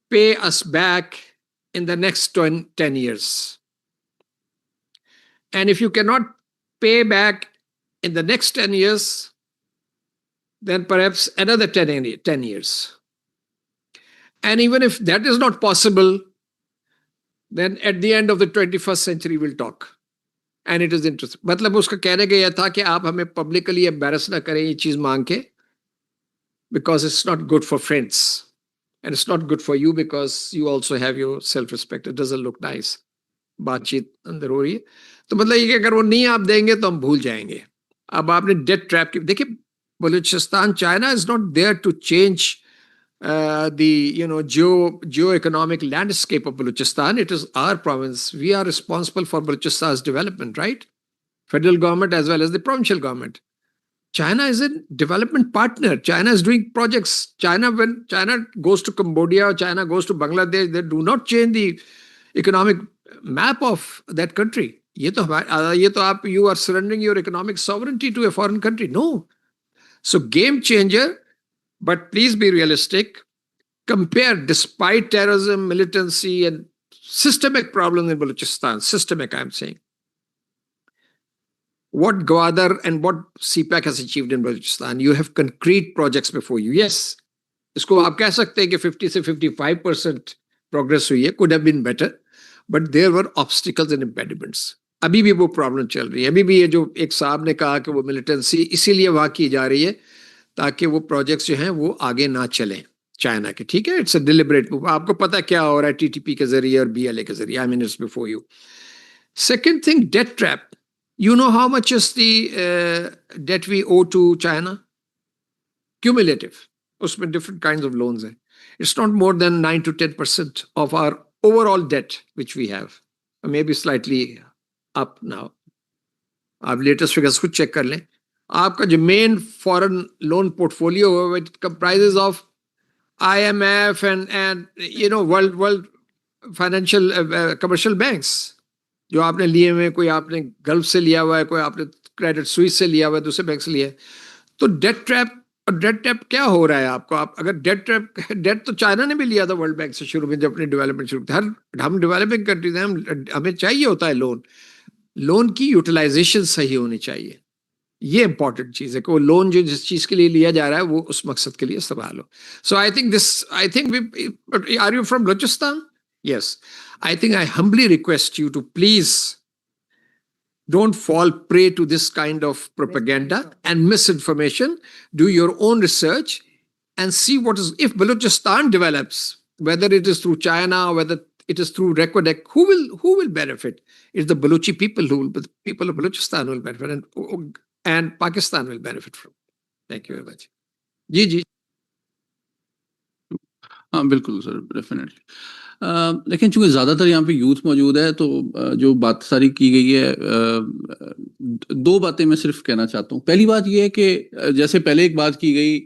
Speaker 3: pay us back in the next 10 years. And if you cannot pay back in the next 10 years, then perhaps another 10 years. And even if that is not possible, then at the end of the 21st century we'll talk. And it is interesting. मतलब उसका कहने का यह था कि आप हमें publicly embarrass ना करें ये चीज मांग के, because it's not good for friends. And it's not good for you because you also have your self-respect. It doesn't look nice. बातचीत अंदर हो रही है। तो मतलब ये कि अगर वो नहीं आप देंगे तो हम भूल जाएंगे। अब आपने डेट ट्रैप की, देखिए Balochistan, China is not there to change the geo-economic landscape of Balochistan. It is our province. We are responsible for Balochistan's development, right? Federal government as well as the provincial government. China is a development partner. China is doing projects. When China goes to Cambodia or China goes to Bangladesh, they do not change the economic map of that country. You are surrendering your economic sovereignty to a foreign country. No. So game changer, but please be realistic. Compare, despite terrorism, militancy, and systemic problems in Balochistan, systemic, I'm saying, what Gwadar and what CPAC has achieved in Balochistan. You have concrete projects before you. Yes, इसको आप कह सकते हैं कि 50 से 55% progress हुई है, could have been better, but there were obstacles and impediments. अभी भी वो प्रॉब्लम चल रही है। अभी भी ये जो एक साहब ने कहा कि वो मिलिटेंसी इसीलिए वहां की जा रही है ताकि वो प्रोजेक्ट्स जो हैं वो आगे ना चलें चाइना के। ठीक है, इट्स अ डिलिबरेट मूव। आपको पता क्या हो रहा है टीटीपी के जरिए और बीएलए के जरिए। I mean it's before you. Second thing, debt trap. You know how much is the debt we owe to China? Cumulative. उसमें different kinds of loans हैं. It's not more than 9 to 10% of our overall debt which we have. Maybe slightly up now. आप latest figures खुद check कर लें. आपका जो main foreign loan portfolio it comprises of IMF and world financial commercial banks. जो आपने लिए हुए, कोई आपने गल्फ से लिया हुआ है, कोई आपने क्रेडिट स्विस से लिया हुआ है, दूसरे बैंक से लिया है। तो डेट ट्रैप क्या हो रहा है आपको? आप अगर डेट तो चाइना ने भी लिया था वर्ल्ड बैंक से शुरू में, जब अपनी डेवलपमेंट शुरू की। हम डेवलपिंग कंट्रीज हैं, हमें चाहिए होता है लोन की यूटिलाइजेशन सही होनी चाहिए। ये इंपॉर्टेंट चीज है कि वो लोन जो जिस चीज के लिए लिया जा रहा है वो उस मकसद के लिए इस्तेमाल हो। So I think are you from Balochistan? Yes, I think I humbly request you to please don't fall prey to this kind of propaganda and misinformation. Do your own research and see what is, if Balochistan develops, whether it is through China or whether it is through Recordec, who will benefit? It's the Balochi people people of Balochistan will benefit and Pakistan will benefit from. Thank you very much. जी।
Speaker 6: हाँ बिल्कुल sir, definitely. लेकिन चूंकि ज़्यादातर यहाँ पे youth मौजूद है तो जो बात सारी की गई है, दो बातें मैं सिर्फ कहना चाहता हूँ। पहली बात ये है कि जैसे पहले एक बात की गई,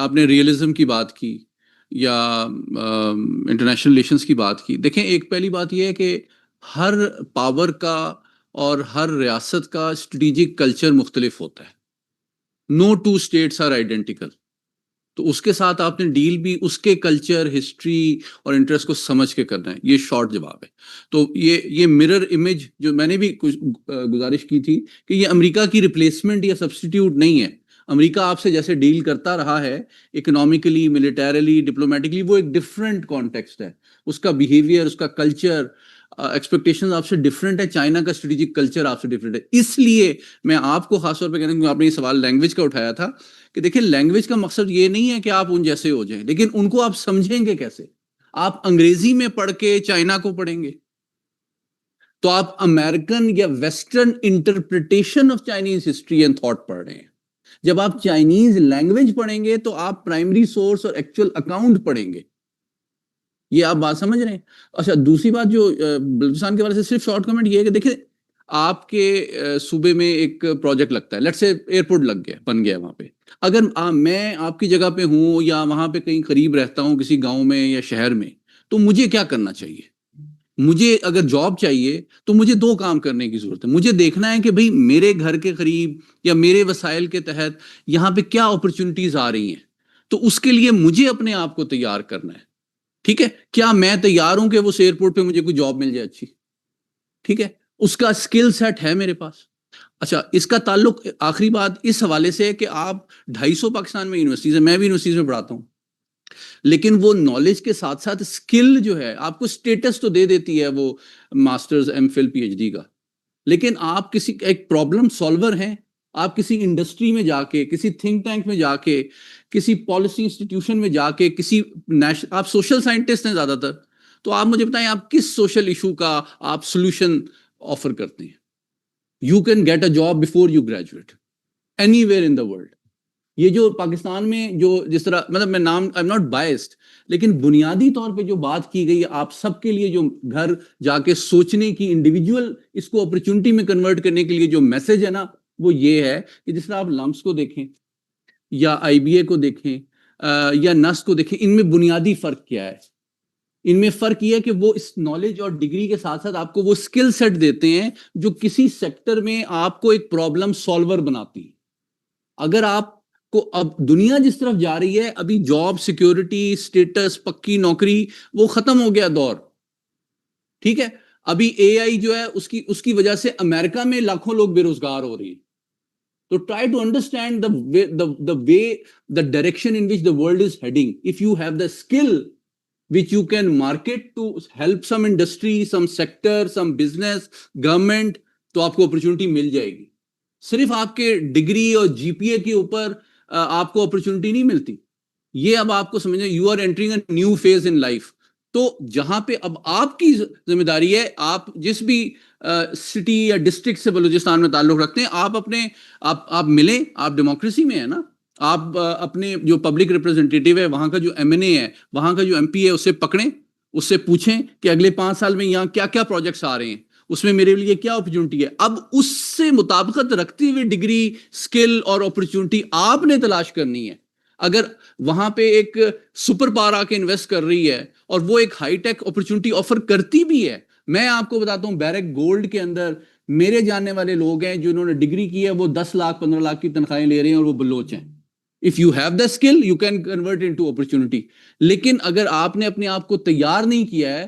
Speaker 6: आपने रियलिज्म की बात की या इंटरनेशनल रिलेशंस की बात की। देखें, एक पहली बात ये है कि हर पावर का और हर रियासत का स्ट्रेटेजिक कल्चर मुख्तलिफ होता है। No two states are identical. تو اس کے ساتھ آپ نے ڈیل بھی اس کے کلچر، ہسٹری اور انٹرسٹ کو سمجھ کے کرنا ہے. یہ شارٹ جواب ہے. تو یہ مرر امیج جو میں نے بھی کچھ گزارش کی تھی کہ یہ امریکہ کی ریپلیسمنٹ یا سبسٹیٹیوٹ نہیں ہے. امریکہ آپ سے جیسے ڈیل کرتا رہا ہے اکنامکلی، ملیٹریلی، ڈپلومیٹکلی، وہ ایک ڈفرینٹ کانٹیکسٹ ہے. اس کا بیہیویئر، اس کا کلچر، ایکسپیکٹیشن آپ سے ڈفرینٹ ہے. چائنا کا اسٹریٹجک کلچر آپ سے ڈفرینٹ ہے. اس لیے میں آپ کو خاص طور پہ کہنا کہ آپ نے یہ سوال لینگویج کا اٹھایا تھا کہ دیکھیں لینگویج کا مقصد یہ نہیں ہے کہ آپ ان جیسے ہو جائیں، لیکن ان کو آپ سمجھیں گے کیسے. آپ انگریزی میں پڑھ کے چائنا کو پڑھیں گے تو آپ امریکن یا western interpretation of Chinese history and thought پڑھ رہے ہیں. جب آپ چائنیز لینگویج پڑھیں گے تو آپ پرائمری سورس اور ایکچوئل اکاؤنٹ پڑھیں گے. یہ آپ بات سمجھ رہے ہیں. اچھا دوسری بات جو بلوچستان کے بارے سے صرف شارٹ کمنٹ یہ ہے کہ دیکھیں آپ کے صوبے میں ایک پروجیکٹ لگتا ہے، لیٹس سے ایئرپورٹ لگ گیا، بن گیا وہاں پہ. اگر میں آپ کی جگہ پہ ہوں یا وہاں پہ کہیں قریب رہتا ہوں کسی گاؤں میں یا شہر میں، تو مجھے کیا کرنا چاہیے؟ مجھے اگر جاب چاہیے تو مجھے دو کام کرنے کی ضرورت ہے. مجھے دیکھنا ہے کہ بھئی میرے گھر کے قریب یا میرے وسائل کے تحت یہاں پہ کیا اپرچونٹیز آ رہی ہیں. تو اس کے لیے مجھے اپنے آپ کو تیار کرنا ہے. ٹھیک ہے، کیا میں تیار ہوں کہ وہ ایئرپورٹ پہ مجھے کوئی جاب مل جائے اچھی؟ ٹھیک ہے، اس کا سکل سیٹ ہے میرے پاس. اچھا اس کا تعلق آخری بات اس حوالے سے ہے کہ آپ 250 پاکستان میں یونیورسٹیز ہیں، میں بھی یونیورسٹیز میں پڑھاتا ہوں، لیکن وہ نالج کے ساتھ ساتھ سکل جو ہے آپ کو سٹیٹس تو دے دیتی ہے وہ masters, M Phil, P H D کا، لیکن آپ کسی ایک پرابلم سالور ہیں. آپ کسی انڈسٹری میں جا کے، کسی تھنک ٹینک میں جا کے، کسی پالیسی انسٹیٹیوشن میں جا کے، آپ سوشل سائنٹسٹ ہیں زیادہ تر، تو آپ مجھے بتائیں آپ کس سوشل ایشو کا آپ سولوشن آفر کرتے ہیں. You can get a job before you graduate anywhere in the world. یہ جو پاکستان میں جو جس طرح مطلب میں نام آئی ایم ناٹ بائسڈ، لیکن بنیادی طور پہ جو بات کی گئی آپ سب کے لیے جو گھر جا کے سوچنے کی انڈیویجول اس کو اپرچونٹی میں کنورٹ کرنے کے لیے جو میسج ہے نا وہ یہ ہے کہ جس طرح آپ لمس کو دیکھیں یا آئی بی اے کو دیکھیں یا نس کو دیکھیں، ان میں بنیادی فرق کیا ہے؟ ان میں فرق یہ ہے کہ وہ اس نالج اور ڈگری کے ساتھ ساتھ آپ کو وہ سکل سیٹ دیتے ہیں جو کسی سیکٹر میں آپ کو ایک پرابلم سالور بناتی ہے. اگر آپ کو اب دنیا جس طرف جا رہی ہے، ابھی جاب سیکیورٹی، سٹیٹس، پکی نوکری وہ ختم ہو گیا دور. ٹھیک ہے، ابھی اے آئی جو ہے اس کی وجہ سے امریکہ میں لاکھوں لوگ بے روزگار ہو رہے ہیں. تو try to understand the way the direction in which the world is heading. If you have the skill which you can market to help some industry, some sector, some business, government, تو آپ کو opportunity مل جائے گی. صرف آپ کے degree اور جی پی اے کے اوپر آپ کو اپرچونٹی نہیں ملتی. یہ اب آپ کو سمجھیں you are entering a new phase in life. تو جہاں پہ اب آپ کی ذمہ داری ہے، آپ جس بھی سٹی یا ڈسٹرکٹ سے بلوچستان میں تعلق رکھتے ہیں، آپ ملیں. آپ ڈیموکریسی میں ہیں نا، آپ اپنے جو پبلک ریپرزنٹیٹیو ہے وہاں کا جو ایم این اے ہے، وہاں کا جو ایم پی ہے، اسے پکڑیں، اس سے پوچھیں کہ اگلے 5 سال میں یہاں کیا کیا پروجیکٹس آ رہے ہیں، اس میں میرے لیے کیا اپرچونٹی ہے. اب اس سے مطابقت رکھتی ہوئی ڈگری، سکل اور اپرچونٹی آپ نے تلاش کرنی ہے. اگر وہاں پہ ایک سپر پاور آ کے انویسٹ کر رہی ہے اور وہ ایک ہائی ٹیک اپرچونٹی آفر کرتی بھی ہے، میں آپ کو بتاتا ہوں بیرک گولڈ کے اندر میرے جاننے والے لوگ ہیں جنہوں نے ڈگری کی ہے، وہ 10 لاکھ 15 لاکھ کی تنخواہیں لے رہے ہیں اور وہ بلوچ ہیں. If you have the skill, you can convert into opportunity. لیکن اگر آپ نے اپنے آپ کو تیار نہیں کیا ہے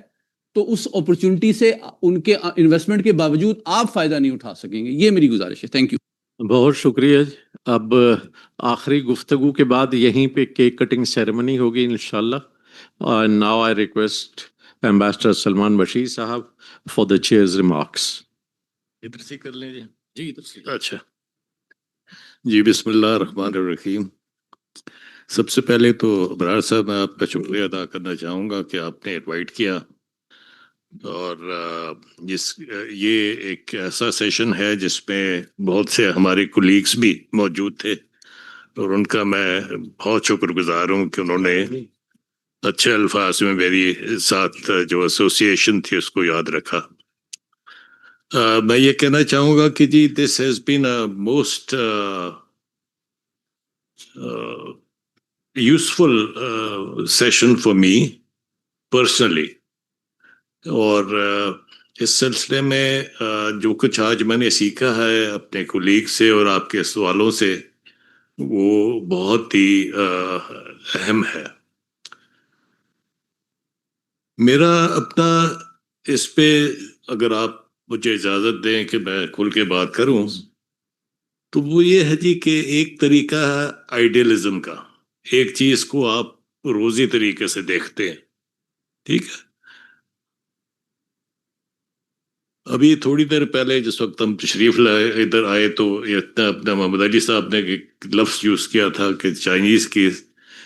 Speaker 6: تو اس اپرچونٹی سے ان کے انویسٹمنٹ کے باوجود آپ فائدہ نہیں اٹھا سکیں گے. یہ میری گزارش ہے. Thank you.
Speaker 2: بہت شکریہ. اب آخری گفتگو کے بعد یہیں پہ کیک کٹنگ سیریمنی ہوگی انشاءاللہ. Now I request ambassador Salman Bashir صاحب فار دا چیئرز ریمارکس.
Speaker 14: ادھر سے کر لیں جی ادھر سے. اچھا جی، بسم اللہ الرحمن الرحیم. سب سے پہلے تو ابرار صاحب میں آپ کا شکریہ ادا کرنا چاہوں گا کہ آپ نے انوائٹ کیا، اور یہ ایک ایسا سیشن ہے جس میں بہت سے ہمارے کولیگز بھی موجود تھے، اور ان کا میں بہت شکر گزار ہوں کہ انہوں نے اچھے الفاظ میں میری ساتھ جو ایسوسیشن تھی اس کو یاد رکھا. میں یہ کہنا چاہوں گا کہ جی this has been a most useful session for me personally. اور اس سلسلے میں جو کچھ آج میں نے سیکھا ہے اپنے کولیگ سے اور آپ کے سوالوں سے، وہ بہت ہی اہم ہے. میرا اپنا اس پہ اگر آپ مجھے اجازت دیں کہ میں کھل کے بات کروں تو وہ یہ ہے جی کہ ایک طریقہ ہے آئیڈیلزم کا. ایک چیز کو آپ روزی طریقے سے دیکھتے ہیں. ٹھیک ہے. ابھی تھوڑی دیر پہلے جس وقت ہم تشریف لائے ادھر آئے تو اپنا محمد علی صاحب نے ایک لفظ یوز کیا تھا کہ چائنیز کی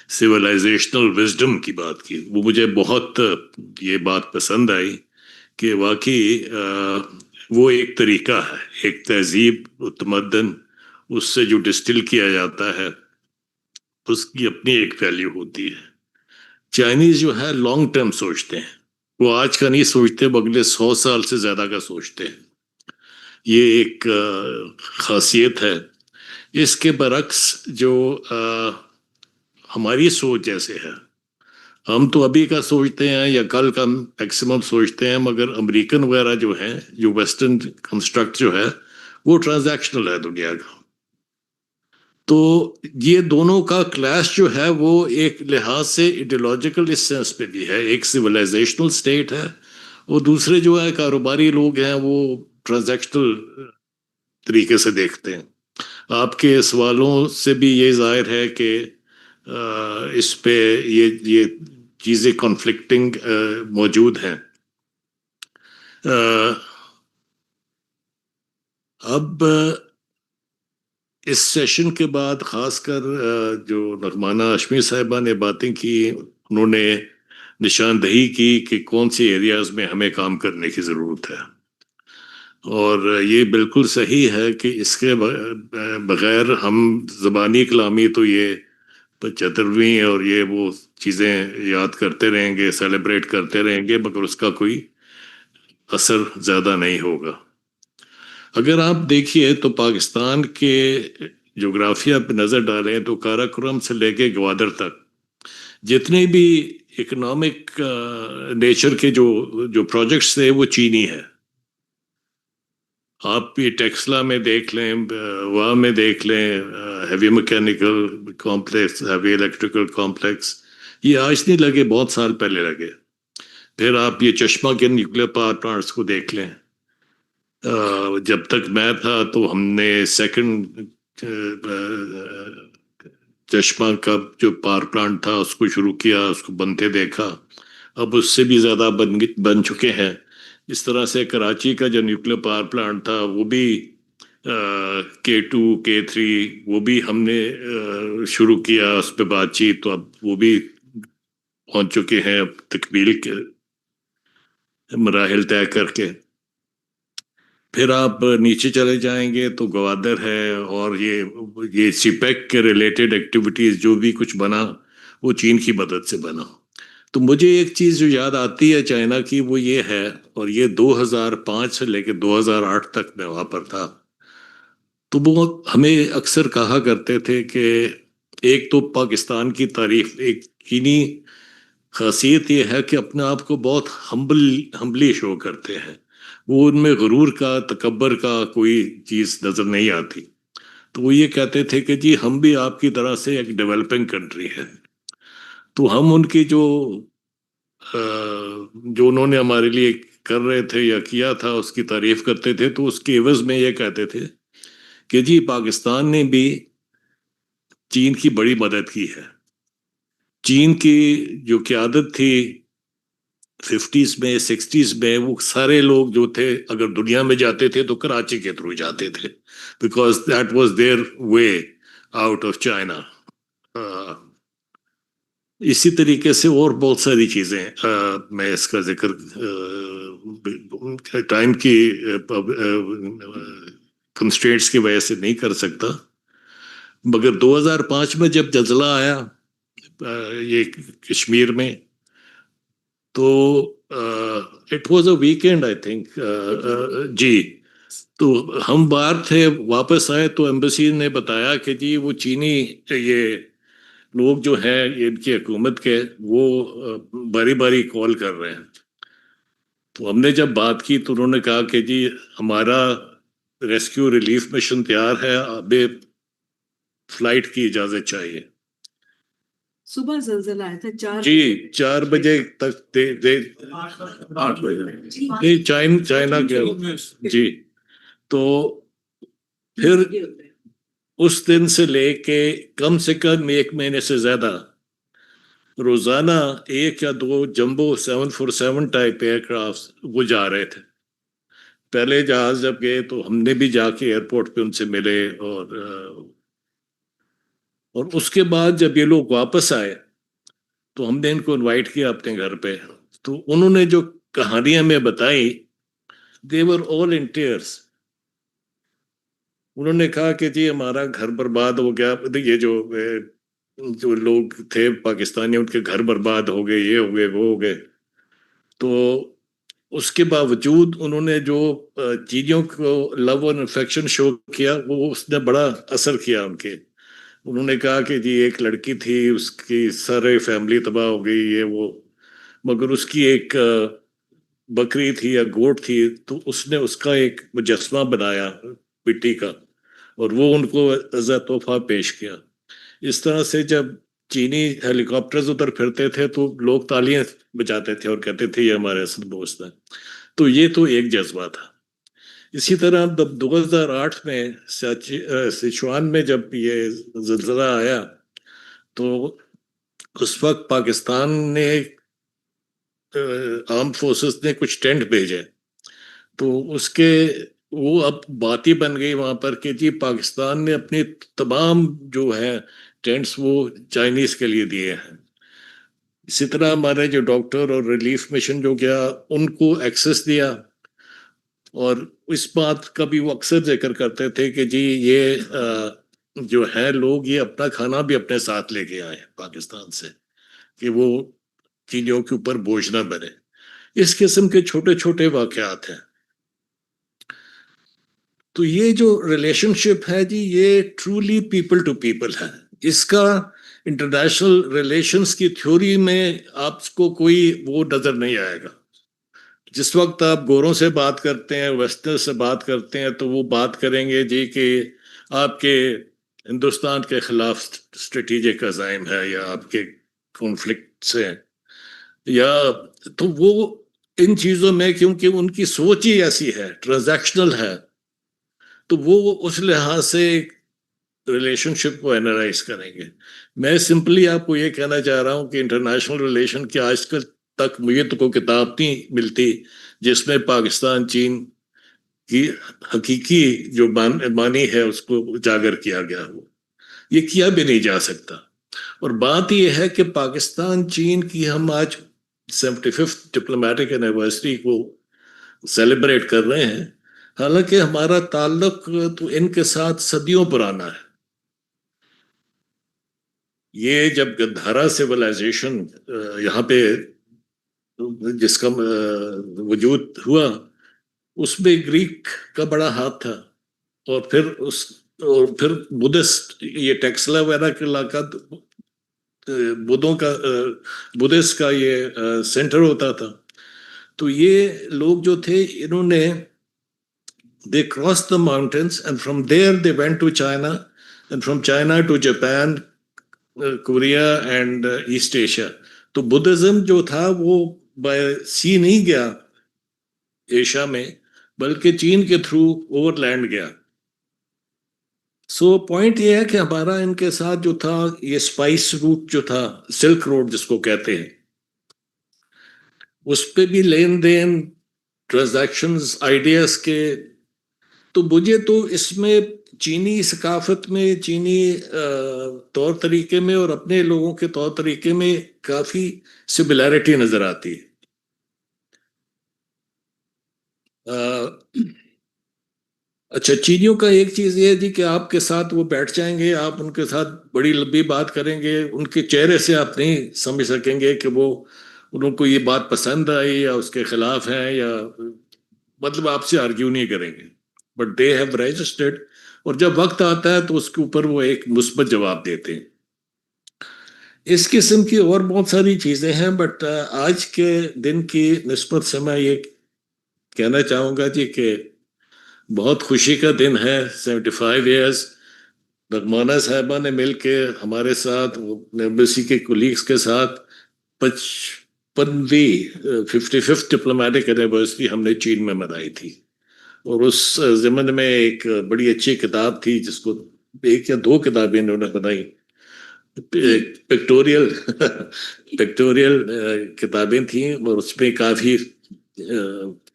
Speaker 14: سویلائزیشنل وزڈم کی بات کی. وہ مجھے بہت یہ بات پسند آئی کہ واقعی وہ ایک طریقہ ہے, ایک تہذیب تمدن, اس سے جو ڈسٹل کیا جاتا ہے اس کی اپنی ایک ویلیو ہوتی ہے. چائنیز جو ہے لانگ ٹرم سوچتے ہیں, وہ آج کا نہیں سوچتے, وہ اگلے 100 سال سے زیادہ کا سوچتے ہیں. یہ ایک خاصیت ہے. اس کے برعکس جو ہماری سوچ جیسے ہے, ہم تو ابھی کا سوچتے ہیں یا کل کا میکسیمم سوچتے ہیں, مگر امریکن وغیرہ جو ہیں, جو ویسٹرن کنسٹرکٹ جو ہے وہ ٹرانزیکشنل ہے دنیا کا. تو یہ دونوں کا کلیش جو ہے وہ ایک لحاظ سے ایڈیولوجیکل اس سینس پہ بھی ہے. ایک سویلائزیشنل سٹیٹ ہے, وہ دوسرے جو ہے کاروباری لوگ ہیں وہ ٹرانزیکشنل طریقے سے دیکھتے ہیں. آپ کے سوالوں سے بھی یہ ظاہر ہے کہ اس پہ یہ چیزیں کانفلکٹنگ موجود ہیں. اب اس سیشن کے بعد خاص کر جو نغمانہ ہاشمی صاحبہ نے باتیں کی, انہوں نے نشاندہی کی کہ کون سی ایریاز میں ہمیں کام کرنے کی ضرورت ہے. اور یہ بالکل صحیح ہے کہ اس کے بغیر ہم زبانی کلامی تو یہ 75ویں اور یہ وہ چیزیں یاد کرتے رہیں گے, سیلیبریٹ کرتے رہیں گے, مگر اس کا کوئی اثر زیادہ نہیں ہوگا. اگر آپ دیکھیے تو پاکستان کے جغرافیہ پہ نظر ڈالیں تو کاراکرم سے لے کے گوادر تک جتنے بھی اکنامک نیچر کے جو پروجیکٹس تھے وہ چینی ہے. آپ بھی ٹیکسلا میں دیکھ لیں, وہاں میں دیکھ لیں, heavy mechanical complex, heavy electrical complex, یہ آج نہیں لگے, بہت سال پہلے لگے. پھر آپ یہ چشمہ کے نیوکلیر پاور پلانٹس کو دیکھ لیں. جب تک میں تھا تو ہم نے سیکنڈ چشمہ کا جو پاور پلانٹ تھا اس کو شروع کیا, اس کو بنتے دیکھا. اب اس سے بھی زیادہ بن چکے ہیں. اس طرح سے کراچی کا جو نیوکلیر پاور پلانٹ تھا وہ بھی K2 K3 وہ بھی ہم نے شروع کیا اس پہ بات چیت, تو اب وہ بھی پہنچ چکے ہیں اب تکمیل کے مراحل طے کر کے. پھر آپ نیچے چلے جائیں گے تو گوادر ہے, اور یہ سی پیک کے ریلیٹڈ ایکٹیویٹیز جو بھی کچھ بنا وہ چین کی مدد سے بنا. تو مجھے ایک چیز جو یاد آتی ہے چائنا کی وہ یہ ہے, اور یہ 2005 سے لے کے 2008 تک میں وہاں پر تھا, تو وہ ہمیں اکثر کہا کرتے تھے کہ ایک تو پاکستان کی تعریف, ایک چینی خاصیت یہ ہے کہ اپنے آپ کو بہت ہمبلی شو کرتے ہیں. وہ ان میں غرور کا, تکبر کا کوئی چیز نظر نہیں آتی. تو وہ یہ کہتے تھے کہ جی ہم بھی آپ کی طرح سے ایک ڈیولپنگ کنٹری ہے. تو ہم ان کی جو انہوں نے ہمارے لیے کر رہے تھے یا کیا تھا اس کی تعریف کرتے تھے, تو اس کے عوض میں یہ کہتے تھے کہ جی پاکستان نے بھی چین کی بڑی مدد کی ہے. چین کی جو قیادت تھی 50s میں 60s میں, وہ سارے لوگ جو تھے اگر دنیا میں جاتے تھے تو کراچی کے تھرو جاتے تھے, because that was their way out of China. اسی طریقے سے اور بہت ساری چیزیں میں اس کا ذکر ٹائم کی کنسٹرینٹس کی وجہ سے نہیں کر سکتا, مگر 2005 میں جب زلزلہ آیا یہ کشمیر میں, تو it was a weekend I think جی, تو ہم باہر تھے, واپس آئے تو ایمبیسی نے بتایا کہ جی وہ چینی یہ لوگ جو ہیں ان کی حکومت کے وہ باری باری کال کر رہے ہیں. تو ہم نے جب بات کی تو انہوں نے کہا کہ جی ہمارا ریسکیو ریلیف مشن تیار ہے, ابھی فلائٹ کی اجازت چاہیے.
Speaker 4: صبح زلزلہ آیا تھا 4
Speaker 14: جی 4 بجے تک 8 بجے نہیں چائنا کے جی. تو پھر اس دن سے لے کے کم 1 مہینے سے زیادہ روزانہ 1 یا 2 جمبو 747 ٹائپ ایئر کرافٹ وہ جا رہے تھے. پہلے جہاز جب گئے تو ہم نے بھی جا کے ایئرپورٹ پہ ان سے ملے اور اس کے بعد جب یہ لوگ واپس آئے تو ہم نے ان کو انوائٹ کیا اپنے گھر پہ. تو انہوں نے جو کہانیاں میں بتائی they were all in tears. انہوں نے کہا کہ جی ہمارا گھر برباد ہو گیا, یہ جو لوگ تھے پاکستانی ان کے گھر برباد ہو گئے, یہ ہو گئے وہ ہو گئے. تو اس کے باوجود انہوں نے جو چیزوں کو لو اور افیکشن شو کیا وہ اس نے بڑا اثر کیا ان کے. انہوں نے کہا کہ جی ایک لڑکی تھی, اس کی سارے فیملی تباہ ہو گئی یہ وہ, مگر اس کی ایک بکری تھی یا گوٹ تھی تو اس نے اس کا ایک مجسمہ بنایا مٹی کا اور وہ ان کو ایز اے تحفہ پیش کیا. اس طرح سے جب چینی ہیلی کاپٹرز ادھر پھرتے تھے تو لوگ تالیاں بجاتے تھے اور کہتے تھے یہ ہمارے اصل دوست ہیں. تو یہ تو ایک جذبہ تھا. اسی طرح جب 2008 میں سچوان میں جب یہ زلزلہ آیا تو اس وقت پاکستان نے آرم فورسز نے کچھ ٹینٹ بھیجے تو اس کے وہ اب بات ہی بن گئی وہاں پر کہ جی پاکستان نے اپنی تمام جو ہے ٹینٹس وہ چائنیز کے لیے دیے ہیں. اسی طرح ہمارے جو ڈاکٹر اور ریلیف مشن جو گیا ان کو ایکسس دیا, اور اس بات کا بھی وہ اکثر ذکر کرتے تھے کہ جی یہ جو ہے لوگ یہ اپنا کھانا بھی اپنے ساتھ لے کے آئے پاکستان سے کہ وہ چیزوں کے اوپر بوجھ نہ بنے. اس قسم کے چھوٹے چھوٹے واقعات ہیں. تو یہ جو ریلیشن شپ ہے جی یہ ٹرولی پیپل ٹو پیپل ہے. اس کا انٹرنیشنل ریلیشنز کی تھیوری میں آپ کو کوئی وہ نظر نہیں آئے گا. جس وقت آپ گوروں سے بات کرتے ہیں, ویسٹرن سے بات کرتے ہیں, تو وہ بات کریں گے جی کہ آپ کے ہندوستان کے خلاف اسٹریٹجک عزائم ہے یا آپ کے کانفلکٹ سے ہیں, یا تو وہ ان چیزوں میں کیونکہ ان کی سوچ ہی ایسی ہے, ٹرانزیکشنل ہے, تو وہ اس لحاظ سے ریلیشن شپ کو اینالائز کریں گے. میں سمپلی آپ کو یہ کہنا چاہ رہا ہوں کہ انٹرنیشنل ریلیشن کی آج تک مجھے تو کوئی کتاب نہیں ملتی جس میں پاکستان چین کی حقیقی جو معنی ہے اس کو اجاگر کیا گیا ہو. یہ کیا بھی نہیں جا سکتا. اور بات یہ ہے کہ پاکستان چین کی ہم آج 75th ڈپلومیٹک اینیورسری کو سیلیبریٹ کر رہے ہیں, حالانکہ ہمارا تعلق تو ان کے ساتھ صدیوں پرانا ہے. یہ جب گندھارا سیولائزیشن یہاں پہ جس کا وجود ہوا اس میں گریک کا بڑا ہاتھ تھا, اور پھر بدھسٹ یہ ٹیکسلا وغیرہ کے علاقہ بدھسٹ کا یہ سینٹر ہوتا تھا. تو یہ لوگ جو تھے انہوں نے they crossed the mountains and from there they went to China and from China to Japan, Korea and East Asia. تو بدھزم جو تھا وہ بائی سی نہیں گیا ایشیا میں بلکہ چین کے تھرو اوور لینڈ گیا. سو پوائنٹ یہ ہے کہ ہمارا ان کے ساتھ جو تھا یہ اسپائس روٹ جو تھا, سلک روڈ جس کو کہتے ہیں, اس پہ بھی لین دین ٹرانزیکشنز آئیڈیاز کے. تو مجھے تو اس میں چینی ثقافت میں, چینی طور طریقے میں اور اپنے لوگوں کے طور طریقے میں کافی سملیرٹی نظر آتی ہے. اچھا, چینیوں کا ایک چیز یہ ہے جی کہ آپ کے ساتھ وہ بیٹھ جائیں گے, آپ ان کے ساتھ بڑی لمبی بات کریں گے, ان کے چہرے سے آپ نہیں سمجھ سکیں گے کہ وہ انہوں کو یہ بات پسند آئی یا اس کے خلاف ہیں, یا مطلب آپ سے آرگیو نہیں کریں گے, بٹ دے ہیو رجسٹرڈ, اور جب وقت آتا ہے تو اس کے اوپر وہ ایک مثبت جواب دیتے ہیں. اس قسم کی اور بہت ساری چیزیں ہیں, بٹ آج کے دن کی نسبت سے میں یہ کہنا چاہوں گا جی کہ بہت خوشی کا دن ہے. 75 ایئرز نغمانہ صاحبہ نے مل کے ہمارے ساتھ ایمبیسی کے کولیگس کے ساتھ 55ویں ڈپلومیٹک اینیورسری ہم نے چین میں منائی تھی. اور اس ضمن میں ایک بڑی اچھی کتاب تھی جس کو 1 یا 2 کتابیں انہوں نے بنائی, پکٹوریل کتابیں تھیں, اور اس میں کافی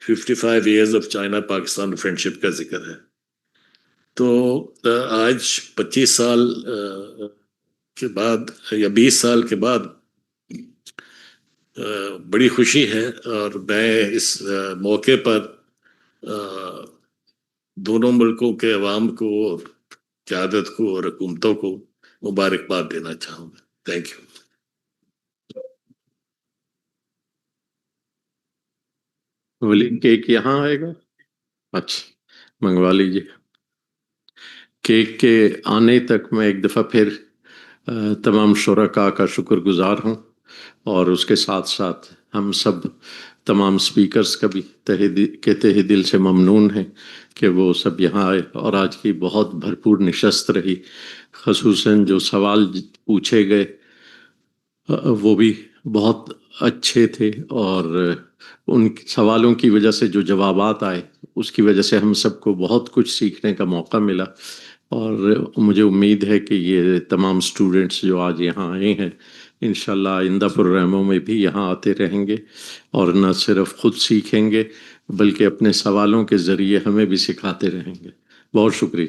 Speaker 14: 55 years of China Pakistan friendship کا ذکر ہے. تو آج 25 سال کے بعد یا 20 سال کے بعد بڑی خوشی ہے, اور میں اس موقع پر دونوں ملکوں کے عوام کو, قیادت کو اور حکومتوں کو مبارکباد دینا چاہوں گا. Thank you.
Speaker 2: ولی کیک یہاں آئے گا؟ اچھا منگوا لیجیے. کیک کے آنے تک میں ایک دفعہ پھر تمام شرکاء کا شکر گزار ہوں, اور اس کے ساتھ ساتھ ہم سب تمام سپیکرز کا بھی تہہ دل سے ممنون ہیں کہ وہ سب یہاں آئے, اور آج کی بہت بھرپور نشست رہی. خصوصاً جو سوال پوچھے گئے وہ بھی بہت اچھے تھے, اور ان سوالوں کی وجہ سے جو جوابات آئے اس کی وجہ سے ہم سب کو بہت کچھ سیکھنے کا موقع ملا. اور مجھے امید ہے کہ یہ تمام اسٹوڈنٹس جو آج یہاں آئے ہیں انشاءاللہ آئندہ پروگراموں میں بھی یہاں آتے رہیں گے, اور نہ صرف خود سیکھیں گے بلکہ اپنے سوالوں کے ذریعے ہمیں بھی سکھاتے رہیں گے. بہت شکریہ.